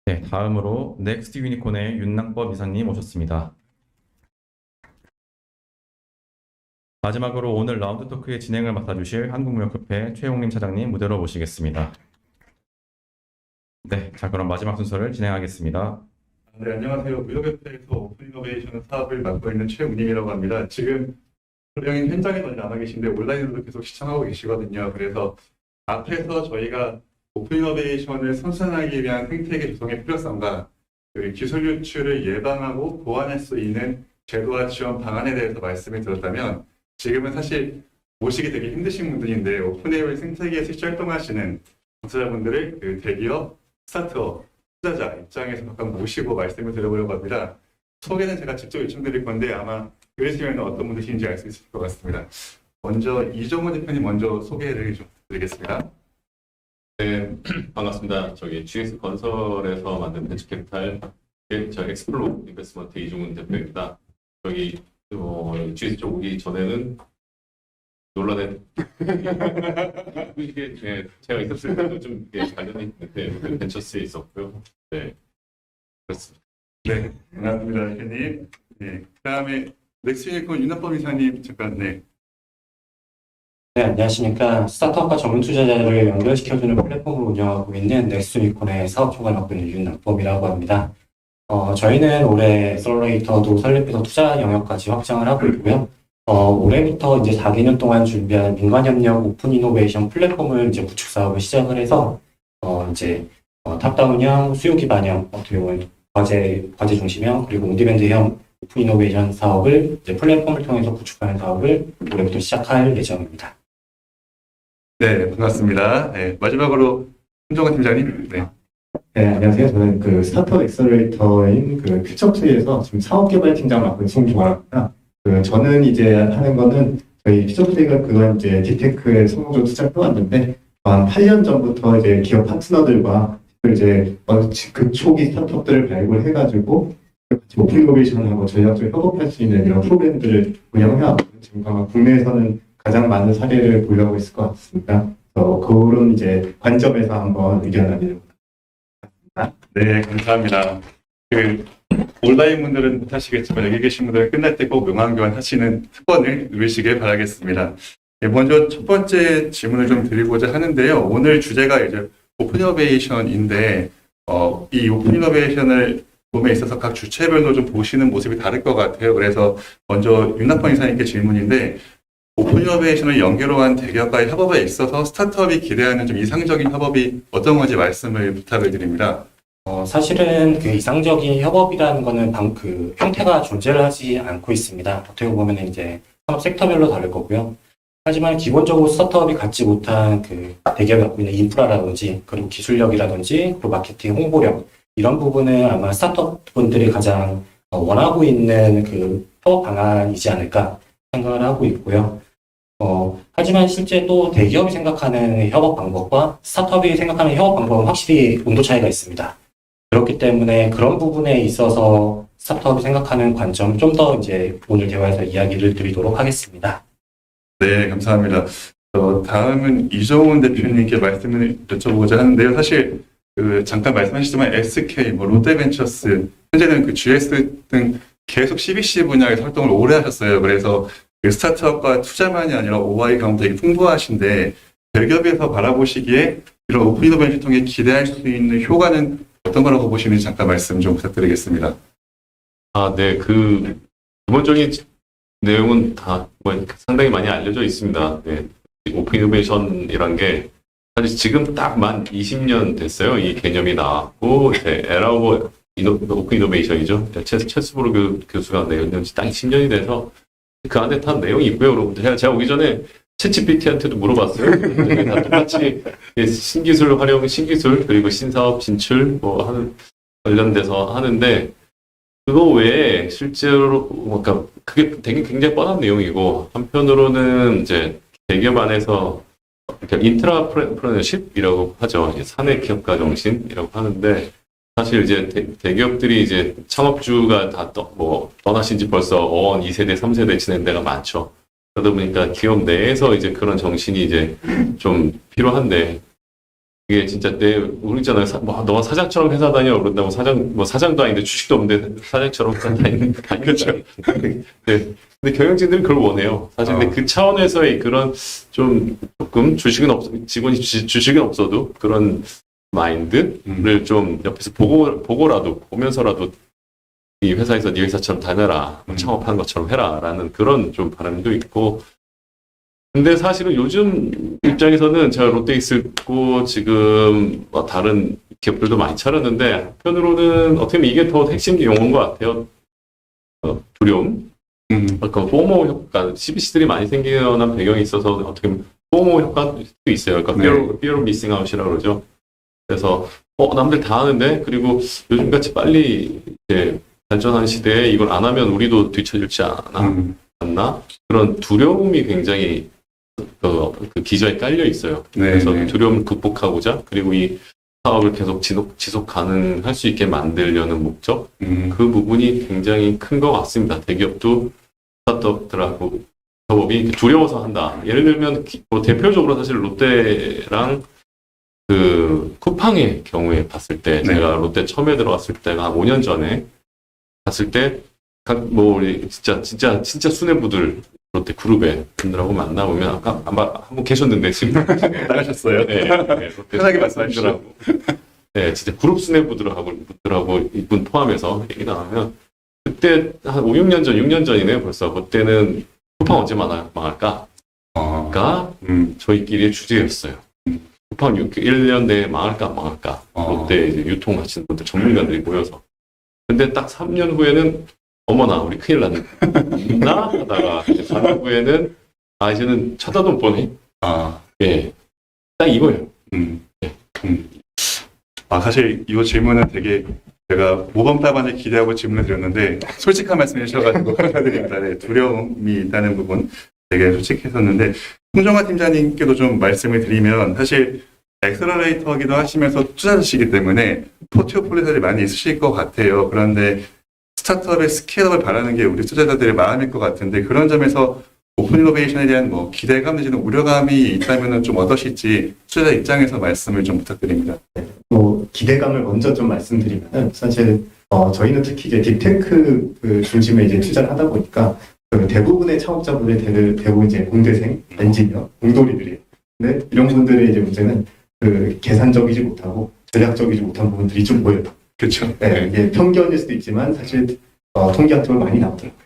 네, 다음으로 넥스트 유니콘의 윤낭법 이사님 모셨습니다. 마지막으로 오늘 라운드 토크의 진행을 맡아주실 한국무역협회 최용림 차장님 무대로 모시겠습니다. 네, 자 그럼 마지막 순서를 진행하겠습니다. 네, 안녕하세요. 무역협회에서 오픈 이노베이션 사업을 맡고 있는 최운임이라고 합니다. 지금 분명히 현장에서 남아 계신데 온라인으로도 계속 시청하고 계시거든요. 그래서 앞에서 저희가 오픈 이노베이션을 선순환하기 위한 생태계 조성의 필요성과 기술 유출을 예방하고 보완할 수 있는 제도와 지원 방안에 대해서 말씀을 드렸다면 지금은 사실 모시기 되게 힘드신 분들인데 오픈에어의 생태계에 실제 활동하시는 투자자분들을 대기업, 스타트업, 투자자 입장에서 각각 모시고 말씀을 드려보려고 합니다. 소개는 제가 직접 요청드릴 건데 아마 들으시면 어떤 분들인지 알 수 있을 것 같습니다. 먼저 이종훈 대표님 먼저 소개를 좀 드리겠습니다. 네, 반갑습니다. 저기 GX 건설에서 만든 벤처캐피탈 저 엑스플로 인베스트먼트 이종훈 대표입니다. 저기 GX 쪽 오기 전에는 논란에 이게 제가 있었을 때도 좀 이게 관련이 있는데 벤처스에 있었고요. 네, 그렇습니다. 네, 반갑습니다, 대표님. 네, 그다음에 넥스유니콘 윤한범 이사님 잠깐 네. 네, 안녕하십니까. 스타트업과 전문 투자자를 연결시켜주는 플랫폼을 운영하고 있는 넥스유니콘의 사업총괄 맡고 있는 윤낙범이라고 합니다. 저희는 올해 엑셀러레이터도 설립해서 투자 영역까지 확장을 하고 있고요. 올해부터 이제 4개년 동안 준비한 민관협력 오픈 이노베이션 플랫폼을 이제 구축 사업을 시작을 해서, 이제, 탑다운형, 수요 기반형, 어떻게 보면 과제 중심형, 그리고 온디밴드형 오픈 이노베이션 사업을 이제 플랫폼을 통해서 구축하는 사업을 올해부터 시작할 예정입니다. 네, 반갑습니다. 네, 마지막으로 손정관 팀장님. 네. 네, 안녕하세요. 저는 그 스타트업 엑셀러레이터인 그 퓨처트리에서 지금 사업개발팀장을 맡고 있는 송종환입니다. 저는 이제 하는 거는 저희 퓨처트리가 그건 이제 디테크에 성공적으로 투자해왔는데 한 8년 전부터 이제 기업 파트너들과 이제 그 초기 스타트업들을 발굴해가지고 같이 오픈 이노베이션하고 전략적으로 협업할 수 있는 이런 프로그램들을 운영해왔고 지금 아마 국내에서는 가장 많은 사례를 보유하고 있을 것 같습니다. 그래서 그런 이제 관점에서 한번 의견을 나누려고 네, 감사합니다. 온라인 분들은 못하시겠지만 여기 계신 분들은 끝날 때 꼭 명함교환 하시는 특권을 누리시길 바라겠습니다. 네, 먼저 첫 번째 질문을 좀 드리고자 하는데요. 오늘 주제가 이제 오픈 이노베이션인데 이 오픈 이노베이션을 봄에 있어서 각 주체별로 좀 보시는 모습이 다를 것 같아요. 그래서 먼저 윤낙범 이사님께 질문인데 오픈 이노베이션을 연계로한 대기업과의 협업에 있어서 스타트업이 기대하는 좀 이상적인 협업이 어떤 건지 말씀을 부탁을 드립니다. 사실은 그 이상적인 협업이라는 거는 그 형태가 존재를 하지 않고 있습니다. 어떻게 보면 이제 산업 섹터별로 다를 거고요. 하지만 기본적으로 스타트업이 갖지 못한 그 대기업이 갖고 있는 인프라라든지 그리고 기술력이라든지 그리고 마케팅 홍보력 이런 부분은 아마 스타트업 분들이 가장 원하고 있는 그 협업 방안이지 않을까 생각을 하고 있고요. 하지만 실제 또 대기업이 생각하는 협업 방법과 스타트업이 생각하는 협업 방법은 확실히 온도 차이가 있습니다. 그렇기 때문에 그런 부분에 있어서 스타트업이 생각하는 관점 좀 더 이제 오늘 대화에서 이야기를 드리도록 하겠습니다. 네, 감사합니다. 다음은 이종훈 대표님께 말씀을 여쭤보고자 하는데요. 사실 잠깐 말씀하셨지만 SK, 롯데벤처스, 현재는 그 GS 등 계속 CBC 분야에서 활동을 오래 하셨어요. 그래서 그 스타트업과 투자만이 아니라 OI 경험도 되게 풍부하신데 대기업에서 바라보시기에 이런 오픈 이노베이션 통해 기대할 수 있는 효과는 어떤 거라고 보시는지 잠깐 말씀 좀 부탁드리겠습니다. 네, 기본적인 내용은 다 상당히 많이 알려져 있습니다. 네, 오픈 이노베이션이란 게 사실 지금 딱 만 20년 됐어요. 이 개념이 나왔고 에라 오브 오픈 이노베이션이죠. 체스부르그 교수가 내년 딱 10년이 돼서 그 안에 다 내용이 있고요. 여러분 제가 오기 전에 챗GPT한테도 물어봤어요. 다 똑같이 신기술 활용, 신기술 그리고 신사업 진출 하는 관련돼서 하는데 그거 외에 실제로 그러니까 그게 되게 굉장히 뻔한 내용이고 한편으로는 이제 대기업 안에서 인트라프레너십이라고 하죠. 사내 기업가 정신이라고 하는데 사실 이제 대기업들이 이제 창업주가 다 떠나신 지 벌써 2세대, 3세대 지낸 데가 많죠. 그러다 보니까 기업 내에서 이제 그런 정신이 이제 좀 필요한데 이게 진짜 우리 있잖아요. 너가 사장처럼 회사 다녀 그런다고 사장도 아닌데 주식도 없는데 사장처럼 회사 다니는 거 아니죠. 그렇죠. 네. 근데 경영진들은 그걸 원해요. 사실 근데 그 차원에서의 그런 조금 직원이 주식은 없어도 그런 마인드를 좀 옆에서 보면서라도 이 회사에서 네 회사처럼 다녀라, 창업하는 것처럼 해라라는 그런 좀 바람도 있고. 근데 사실은 요즘 입장에서는 제가 롯데에 있고 지금 다른 기업들도 많이 차렸는데 한편으로는 어떻게 보면 이게 더 핵심 용어인 것 같아요. 두려움. 그러니까 포모 효과, CBC들이 많이 생겨난 배경이 있어서 어떻게 보면 포모 효과도 있어요. 그러니까 fear of missing out이라고 그러죠. 그래서 남들 다 하는데 그리고 요즘같이 빨리 이제 발전하는 시대에 이걸 안 하면 우리도 뒤처질지 않나? 그런 두려움이 굉장히 그 기저에 깔려 있어요. 네, 그래서 네. 두려움을 극복하고자 그리고 이 사업을 계속 지속 가능할 수 있게 만들려는 목적 그 부분이 굉장히 큰 것 같습니다. 대기업도 스타트업들하고 협업이 두려워서 한다. 예를 들면 뭐 대표적으로 사실 롯데랑 그 쿠팡의 경우에 봤을 때 네. 제가 롯데 처음에 들어갔을 때가 한 5년 전에 갔을 때 뭐 우리 진짜 수뇌부들 롯데 그룹의 분들하고 만나보면 아까 한번 계셨는데 지금 나가셨어요? 네, 네, 롯데 편하게 말씀하시죠. 분들하고 네, 진짜 그룹 수뇌부들하고 이분 포함해서 얘기 나누면 그때 한 5, 6년 전, 6년 전이네요 벌써. 그때는 쿠팡 언제 망할까? 가 저희끼리의 주제였어요. 쿠팡 1년 내에 망할까 안 망할까? 롯데 이제 유통하시는 분들 전문가들이 모여서. 근데 딱 3년 후에는 어머나 우리 큰일 났나 하다가 이제 4년 후에는 이제는 쳐다도 못 보네. 예, 딱 이거예요. 사실 이 질문은 되게 제가 모범 답안을 기대하고 질문을 드렸는데 솔직한 말씀 해주셔가지고 감사드립니다. 네, 두려움이 있다는 부분 되게 솔직했었는데 홍정화 팀장님께도 좀 말씀을 드리면 사실 엑셀러레이터기도 하시면서 투자자시기 때문에 포트폴리오들이 많이 있으실 것 같아요. 그런데 스타트업의 스케일업을 바라는 게 우리 투자자들의 마음일 것 같은데 그런 점에서 오픈 이노베이션에 대한 뭐 기대감 내지는 우려감이 있다면 좀 어떠실지 투자자 입장에서 말씀을 좀 부탁드립니다. 기대감을 먼저 좀 말씀드리면 사실 저희는 특히 이제 딥테크 그 중심에 이제 투자를 하다 보니까 그 대부분의 창업자분들이 대부분 이제 공대생, 엔지니어, 공돌이들이에요. 근데 이런 분들의 이제 문제는 그 계산적이지 못하고 전략적이지 못한 부분들이 좀 보여요. 그렇죠. 네, 이게 편견일 수도 있지만 사실 통계 같은 걸 많이 나오더라고요.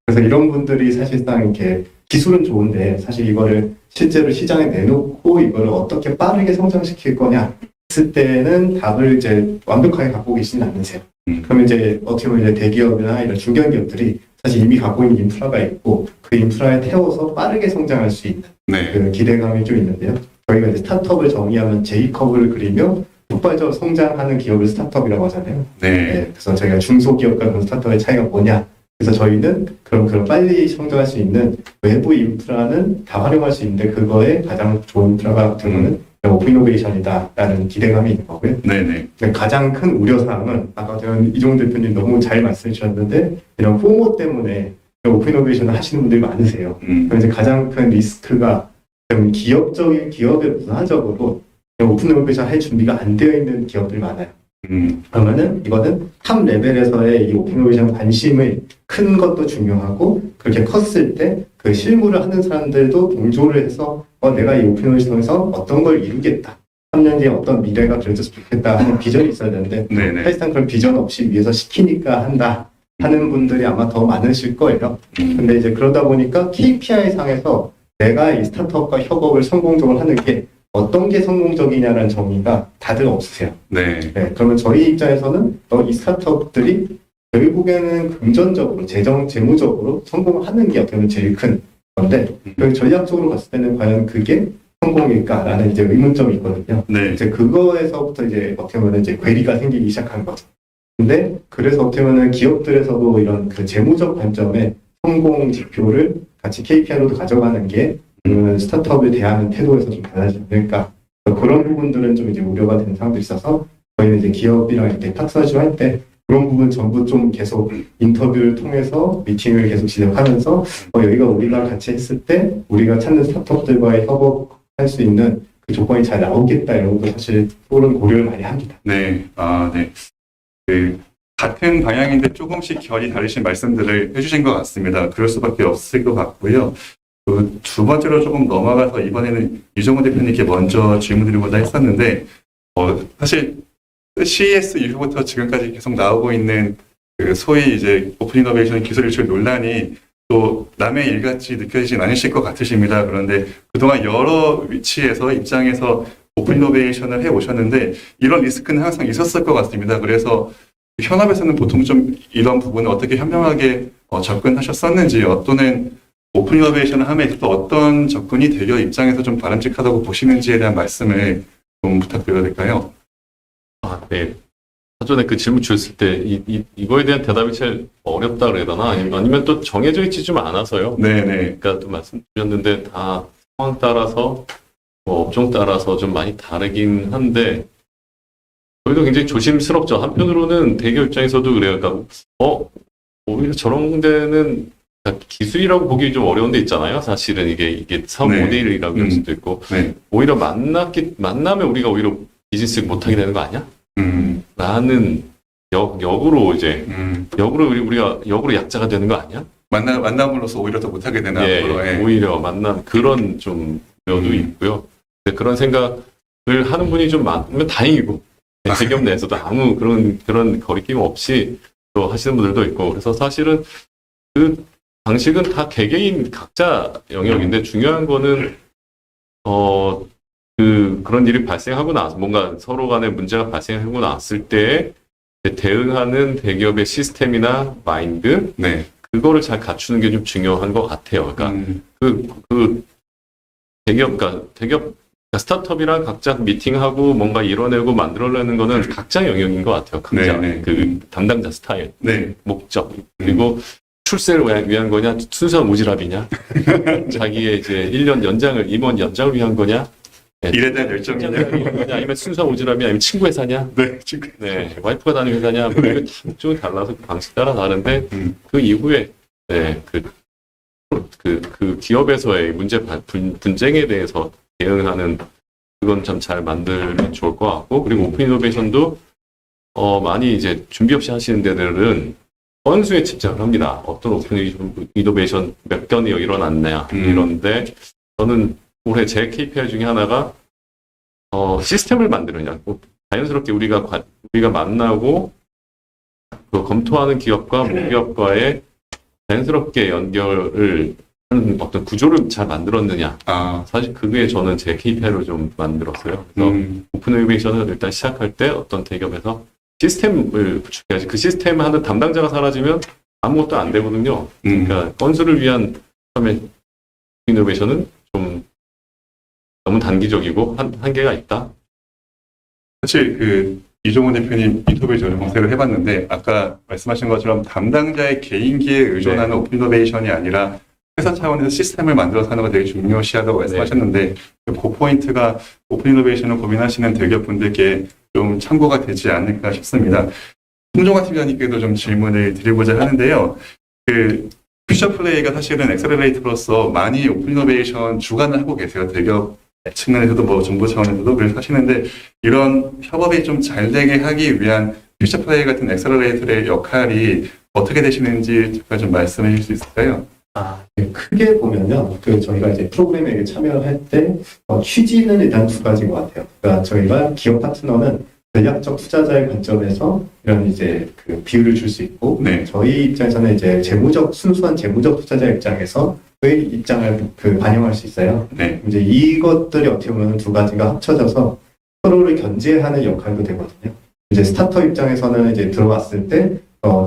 그래서 이런 분들이 사실상 이렇게 기술은 좋은데 사실 이거를 실제로 시장에 내놓고 이거를 어떻게 빠르게 성장시킬 거냐 했을 때는 답을 이제 완벽하게 갖고 계시는 않으세요. 그러면 이제 어떻게 보면 이제 대기업이나 이런 중견기업들이 사실 이미 갖고 있는 인프라가 있고 그 인프라에 태워서 빠르게 성장할 수 있는 그 기대감이 좀 있는데요. 저희가 이제 스타트업을 정의하면 J커브를 그리며 폭발적으로 성장하는 기업을 스타트업이라고 하잖아요. 네. 그래서 저희가 중소기업과 그런 스타트업의 차이가 뭐냐? 그래서 저희는 그런 빨리 성장할 수 있는 외부 인프라는 다 활용할 수 있는데 그거에 가장 좋은 인프라가 같은 거는 오픈 이노베이션이다라는 기대감이 있는 거고요. 네네. 가장 큰 우려사항은 아까 이종훈 대표님 너무 잘 말씀해 주셨는데 이런 포모 때문에 오픈 이노베이션을 하시는 분들이 많으세요. 그래서 가장 큰 리스크가 기업의 문화적으로 오픈 이노베이션 할 준비가 안 되어 있는 기업들이 많아요. 그러면은 이거는 탑 레벨에서의 이 오픈 이노베이션 관심이 큰 것도 중요하고 그렇게 컸을 때 그 실무를 하는 사람들도 동조를 해서 내가 이 오픈 이노베이션에서 어떤 걸 이루겠다. 3년 뒤에 어떤 미래가 그려졌으면 좋겠다 하는 비전이 있어야 되는데 사실상 그런 비전 없이 위에서 시키니까 한다 하는 분들이 아마 더 많으실 거예요. 근데 이제 그러다 보니까 KPI 상에서 내가 이 스타트업과 협업을 성공적으로 하는 게 어떤 게 성공적이냐라는 정의가 다들 없으세요. 네. 그러면 저희 입장에서는 이 스타트업들이 결국에는 금전적으로, 재무적으로 성공하는 게 어떻게 보면 제일 큰 건데, 전략적으로 봤을 때는 과연 그게 성공일까라는 이제 의문점이 있거든요. 이제 그거에서부터 이제 어떻게 보면 이제 괴리가 생기기 시작한 거죠. 근데 그래서 어떻게 보면 기업들에서도 이런 그 재무적 관점의 성공 지표를 같이 KPI로도 가져가는 게 스타트업에 대하는 태도에서 좀 달라지지 않을까. 그런 부분들은 좀 이제 우려가 되는 상황들이 있어서 저희는 이제 기업이랑 이렇게 파트너십 할 때 그런 부분 전부 좀 계속 인터뷰를 통해서 미팅을 계속 진행하면서 여기가 우리가 같이 했을 때 우리가 찾는 스타트업들과의 협업할 수 있는 그 조건이 잘 나오겠다 이런 것도 사실 그런 고려를 많이 합니다. 네. 네. 같은 방향인데 조금씩 결이 다르신 말씀들을 해주신 것 같습니다. 그럴 수밖에 없을 것 같고요. 두 번째로 조금 넘어가서 이번에는 이종훈 대표님께 먼저 질문드리고자 했었는데 사실 CES 이후부터 지금까지 계속 나오고 있는 그 소위 이제 오픈 이노베이션 기술 유출 논란이 또 남의 일같이 느껴지진 않으실 것 같으십니다. 그런데 그동안 여러 위치에서 입장에서 오픈 이노베이션을 해오셨는데 이런 리스크는 항상 있었을 것 같습니다. 그래서 현업에서는 보통 좀 이런 부분을 어떻게 현명하게 접근하셨었는지 또는 오픈 이노베이션을 함에 있어서 어떤 접근이 대기업 입장에서 좀 바람직하다고 보시는지에 대한 말씀을 좀 부탁드려도 될까요? 네. 사전에 그 질문 주셨을 때 이거에 대한 대답이 제일 어렵다 그래야 되나? 아니면 또 정해져 있지 좀 않아서요. 네네. 그러니까 또 말씀 주셨는데 다 상황 따라서 뭐 업종 따라서 좀 많이 다르긴 한데 저희도 굉장히 조심스럽죠. 한편으로는 대기업 입장에서도 그래요. 그러니까 오히려 저런 데는 기술이라고 보기 좀 어려운 데 있잖아요. 사실은 이게 사업 네. 모델이라고 할 수도 있고 네. 오히려 만나면 우리가 오히려 비즈니스 못하게 되는 거 아니야? 라는 역으로 이제 역으로 우리가 역으로 약자가 되는 거 아니야? 만남으로써 오히려 더 못하게 되는 앞으로. 예. 오히려 만남 그런 좀 여도 있고요. 근데 그런 생각을 하는 분이 좀 많으면 다행이고 대기업 내에서도 아무 그런 거리낌 없이 또 하시는 분들도 있고 그래서 사실은 그 방식은 다 개개인 각자 영역인데 중요한 거는 그런 일이 발생하고 나서 뭔가 서로 간에 문제가 발생하고 났을 때 대응하는 대기업의 시스템이나 마인드 네. 그거를 잘 갖추는 게 좀 중요한 것 같아요. 그러니까 그 대기업 스타트업이랑 각자 미팅하고 뭔가 이뤄내고 만들어내는 거는 각자 영역인 것 같아요. 각자 네. 그 담당자 스타일, 네. 목적 그리고 출세를 위한 거냐, 순수한 오지랖이냐, 자기의 이제 1년 연장을 임원 연장을 위한 거냐, 일에 대한 열정이냐, 아니면 순수한 오지랖이 아니면 친구 회사냐, 네, 지금 와이프가 다니는 회사냐, 뭐 이거 다 목적이 달라서 그 방식 따라 다른데 그 이후에 그 기업에서의 분쟁에 대해서 대응하는 그건 참 잘 만들면 좋을 것 같고 그리고 오픈 이노베이션도 많이 이제 준비 없이 하시는 데들은 건수에 집착을 합니다. 어떤 오픈 이노베이션 몇 건이 일어났냐 이런데 저는 올해 제 KPI 중에 하나가 시스템을 만드느냐. 자연스럽게 우리가 만나고 그 검토하는 기업과 모기업과의 자연스럽게 연결을 하는 어떤 구조를 잘 만들었느냐. 사실 그게 저는 제 KPI로 좀 만들었어요. 그래서 오픈 이노베이션을 일단 시작할 때 어떤 대기업에서 시스템을 구축해야지. 그 시스템을 하는 담당자가 사라지면 아무것도 안 되거든요. 그러니까 건수를 위한 처음에 이노베이션은 좀 너무 단기적이고 한계가 있다. 사실 이종훈 대표님 인터뷰 저는 검색을 해봤는데 아까 말씀하신 것처럼 담당자의 개인기에 의존하는 오픈 이노베이션이 아니라 회사 차원에서 시스템을 만들어서 하는 거 되게 중요시하다고 말씀하셨는데 그 포인트가 오픈 이노베이션을 고민하시는 대기업분들께 좀 참고가 되지 않을까 싶습니다. 홍종화 팀장님께도 좀 질문을 드리고자 하는데요. 퓨처 플레이가 사실은 엑셀러레이터로서 많이 오픈 이노베이션 주관을 하고 계세요. 대기업 측면에서도 뭐 정부 차원에서도 그래서 하시는데 이런 협업이 좀 잘 되게 하기 위한 퓨처 플레이 같은 엑셀러레이터의 역할이 어떻게 되시는지 잠깐 좀 말씀해 주실 수 있을까요? 크게 보면요, 저희가 이제 프로그램에 참여할 때 취지는 일단 두 가지인 것 같아요. 그러니까 저희가 기업 파트너는 전략적 투자자의 관점에서 이런 이제 비율을 줄 수 있고, 저희 입장에서는 이제 순수한 재무적 투자자 입장에서 저희 입장을 반영할 수 있어요. 이제 이것들이 어떻게 보면 두 가지가 합쳐져서 서로를 견제하는 역할도 되거든요. 이제 스타트업 입장에서는 이제 들어왔을 때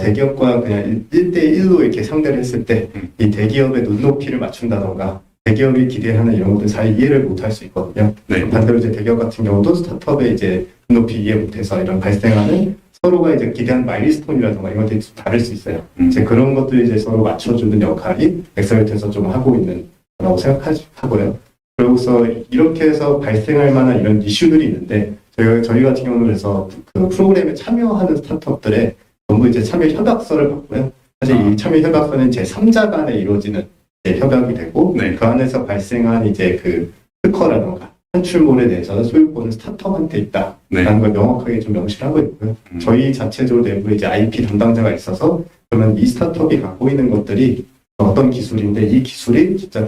대기업과 그냥 1대1로 이렇게 상대를 했을 때 이 대기업의 눈높이를 맞춘다던가 대기업이 기대하는 이런 것들 잘 이해를 못할 수 있거든요. 반대로 이제 대기업 같은 경우도 스타트업의 이제 눈높이 이해 못해서 이런 발생하는 서로가 이제 기대하는 마일스톤이라던가 이런 것들이 좀 다를 수 있어요. 이제 그런 것들을 이제 서로 맞춰주는 역할이 엑셀러레이터에서 좀 하고 있는 거라고 생각하고요. 그러고서 이렇게 해서 발생할 만한 이런 이슈들이 있는데 저희 같은 경우는 그래서 그 프로그램에 참여하는 스타트업들의 전부 이제 참여 협약서를 받고요. 사실 이 참여 협약서는 제 3자 간에 이루어지는 협약이 되고 그 안에서 발생한 이제 특허라던가 산출물에 대해서는 소유권은 스타트업한테 있다라는 걸 명확하게 좀 명시를 하고 있고요. 저희 자체적으로 내부에 이제 IP 담당자가 있어서 그러면 이 스타트업이 갖고 있는 것들이 어떤 기술인데 이 기술이 진짜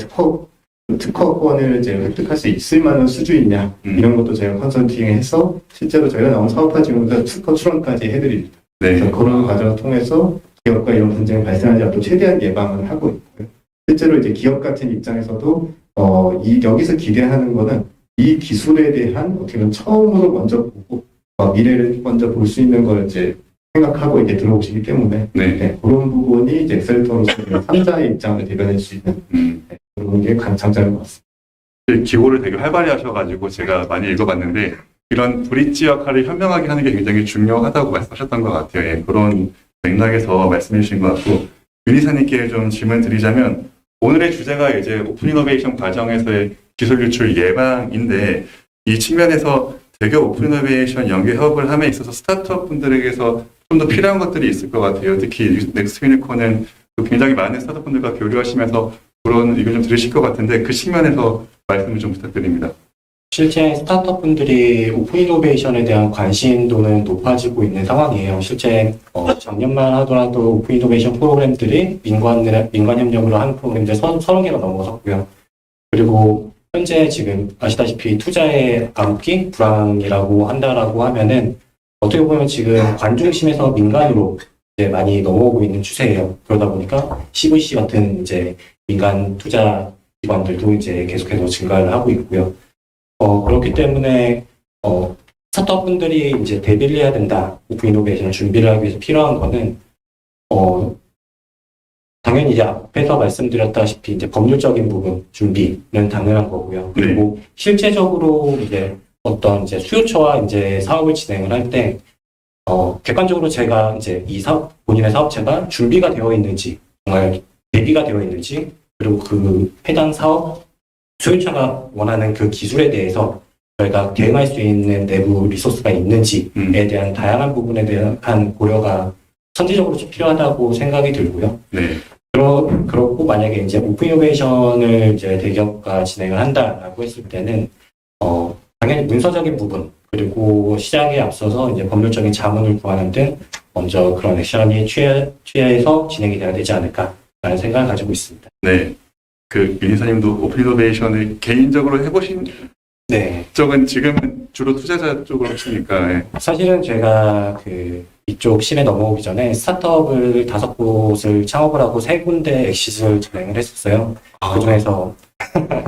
특허권을 이제 획득할 수 있을 만한 수준이냐 이런 것도 저희가 컨설팅해서 실제로 저희가 나온 사업화 지원에서 특허 출원까지 해드립니다. 그래서 그런 과정을 통해서 기업과 이런 분쟁이 발생하지 않도록 최대한 예방을 하고 있고요. 실제로 이제 기업 같은 입장에서도 여기서 기대하는 거는 이 기술에 대한 어떻게 보면 처음으로 먼저 보고 미래를 먼저 볼 수 있는 걸 이제 생각하고 이게 들어오시기 때문에 그런 부분이 이제 엑셀러레이터로서 3자의 입장을 대변할 수 있는 그런 게 장점인 것 같습니다. 기고를 되게 활발히 하셔가지고 제가 많이 읽어봤는데 이런 브릿지 역할을 현명하게 하는 게 굉장히 중요하다고 말씀하셨던 것 같아요. 그런 맥락에서 말씀해 주신 것 같고 윤 이사님께 좀 질문 드리자면 오늘의 주제가 이제 오픈 이노베이션 과정에서의 기술 유출 예방인데 이 측면에서 대기업 오픈 이노베이션 연계 협업을 함에 있어서 스타트업 분들에게서 좀 더 필요한 것들이 있을 것 같아요. 특히 넥스트 유니콘은 굉장히 많은 스타트업 분들과 교류하시면서 그런 의견 좀 들으실 것 같은데 그 측면에서 말씀을 좀 부탁드립니다. 실제 스타트업 분들이 오픈 이노베이션에 대한 관심도는 높아지고 있는 상황이에요. 실제 작년만 하더라도 오픈 이노베이션 프로그램들이 민관 협력으로 하는 프로그램들 30개가 넘어섰고요. 그리고 현재 지금 아시다시피 투자의 암흑기 불황이라고 한다라고 하면은 어떻게 보면 지금 관중심에서 민간으로 이제 많이 넘어오고 있는 추세예요. 그러다 보니까 CVC 같은 이제 민간 투자 기관들도 이제 계속해서 증가를 하고 있고요. 그렇기 때문에 스타트업 분들이 이제 대비를 해야 된다. 오픈 이노베이션 준비를 하기 위해서 필요한 거는 당연히 이제 앞에서 말씀드렸다시피 이제 법률적인 부분 준비는 당연한 거고요. 그리고 실제적으로 이제 어떤 이제 수요처와 이제 사업을 진행을 할 때 객관적으로 제가 이제 이 본인의 사업체가 준비가 되어 있는지 정말 대비가 되어 있는지 그리고 그 해당 사업 수요처가 원하는 그 기술에 대해서 저희가 대응할 수 있는 내부 리소스가 있는지에 대한 다양한 부분에 대한 고려가 선제적으로 좀 필요하다고 생각이 들고요. 네. 그렇고 만약에 이제 오픈 이노베이션을 이제 대기업과 진행을 한다라고 했을 때는 당연히 문서적인 부분 그리고 시작에 앞서서 이제 법률적인 자문을 구하는 등 먼저 그런 액션이 취해서 진행이 돼야 되지 않을까라는 생각을 가지고 있습니다. 네. 그 윤희사님도 오픈 이노베이션을 개인적으로 해보신 네. 쪽은 지금은 주로 투자자 쪽으로 하시니까. 예. 사실은 제가 이쪽 실에 넘어오기 전에 스타트업을 5곳을 창업을 하고 3군데 엑시트를 진행을 했었어요. 그중에서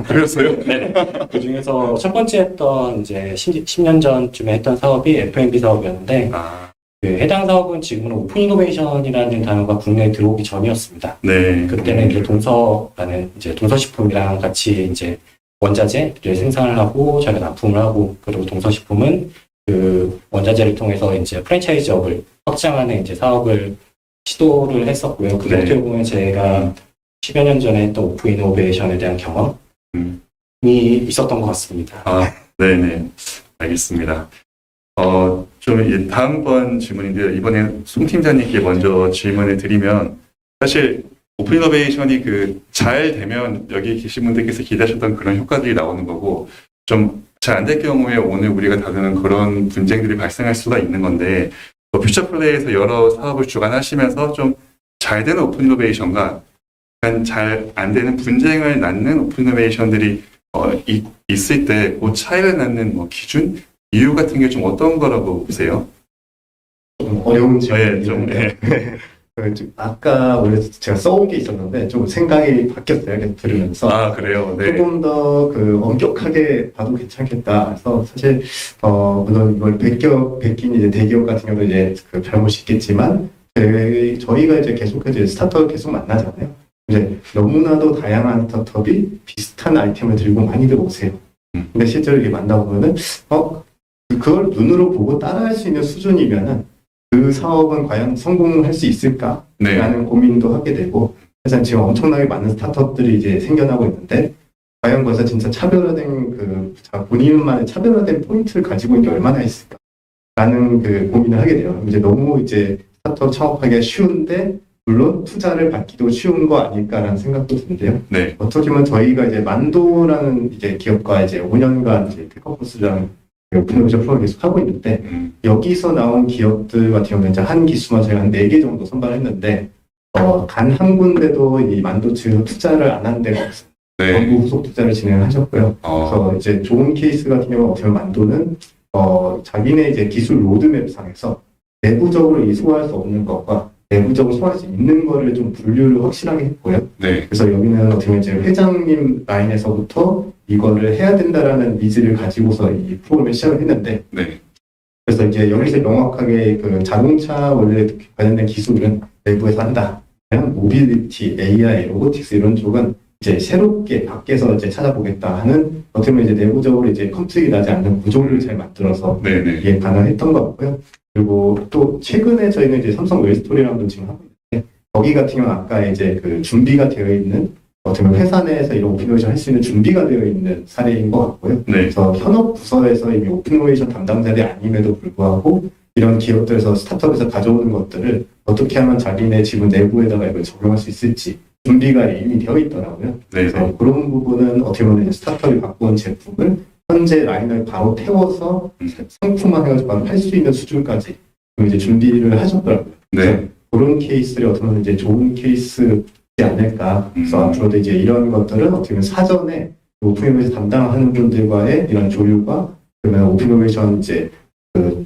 그랬어요? 네. 그중에서 첫 번째 했던 이제 10년 전쯤에 했던 사업이 F&B 사업이었는데 그 해당 사업은 지금은 오픈 이노베이션이라는 단어가 국내에 들어오기 전이었습니다. 네. 그때는 이제 동서라는 이제 동서식품이랑 같이 이제 원자재를 생산을 하고 저희가 납품을 하고 그리고 동서식품은 그 원자재를 통해서 이제 프랜차이즈업을 확장하는 이제 사업을 시도를 했었고요. 그게 네. 어떻게 보면 제가 10여 년 전에 했던 오픈 이노베이션에 대한 경험이 있었던 것 같습니다. 네네. 알겠습니다. 좀 다음번 질문인데요. 이번에 송 팀장님께 먼저 질문을 드리면 사실 오픈 이노베이션이 잘 되면 여기 계신 분들께서 기대하셨던 그런 효과들이 나오는 거고 좀 잘 안 될 경우에 오늘 우리가 다루는 그런 분쟁들이 발생할 수가 있는 건데 퓨처플레이에서 여러 사업을 주관하시면서 좀 잘 되는 오픈 이노베이션과 잘 안 되는 분쟁을 낳는 오픈 이노베이션들이 있을 때 그 차이를 낳는 기준, 이유 같은 게 좀 어떤 거라고 보세요? 좀 어려운 좀, 질문인데 아까 원래 제가 써온 게 있었는데 좀 생각이 바뀌었어요. 계속 들으면서. 그래요? 네. 조금 더 엄격하게 봐도 괜찮겠다. 그래서 사실 물론 이걸 베낀 이제 대기업 같은 경우도 이제 잘못이 있겠지만 저희가 이제 계속해서 스타트업을 계속 만나잖아요. 이제 너무나도 다양한 스타트업이 비슷한 아이템을 들고 많이들 오세요. 근데 실제로 이렇게 만나보면은 그걸 눈으로 보고 따라할 수 있는 수준이면은 그 사업은 과연 성공할 수 있을까라는 네. 고민도 하게 되고 그래서 지금 엄청나게 많은 스타트업들이 이제 생겨나고 있는데 과연 거기서 진짜 차별화된 본인만의 차별화된 포인트를 가지고 있는 게 얼마나 있을까라는 고민을 하게 돼요. 이제 너무 이제 스타트업 창업하기가 쉬운데 물론 투자를 받기도 쉬운 거 아닐까라는 생각도 드는데요. 네. 어떻게 보면 저희가 이제 만도라는 이제 기업과 이제 5년간 이제 테크포스랑 오픈이노베이션 프로그램을 계속 하고 있는데 여기서 나온 기업들 같은 경우는 이제 한 기수만 저희가 한 4개 정도 선발했는데 단 한 군데도 이 만도 측에서 투자를 안 한 데가 없어요. 네. 전부 후속 투자를 진행하셨고요. 그래서 이제 좋은 케이스 같은 경우 어떻게 보면 만도는 자기네 이제 기술 로드맵 상에서 내부적으로 이 소화할 수 없는 것과 내부적으로 소화할 수 있는 거를 좀 분류를 확실하게 했고요. 네. 그래서 여기는 어떻게 보면 이제 회장님 라인에서부터 이거를 해야 된다라는 니즈를 가지고서 이 프로그램을 시작을 했는데, 네. 그래서 이제 여기서 명확하게 자동차 원래 관련된 기술은 내부에서 한다. 그냥 모빌리티, AI, 로보틱스 이런 쪽은 이제 새롭게 밖에서 이제 찾아보겠다 하는 어떻게 보면 이제 내부적으로 이제 컨플릭이 나지 않는 구조를 잘 만들어서 네네. 이게 가능했던 것 같고요. 그리고 또 최근에 저희는 이제 삼성 웰스토리랑도 지금 하고 있는데 거기 같은 경우는 아까 이제 준비가 되어 있는 어떻게 보면 회사 내에서 이런 오픈이노베이션 할 수 있는 준비가 되어 있는 사례인 것 같고요. 네. 그래서 현업 부서에서 이미 오픈이노베이션 담당자들이 아님에도 불구하고 이런 기업들에서 스타트업에서 가져오는 것들을 어떻게 하면 자기네 지분 내부에다가 이걸 적용할 수 있을지 준비가 이미 되어 있더라고요. 네. 그래서 그런 부분은 어떻게 보면 이제 스타트업이 갖고 온 제품을 현재 라인을 바로 태워서 상품화해가지고 바로 할 수 있는 수준까지 이제 준비를 하셨더라고요. 네. 그런 케이스들이 어떻게 보면 이제 좋은 케이스지 않을까. 그래서 앞으로도 이제 이런 것들은 어떻게 보면 사전에 오픈이노베이션 담당하는 분들과의 이런 조율과 그러면 오픈이노베이션 이제 그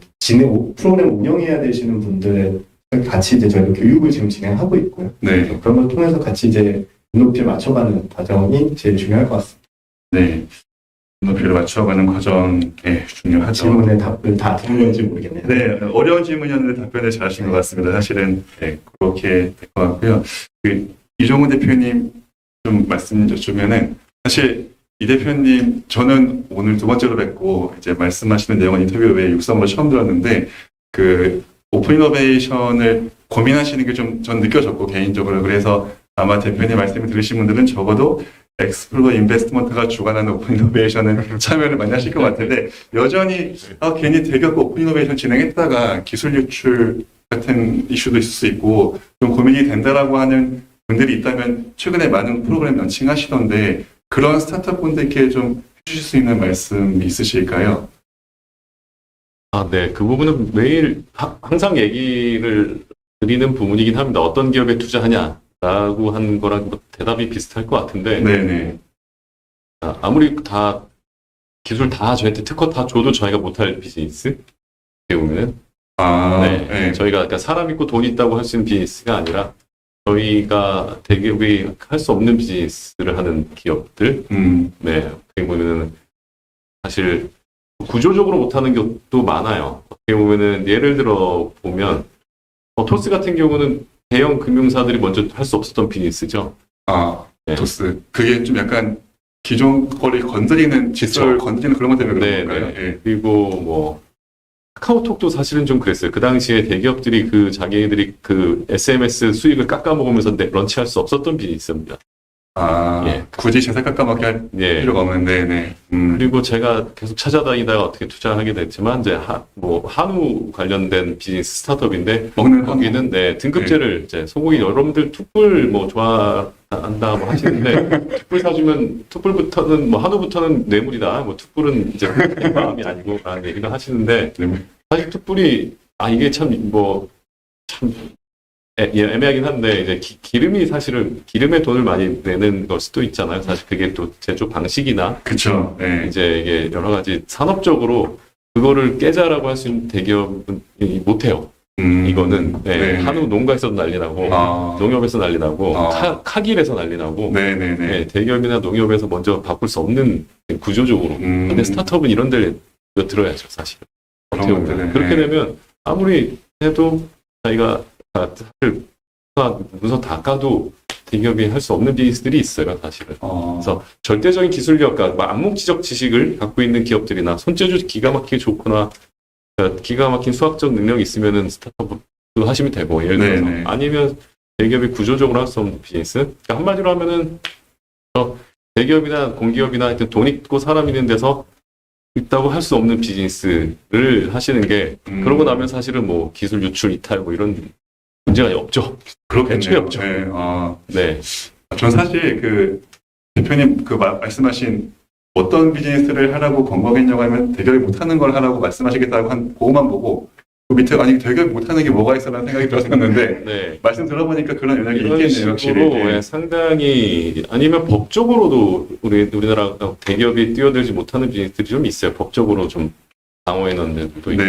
프로그램 운영해야 되시는 분들의 같이 이제 저희도 교육을 지금 진행하고 있고요. 네. 그래서 그런 걸 통해서 같이 이제 눈높이를 맞춰가는 과정이 제일 중요할 것 같습니다. 네. 높이를 맞춰가는 과정이 중요하죠. 질문에 답을 다 드린 건지 모르겠네요. 네, 어려운 질문이었는데 답변을 잘하신 것 같습니다. 사실은 그렇게 될 것 같고요. 이종훈 대표님 좀 말씀 여쭈면은 사실 이 대표님 저는 오늘 두 번째로 뵙고 이제 말씀하시는 내용은 인터뷰 외에 육성으로 처음 들었는데 그 오픈이노베이션을 고민하시는 게 좀 전 느껴졌고 개인적으로 그래서 아마 대표님 말씀을 들으신 분들은 적어도 엑스플로러 인베스트먼트가 주관하는 오픈이노베이션은 참여를 많이 하실 것 같은데 여전히 괜히 대기업 오픈이노베이션 진행했다가 기술 유출 같은 이슈도 있을 수 있고 좀 고민이 된다라고 하는 분들이 있다면 최근에 많은 프로그램 런칭하시던데 그런 스타트업 분들께 좀 해주실 수 있는 말씀 있으실까요? 네. 그 부분은 매일 항상 얘기를 드리는 부분이긴 합니다. 어떤 기업에 투자하냐라고 하는 거랑 뭐 대답이 비슷할 것 같은데 네네. 아무리 다 기술 다 저희한테 특허 다 줘도 저희가 못할 비즈니스 어떻게 보면은 네. 저희가 그러니까 사람 있고 돈 있다고 할 수 있는 비즈니스가 아니라 저희가 대기업이 할 수 없는 비즈니스를 하는 기업들 네. 어떻게 보면은 사실 구조적으로 못하는 것도 많아요. 어떻게 보면은 예를 들어 보면 토스 같은 경우는 대형 금융사들이 먼저 할 수 없었던 비즈니스죠. 네. 토스. 그게 좀 약간 기존 거를 건드리는 질서를 건드리는 그런 것 때문에 그런 건가요? 네. 그리고 뭐 카카오톡도 사실은 좀 그랬어요. 그 당시에 대기업들이 자기들이 그 SMS 수익을 깎아먹으면서 런치할 수 없었던 비즈니스입니다. 굳이 제작 깎아먹게 할 필요가 없는데, 네. 그리고 제가 계속 찾아다니다가 어떻게 투자하게 됐지만, 이제 한우 관련된 비즈니스 스타트업인데, 먹는 거기는 등급제를 이제 소고기 여러분들 툭불 뭐 좋아한다 뭐 하시는데, 툭불 사주면 툭불부터는 뭐 한우부터는 뇌물이다, 뭐 툭불은 이제 마음이 아니고 라는 얘기를 하시는데, 사실 툭불이 이게 애매하긴 한데 이제 기름이 사실은 기름에 돈을 많이 내는 걸 수도 있잖아요. 사실 그게 또 제조 방식이나 그렇죠. 네. 이제 이게 여러 가지 산업적으로 그거를 깨자라고 할 수 있는 대기업은 못해요. 이거는 한우 농가에서도 난리 나고 농협에서 난리 나고 카길에서 난리 나고 대기업이나 농협에서 먼저 바꿀 수 없는 구조적으로. 근데 스타트업은 이런 데를 들어야죠, 사실. 어떻게 보면 그렇게 되면 아무리 해도 자기가 사실 문서 다 까도 대기업이 할 수 없는 비즈니스들이 있어요, 사실은. 그래서 절대적인 기술력과 암묵지적 지식을 갖고 있는 기업들이나 손재주 기가 막히게 좋거나 기가 막힌 수학적 능력이 있으면은 스타트업도 하시면 되고 예를 들어서 아니면 대기업이 구조적으로 할 수 없는 비즈니스. 그러니까 한마디로 하면은 대기업이나 공기업이나 하여튼 돈 있고 사람 있는 데서 있다고 할 수 없는 비즈니스를 하시는 게 그러고 나면 사실은 뭐 기술 유출 이탈 뭐 이런 문제가 없죠. 애초에 없죠. 네. 전 사실 그 대표님 말씀하신 어떤 비즈니스를 하라고 건거했냐고 하면 대기업이 못하는 걸 하라고 말씀하시겠다고 한 그거만 보고 그 밑에 대기업이 못하는 게 뭐가 있어라는 생각이 들었었는데 말씀 들어보니까 그런 영향이 있겠네요. 확실히. 상당히 아니면 법적으로도 우리나라 대기업이 뛰어들지 못하는 비즈니스들이 좀 있어요. 법적으로 좀 방어해 놓은 데도 있고.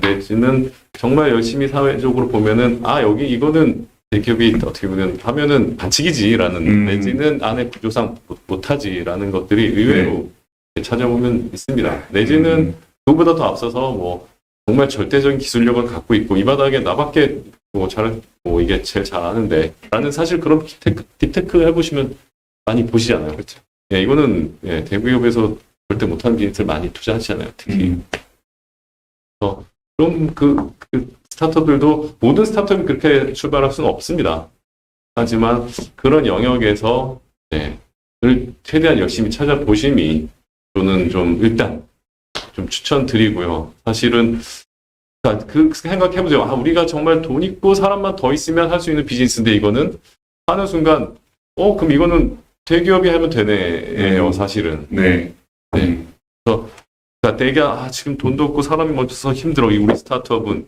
내지는 정말 열심히 사회적으로 보면은 여기 이거는 대기업이 어떻게 보면 하면은 반칙이지라는 내지는 안에 구조상 못하지라는 것들이 의외로 찾아보면 있습니다. 내지는 그보다 더 앞서서 뭐 정말 절대적인 기술력을 갖고 있고 이 바닥에 나밖에 이게 제일 잘하는데 라는 사실 그런 딥테크 해보시면 많이 보시잖아요. 그렇죠. 이거는 대기업에서 절대 못하는 비즈니스를 많이 투자하시잖아요. 특히. 그럼 그 스타트업들도 모든 스타트업이 그렇게 출발할 수는 없습니다. 하지만 그런 영역에서 를 최대한 열심히 찾아보심이 저는 좀 일단 좀 추천드리고요. 사실은 그 생각해보세요. 우리가 정말 돈 있고 사람만 더 있으면 할 수 있는 비즈니스인데 이거는 하는 순간 그럼 이거는 대기업이 하면 되네요. 사실은. 네. 그래서 내가 지금 돈도 없고 사람이 먼저서 힘들어. 우리 스타트업은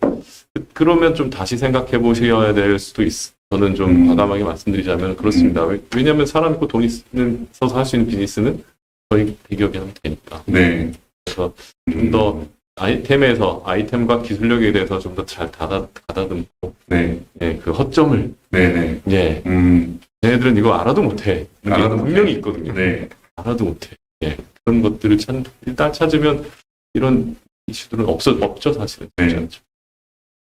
그러면 좀 다시 생각해 보셔야 될 수도 있어. 저는 좀 과감하게 말씀드리자면 그렇습니다. 왜냐하면 사람 있고 돈 있어서 할 수 있는 비즈니스는 저희 대기업이 하면 되니까. 네. 그래서 좀 더 아이템과 기술력에 대해서 좀 더 잘 가다듬고, 네. 그 허점을, 네. 얘네들은 이거 알아도 못해. 알아도 분명히 있거든요. 네. 알아도 못해. 그런 것들을 일단 찾으면 이런 이슈들은 없죠, 사실은. 네.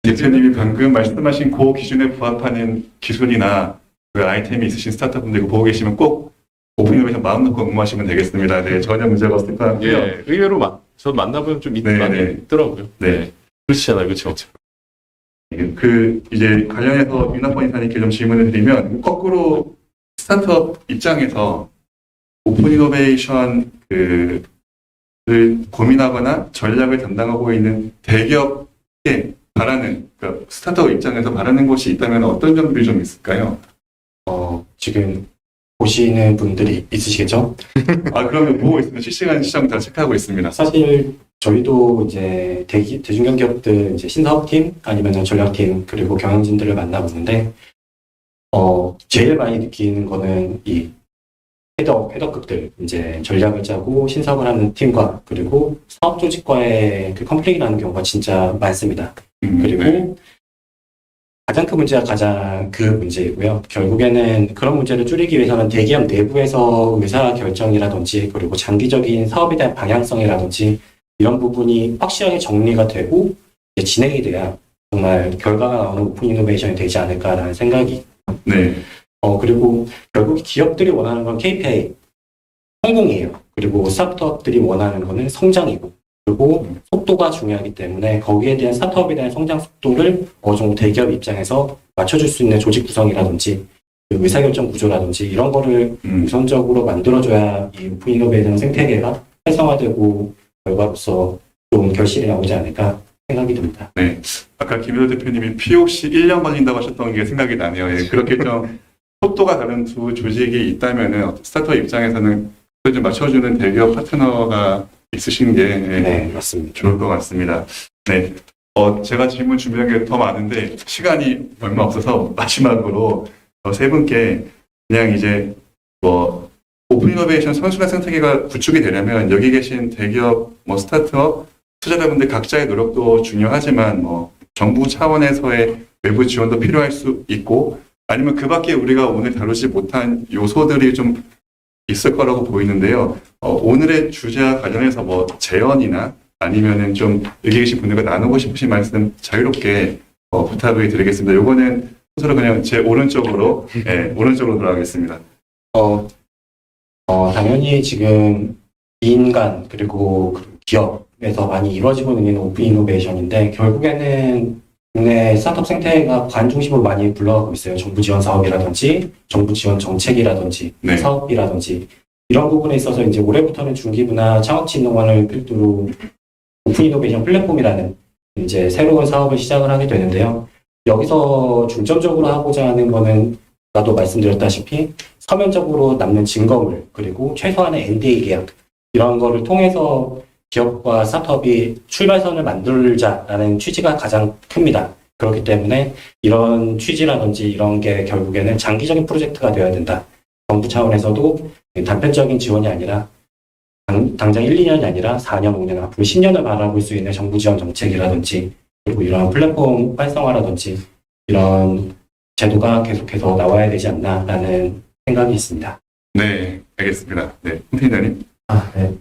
대표님이 방금 말씀하신 그 기준에 부합하는 기술이나 그 아이템이 있으신 스타트업분들 이거 보고 계시면 꼭 오픈이노베이션 마음 놓고 응모하시면 되겠습니다. 네, 전혀 문제가 없을 것 같고요. 의외로 저 만나보면 좀 네, 많이 네. 있더라고요. 네. 그렇잖아요, 그렇죠. 이제 관련해서 윤학번 이사님께 좀 질문을 드리면 거꾸로 스타트업 입장에서 오픈 이노베이션 를 고민하거나 전략을 담당하고 있는 대기업에 바라는 그러니까 스타트업 입장에서 바라는 것이 있다면 어떤 점들이 좀 있을까요? 지금 보시는 분들이 있으시겠죠? 그러면 보고 있습니다. 실시간 시장 다 체크하고 있습니다. 사실 저희도 이제 대중견 기업들 이제 신사업팀 아니면 전략팀 그리고 경영진들을 만나보는데 제일 많이 느끼는 거는 이 헤더급들 이제 전략을 짜고 신사업을 하는 팀과 그리고 사업 조직과의 그 컨플릭이라는 경우가 진짜 많습니다. 그리고 가장 큰 문제가 가장 그 문제이고요. 결국에는 그런 문제를 줄이기 위해서는 대기업 내부에서 의사 결정이라든지 그리고 장기적인 사업에 대한 방향성이라든지 이런 부분이 확실하게 정리가 되고 이제 진행이 돼야 정말 결과가 나오는 오픈 이노베이션이 되지 않을까라는 생각이. 네. 그리고 결국 기업들이 원하는 건 KPI, 성공이에요. 그리고 스타트업들이 원하는 거는 성장이고, 그리고 속도가 중요하기 때문에 거기에 대한 스타트업에 대한 성장 속도를 어느 정도 대기업 입장에서 맞춰줄 수 있는 조직 구성이라든지 그 의사결정 구조라든지 이런 거를 우선적으로 만들어줘야 이 오픈 이노베이션 생태계가 활성화되고 결과로서 좋은 결실이 나오지 않을까 생각이 듭니다. 네. 아까 김효도 대표님이 POC 1년 걸린다고 하셨던 게 생각이 나네요. 그렇게 좀 속도가 다른 두 조직이 있다면은 스타트업 입장에서는 그걸 좀 맞춰주는 대기업 파트너가 있으신 게 네, 맞습니다. 좋을 것 같습니다. 네. 제가 질문 준비한 게 더 많은데 시간이 얼마 없어서 마지막으로 세 분께 그냥 이제 오픈 이노베이션 선순환 생태계가 구축이 되려면 여기 계신 대기업, 스타트업, 투자자분들 각자의 노력도 중요하지만 정부 차원에서의 외부 지원도 필요할 수 있고 아니면 그 밖에 우리가 오늘 다루지 못한 요소들이 좀 있을 거라고 보이는데요. 오늘의 주제와 관련해서 제언이나 아니면은 좀 여기 계신 분들과 나누고 싶으신 말씀 자유롭게 부탁을 드리겠습니다. 요거는 서로 그냥 제 오른쪽으로 돌아가겠습니다. 당연히 지금 민간 그리고 기업에서 많이 이루어지고 있는 오픈 이노베이션인데 결국에는 국내 스타트업 생태가 관중심으로 많이 불러가고 있어요. 정부 지원 사업이라든지 정부 지원 정책이라든지 네. 사업이라든지 이런 부분에 있어서 이제 올해부터는 중기부나 창업진흥원을 필두로 오픈 이노베이션 플랫폼이라는 이제 새로운 사업을 시작을 하게 되는데요. 여기서 중점적으로 하고자 하는 거는 나도 말씀드렸다시피 서면적으로 남는 증거물 그리고 최소한의 NDA 계약 이런 거를 통해서 기업과 스타트업이 출발선을 만들자라는 취지가 가장 큽니다. 그렇기 때문에 이런 취지라든지 이런 게 결국에는 장기적인 프로젝트가 되어야 된다. 정부 차원에서도 단편적인 지원이 아니라 당장 1, 2년이 아니라 4년, 5년, 앞으로 10년을 바라볼 수 있는 정부 지원 정책이라든지 그리고 이런 플랫폼 활성화라든지 이런 제도가 계속해서 나와야 되지 않나라는 생각이 있습니다. 네, 알겠습니다. 네, 홍팀장님. 네.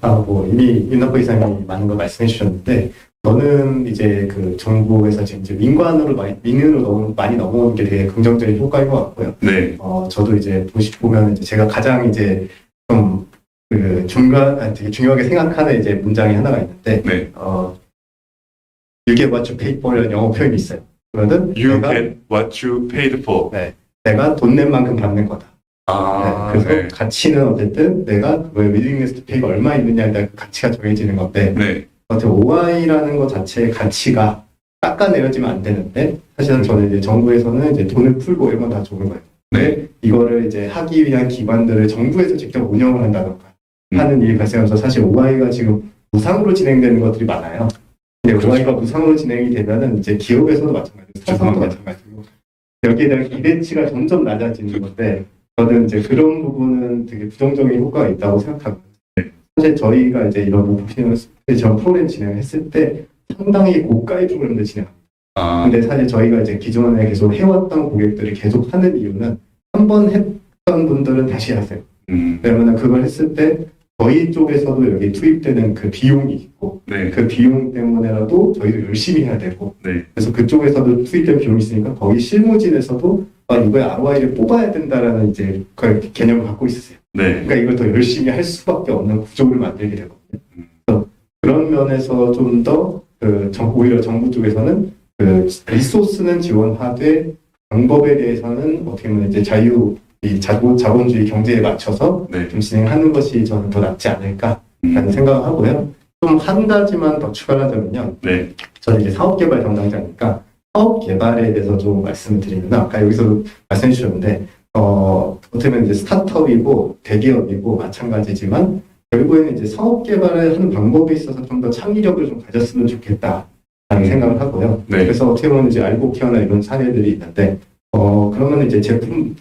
이미 윤학보 이사님이 많은 걸 말씀해 주셨는데, 저는 이제 그 정부에서 지금 이제 민으로 많이 넘어오는 게 되게 긍정적인 효과인 것 같고요. 네. 저도 이제 보면 이제 제가 가장 이제 좀 되게 중요하게 생각하는 이제 문장이 하나가 있는데, 네. You get what you paid for이라는 영어 표현이 있어요. 그러면 You get what you paid for. 네, 내가 돈 낸 만큼 받는 거다. 아, 그래서 네. 가치는 어쨌든 내가 그거의 윌링리스 투 페이가 얼마 있느냐에 따라 그 가치가 정해지는 건데 네. 어쨌든 OI라는 것 자체의 가치가 깎아내려지면 안 되는데 사실은 저는 이제 정부에서는 이제 돈을 풀고 이런 건 다 좋은 거예요. 근데 이거를 이제 하기 위한 기관들을 정부에서 직접 운영을 한다던가 하는 일이 발생하면서 사실 OI가 지금 무상으로 진행되는 것들이 많아요. 근데 그렇죠. OI가 무상으로 진행이 되면은 이제 기업에서도 마찬가지고 스타트업도 마찬가지고 여기에 대한 기대치가 점점 낮아지는 건데 저는 이제 그런 부분은 되게 부정적인 효과가 있다고 생각하거든요. 사실 저희가 이제 이런 오피니언 프로그램 진행했을 때 상당히 고가의 프로그램들 진행합니다. 아, 근데 사실 저희가 이제 기존에 계속 해왔던 고객들이 계속 하는 이유는 한 번 했던 분들은 다시 하세요. 왜냐면 그걸 했을 때 저희 쪽에서도 여기 투입되는 그 비용이 있고 네. 그 비용 때문에라도 저희도 열심히 해야 되고 네. 그래서 그쪽에서도 투입된 비용이 있으니까 거기 실무진에서도 이거에 ROI를 뽑아야 된다라는 이제 그 개념을 갖고 있으세요. 네. 그러니까 이걸 더 열심히 할 수밖에 없는 구조를 만들게 되거든요. 그래서 그런 면에서 좀 더 오히려 정부 쪽에서는 그 리소스는 지원하되 방법에 대해서는 어떻게 보면 이제 자본주의 경제에 맞춰서 네. 좀 진행하는 것이 저는 더 낫지 않을까라는 생각을 하고요. 좀 한 가지만 더 추가를 하자면요. 네. 저는 이제 사업개발 담당자니까 사업 개발에 대해서 좀 말씀을 드리면 아까 여기서도 말씀해 주셨는데 어떻게 보면 이제 스타트업이고 대기업이고 마찬가지지만 결국에는 이제 사업 개발을 하는 방법에 있어서 좀 더 창의력을 좀 가졌으면 좋겠다라는 생각을 하고요. 네. 그래서 어떻게 보면 이제 알고케어나 이런 사례들이 있는데 그러면 이제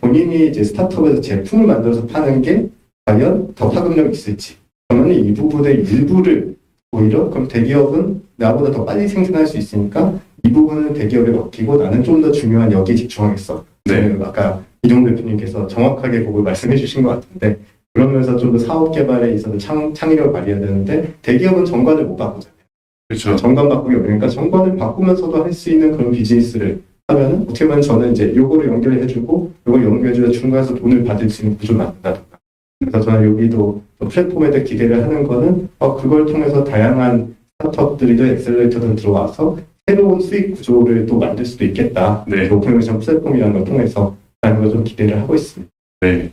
본인이 이제 스타트업에서 제품을 만들어서 파는 게 과연 더 파급력이 있을지 그러면 이 부분의 일부를 오히려 그럼 대기업은 나보다 더 빨리 생산할 수 있으니까 이 부분은 대기업에 맡기고 나는 좀 더 중요한 여기에 집중하겠어. 네. 아까 이종 대표님께서 정확하게 그걸 말씀해 주신 것 같은데 그러면서 좀 더 사업 개발에 있어서 창의력을 발휘해야 되는데 대기업은 정관을 못 바꾸잖아요. 그렇죠. 정관 바꾸기 어려우니까 정관을 바꾸면서도 할 수 있는 그런 비즈니스를 하면은 어떻게 보면 저는 이제 요거를 연결해주고 요걸 연결해줘서 중간에서 돈을 받을 수 있는 구조를 만든다든가. 그래서 저는 여기도 플랫폼에다 기대를 하는 거는 그걸 통해서 다양한 스타트업들이도 엑셀레이터들 들어와서 새로운 수익 구조를 또 만들 수도 있겠다. 네. 오퍼레이션 플랫폼이라는 걸 통해서 라는 걸 좀 기대를 하고 있습니다. 네.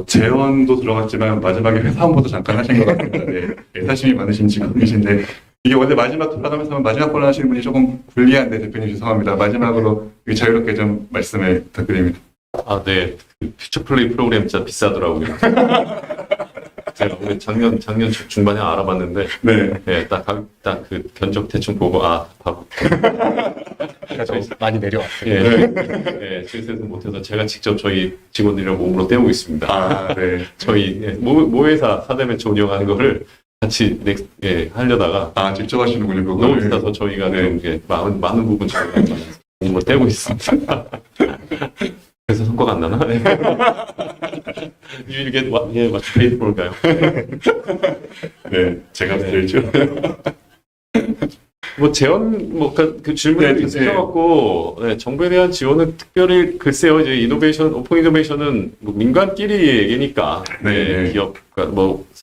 재원도 들어갔지만 마지막에 회사 홍보도 잠깐 하신 것 같습니다. 네. 애사심이 많으신 직원이신데 이게 원래 마지막 돌아가면서 마지막 걸 하시는 분이 조금 불리한데 대표님 죄송합니다. 마지막으로 자유롭게 좀 말씀을 부탁드립니다. 아, 네. 그 퓨처플레이 프로그램 진짜 비싸더라고요. 제가 오늘 작년 중반에 알아봤는데, 네. 예, 딱 그 견적 대충 보고, 바로. 많이 내려왔어요. 예, 예, 실수해서 못해서 제가 직접 저희 직원들이랑 몸으로 때우고 있습니다. 아, 네. 저희 모회사 사대매체 운영하는 거를 같이 하려다가 직접 하시는군요. 그거. 너무 비싸서 저희가 네. 좀 이게 많은 부분 저희가 몸으로 떼고 있습니다. 그래서 성과가 안 나나? 이게 마치 페이스볼까요? 네, 제가 들죠. 그 질문을 네, 주셔갖고 정부에 대한 지원은 특별히 글쎄요 이제 오픈 이노베이션은 민간끼리 얘기니까 네. 기업과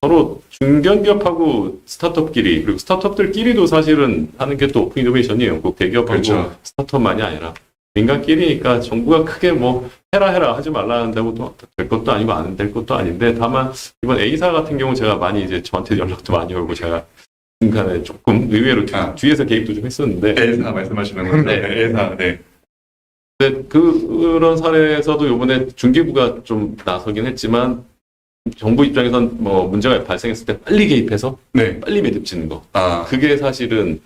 서로 중견기업하고 스타트업끼리 그리고 스타트업들끼리도 사실은 하는 게 또 오픈 이노베이션이에요. 꼭 대기업하고 그렇죠. 스타트업만이 아니라 민간끼리니까 정부가 크게 해라 하지 말라 한다고 또 될 것도 아니고 안 될 것도 아닌데 다만 이번 A사 같은 경우 제가 많이 이제 저한테 연락도 많이 오고 제가 중간에 조금 의외로 뒤에서 개입도 좀 했었는데 A사 말씀하시는 거죠? 네. 네, A사. 네. 근데 그런 사례에서도 이번에 중기부가 좀 나서긴 했지만 정부 입장에선 문제가 발생했을 때 빨리 개입해서 네. 빨리 매듭 짓는 거 그게 사실은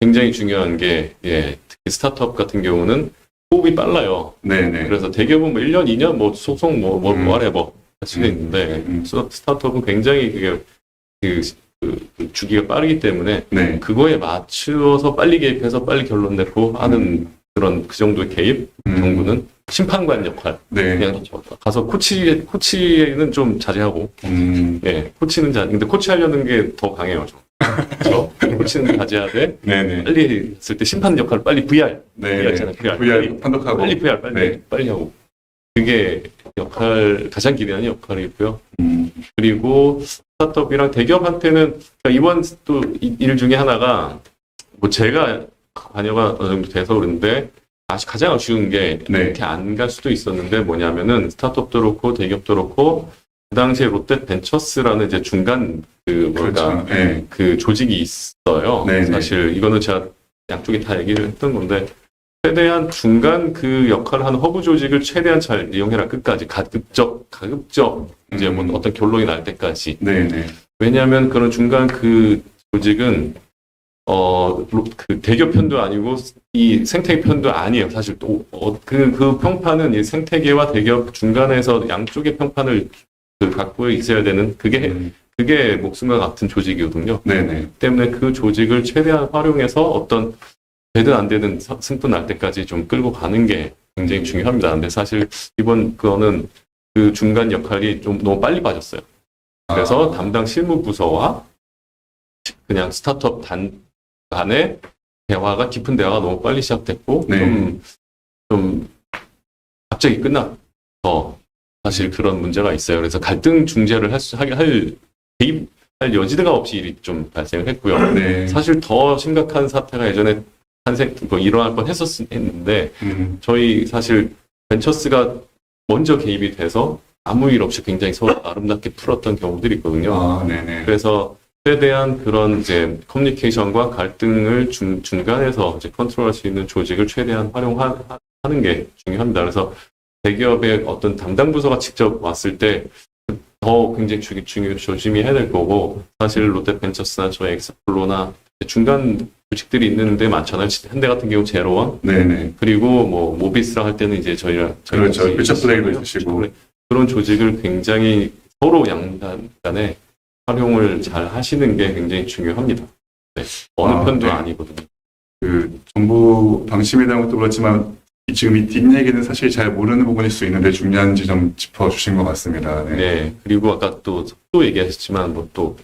굉장히 중요한 게 특히 스타트업 같은 경우는 호흡이 빨라요. 네. 그래서 대기업은 1년, 2년 소송 whatever 할 수가 있는데 스타트업은 굉장히 그게 그 주기가 빠르기 때문에 네. 그거에 맞추어서 빨리 개입해서 빨리 결론 내고 하는 그런 그 정도의 개입 정부는 심판관 역할 네. 그냥 가서 코치는 좀 자제하고 코치는 근데 코치하려는 게 더 강해요. 그렇죠? 코치는 자제하되 네네. 빨리 했을 때 심판 역할을 빨리 VR 네. 있잖아요. VR VR 판독하고. 빨리 VR 네. 빨리 하고 그게 가장 기대하는 역할이고요. 그리고 스타트업이랑 대기업한테는 이번 또 일 중에 하나가 제가 관여가 어느 정도 돼서 그런데 가장 아쉬운 게 네. 이렇게 안 갈 수도 있었는데 뭐냐면은 스타트업도 그렇고 대기업도 그렇고 그 당시에 롯데 벤처스라는 이제 중간 그 그렇죠. 네. 그 조직이 있어요. 네, 네. 사실 이거는 제가 양쪽이 다 얘기를 했던 건데 최대한 중간 그 역할을 하는 허브 조직을 최대한 잘 이용해라 끝까지 가급적 이제 뭐 어떤 결론이 날 때까지. 네네. 왜냐하면 그런 중간 그 조직은 그 대기업 편도 아니고 이 생태계 편도 아니에요. 사실 그 평판은 이 생태계와 대기업 중간에서 양쪽의 평판을 갖고 있어야 되는 그게 목숨과 같은 조직이거든요. 네네. 때문에 그 조직을 최대한 활용해서 어떤 되든 안 되든 승부 날 때까지 좀 끌고 가는 게 굉장히 중요합니다. 근데 사실 이번 그거는 그 중간 역할이 좀 너무 빨리 빠졌어요. 그래서 담당 실무 부서와 그냥 스타트업 간의 대화가 깊은 대화가 너무 빨리 시작됐고 네. 좀 갑자기 끝나서 사실 그런 문제가 있어요. 그래서 갈등 중재를 개입할 여지가 없이 일이 좀 발생했고요. 네. 사실 더 심각한 사태가 예전에 일어날 뻔 했는데 저희 사실 벤처스가 먼저 개입이 돼서 아무 일 없이 굉장히 서로 아름답게 풀었던 경우들이 있거든요. 네네. 그래서 최대한 그런 이제 커뮤니케이션과 갈등을 중간에서 이제 컨트롤할 수 있는 조직을 최대한 활용하는 게 중요합니다. 그래서 대기업의 어떤 담당 부서가 직접 왔을 때 더 굉장히 조심히 해야 될 거고 사실 롯데벤처스나 저희 엑스플로나 중간 조직들이 있는데 많잖아요. 현대 같은 경우 제로원, 네네. 그리고 뭐 모비스랑 할 때는 이제 저희가 그렇죠. 피처플레이도 있으시고. 그런 조직을 굉장히 서로 양단 간에 활용을 잘 하시는 게 굉장히 중요합니다. 네. 어느 편도 네. 아니거든요. 그 정부 방침에 대한 것도 그렇지만 지금 이 뒷얘기는 사실 잘 모르는 부분일 수 있는데 중요한 지점 짚어주신 것 같습니다. 네. 네. 그리고 아까 또 얘기하셨지만 뭐 또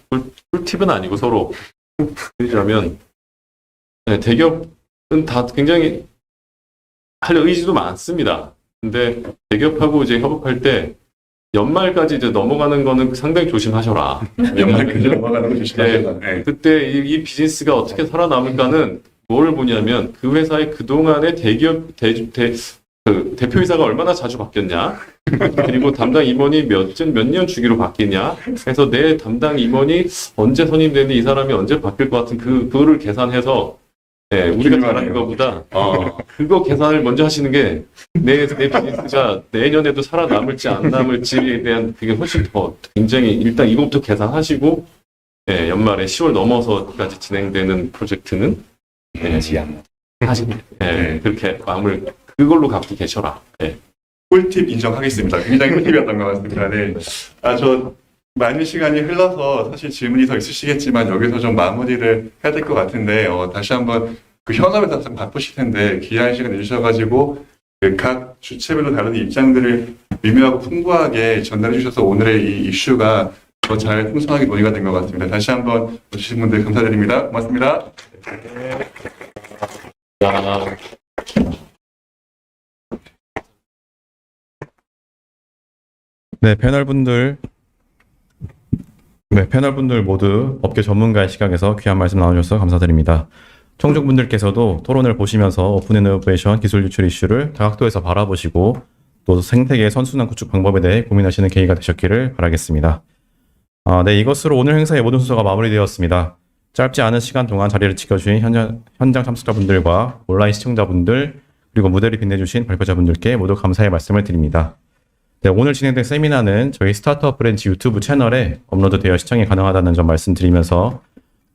꿀팁은 아니고 서로 드리자면 네, 대기업은 다 굉장히 할 의지도 많습니다. 근데 대기업하고 이제 협업할 때 연말까지 이제 넘어가는 거는 상당히 조심하셔라. 연말까지 넘어가는 거 조심하셔라. 네. 그때 이 비즈니스가 어떻게 살아남을까는 뭘 보냐면 그 회사의 그동안의 대기업 그 대표이사가 얼마나 자주 바뀌었냐, 그리고 담당 임원이 몇 년 주기로 바뀌냐, 그래서 내 담당 임원이 언제 선임되니 이 사람이 언제 바뀔 것 같은 그거를 계산해서 네, 우리가 잘하는 것보다 그거 계산을 먼저 하시는 게 내 비즈니스가 내년에도 살아남을지 안 남을지에 대한 그게 훨씬 더 굉장히 일단 이것부터 계산하시고 네, 연말에 10월 넘어서까지 진행되는 프로젝트는 그렇게 마음을 그걸로 갖고 계셔라. 네. 꿀팁 인정하겠습니다. 굉장히 꿀팁이었던 것 같습니다. 네. 저 많은 시간이 흘러서 사실 질문이 더 있으시겠지만 여기서 좀 마무리를 해야 될 것 같은데 다시 한번 그 현업에 다 바쁘실 텐데 귀한 시간 내주셔가지고 그 각 주체별로 다른 입장들을 미묘하고 풍부하게 전달해 주셔서 오늘의 이 이슈가 더 잘 풍성하게 논의가 된 것 같습니다. 다시 한번 주신 분들 감사드립니다. 고맙습니다. 네, 패널분들 모두 업계 전문가의 시각에서 귀한 말씀 나눠주셔서 감사드립니다. 청중분들께서도 토론을 보시면서 오픈 이노베이션 기술 유출 이슈를 다각도에서 바라보시고 또 생태계의 선순환 구축 방법에 대해 고민하시는 계기가 되셨기를 바라겠습니다. 네, 이것으로 오늘 행사의 모든 순서가 마무리되었습니다. 짧지 않은 시간 동안 자리를 지켜주신 현장 참석자분들과 온라인 시청자분들 그리고 무대를 빛내주신 발표자분들께 모두 감사의 말씀을 드립니다. 네, 오늘 진행된 세미나는 저희 스타트업 브랜치 유튜브 채널에 업로드되어 시청이 가능하다는 점 말씀드리면서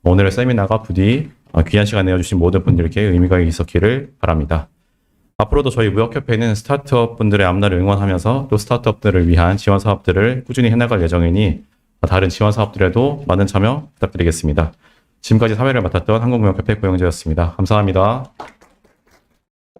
오늘의 세미나가 부디 귀한 시간 내어주신 모든 분들께 의미가 있었기를 바랍니다. 앞으로도 저희 무역협회는 스타트업 분들의 앞날을 응원하면서 또 스타트업들을 위한 지원 사업들을 꾸준히 해나갈 예정이니 다른 지원 사업들에도 많은 참여 부탁드리겠습니다. 지금까지 사회를 맡았던 한국무역협회 고영재였습니다. 감사합니다.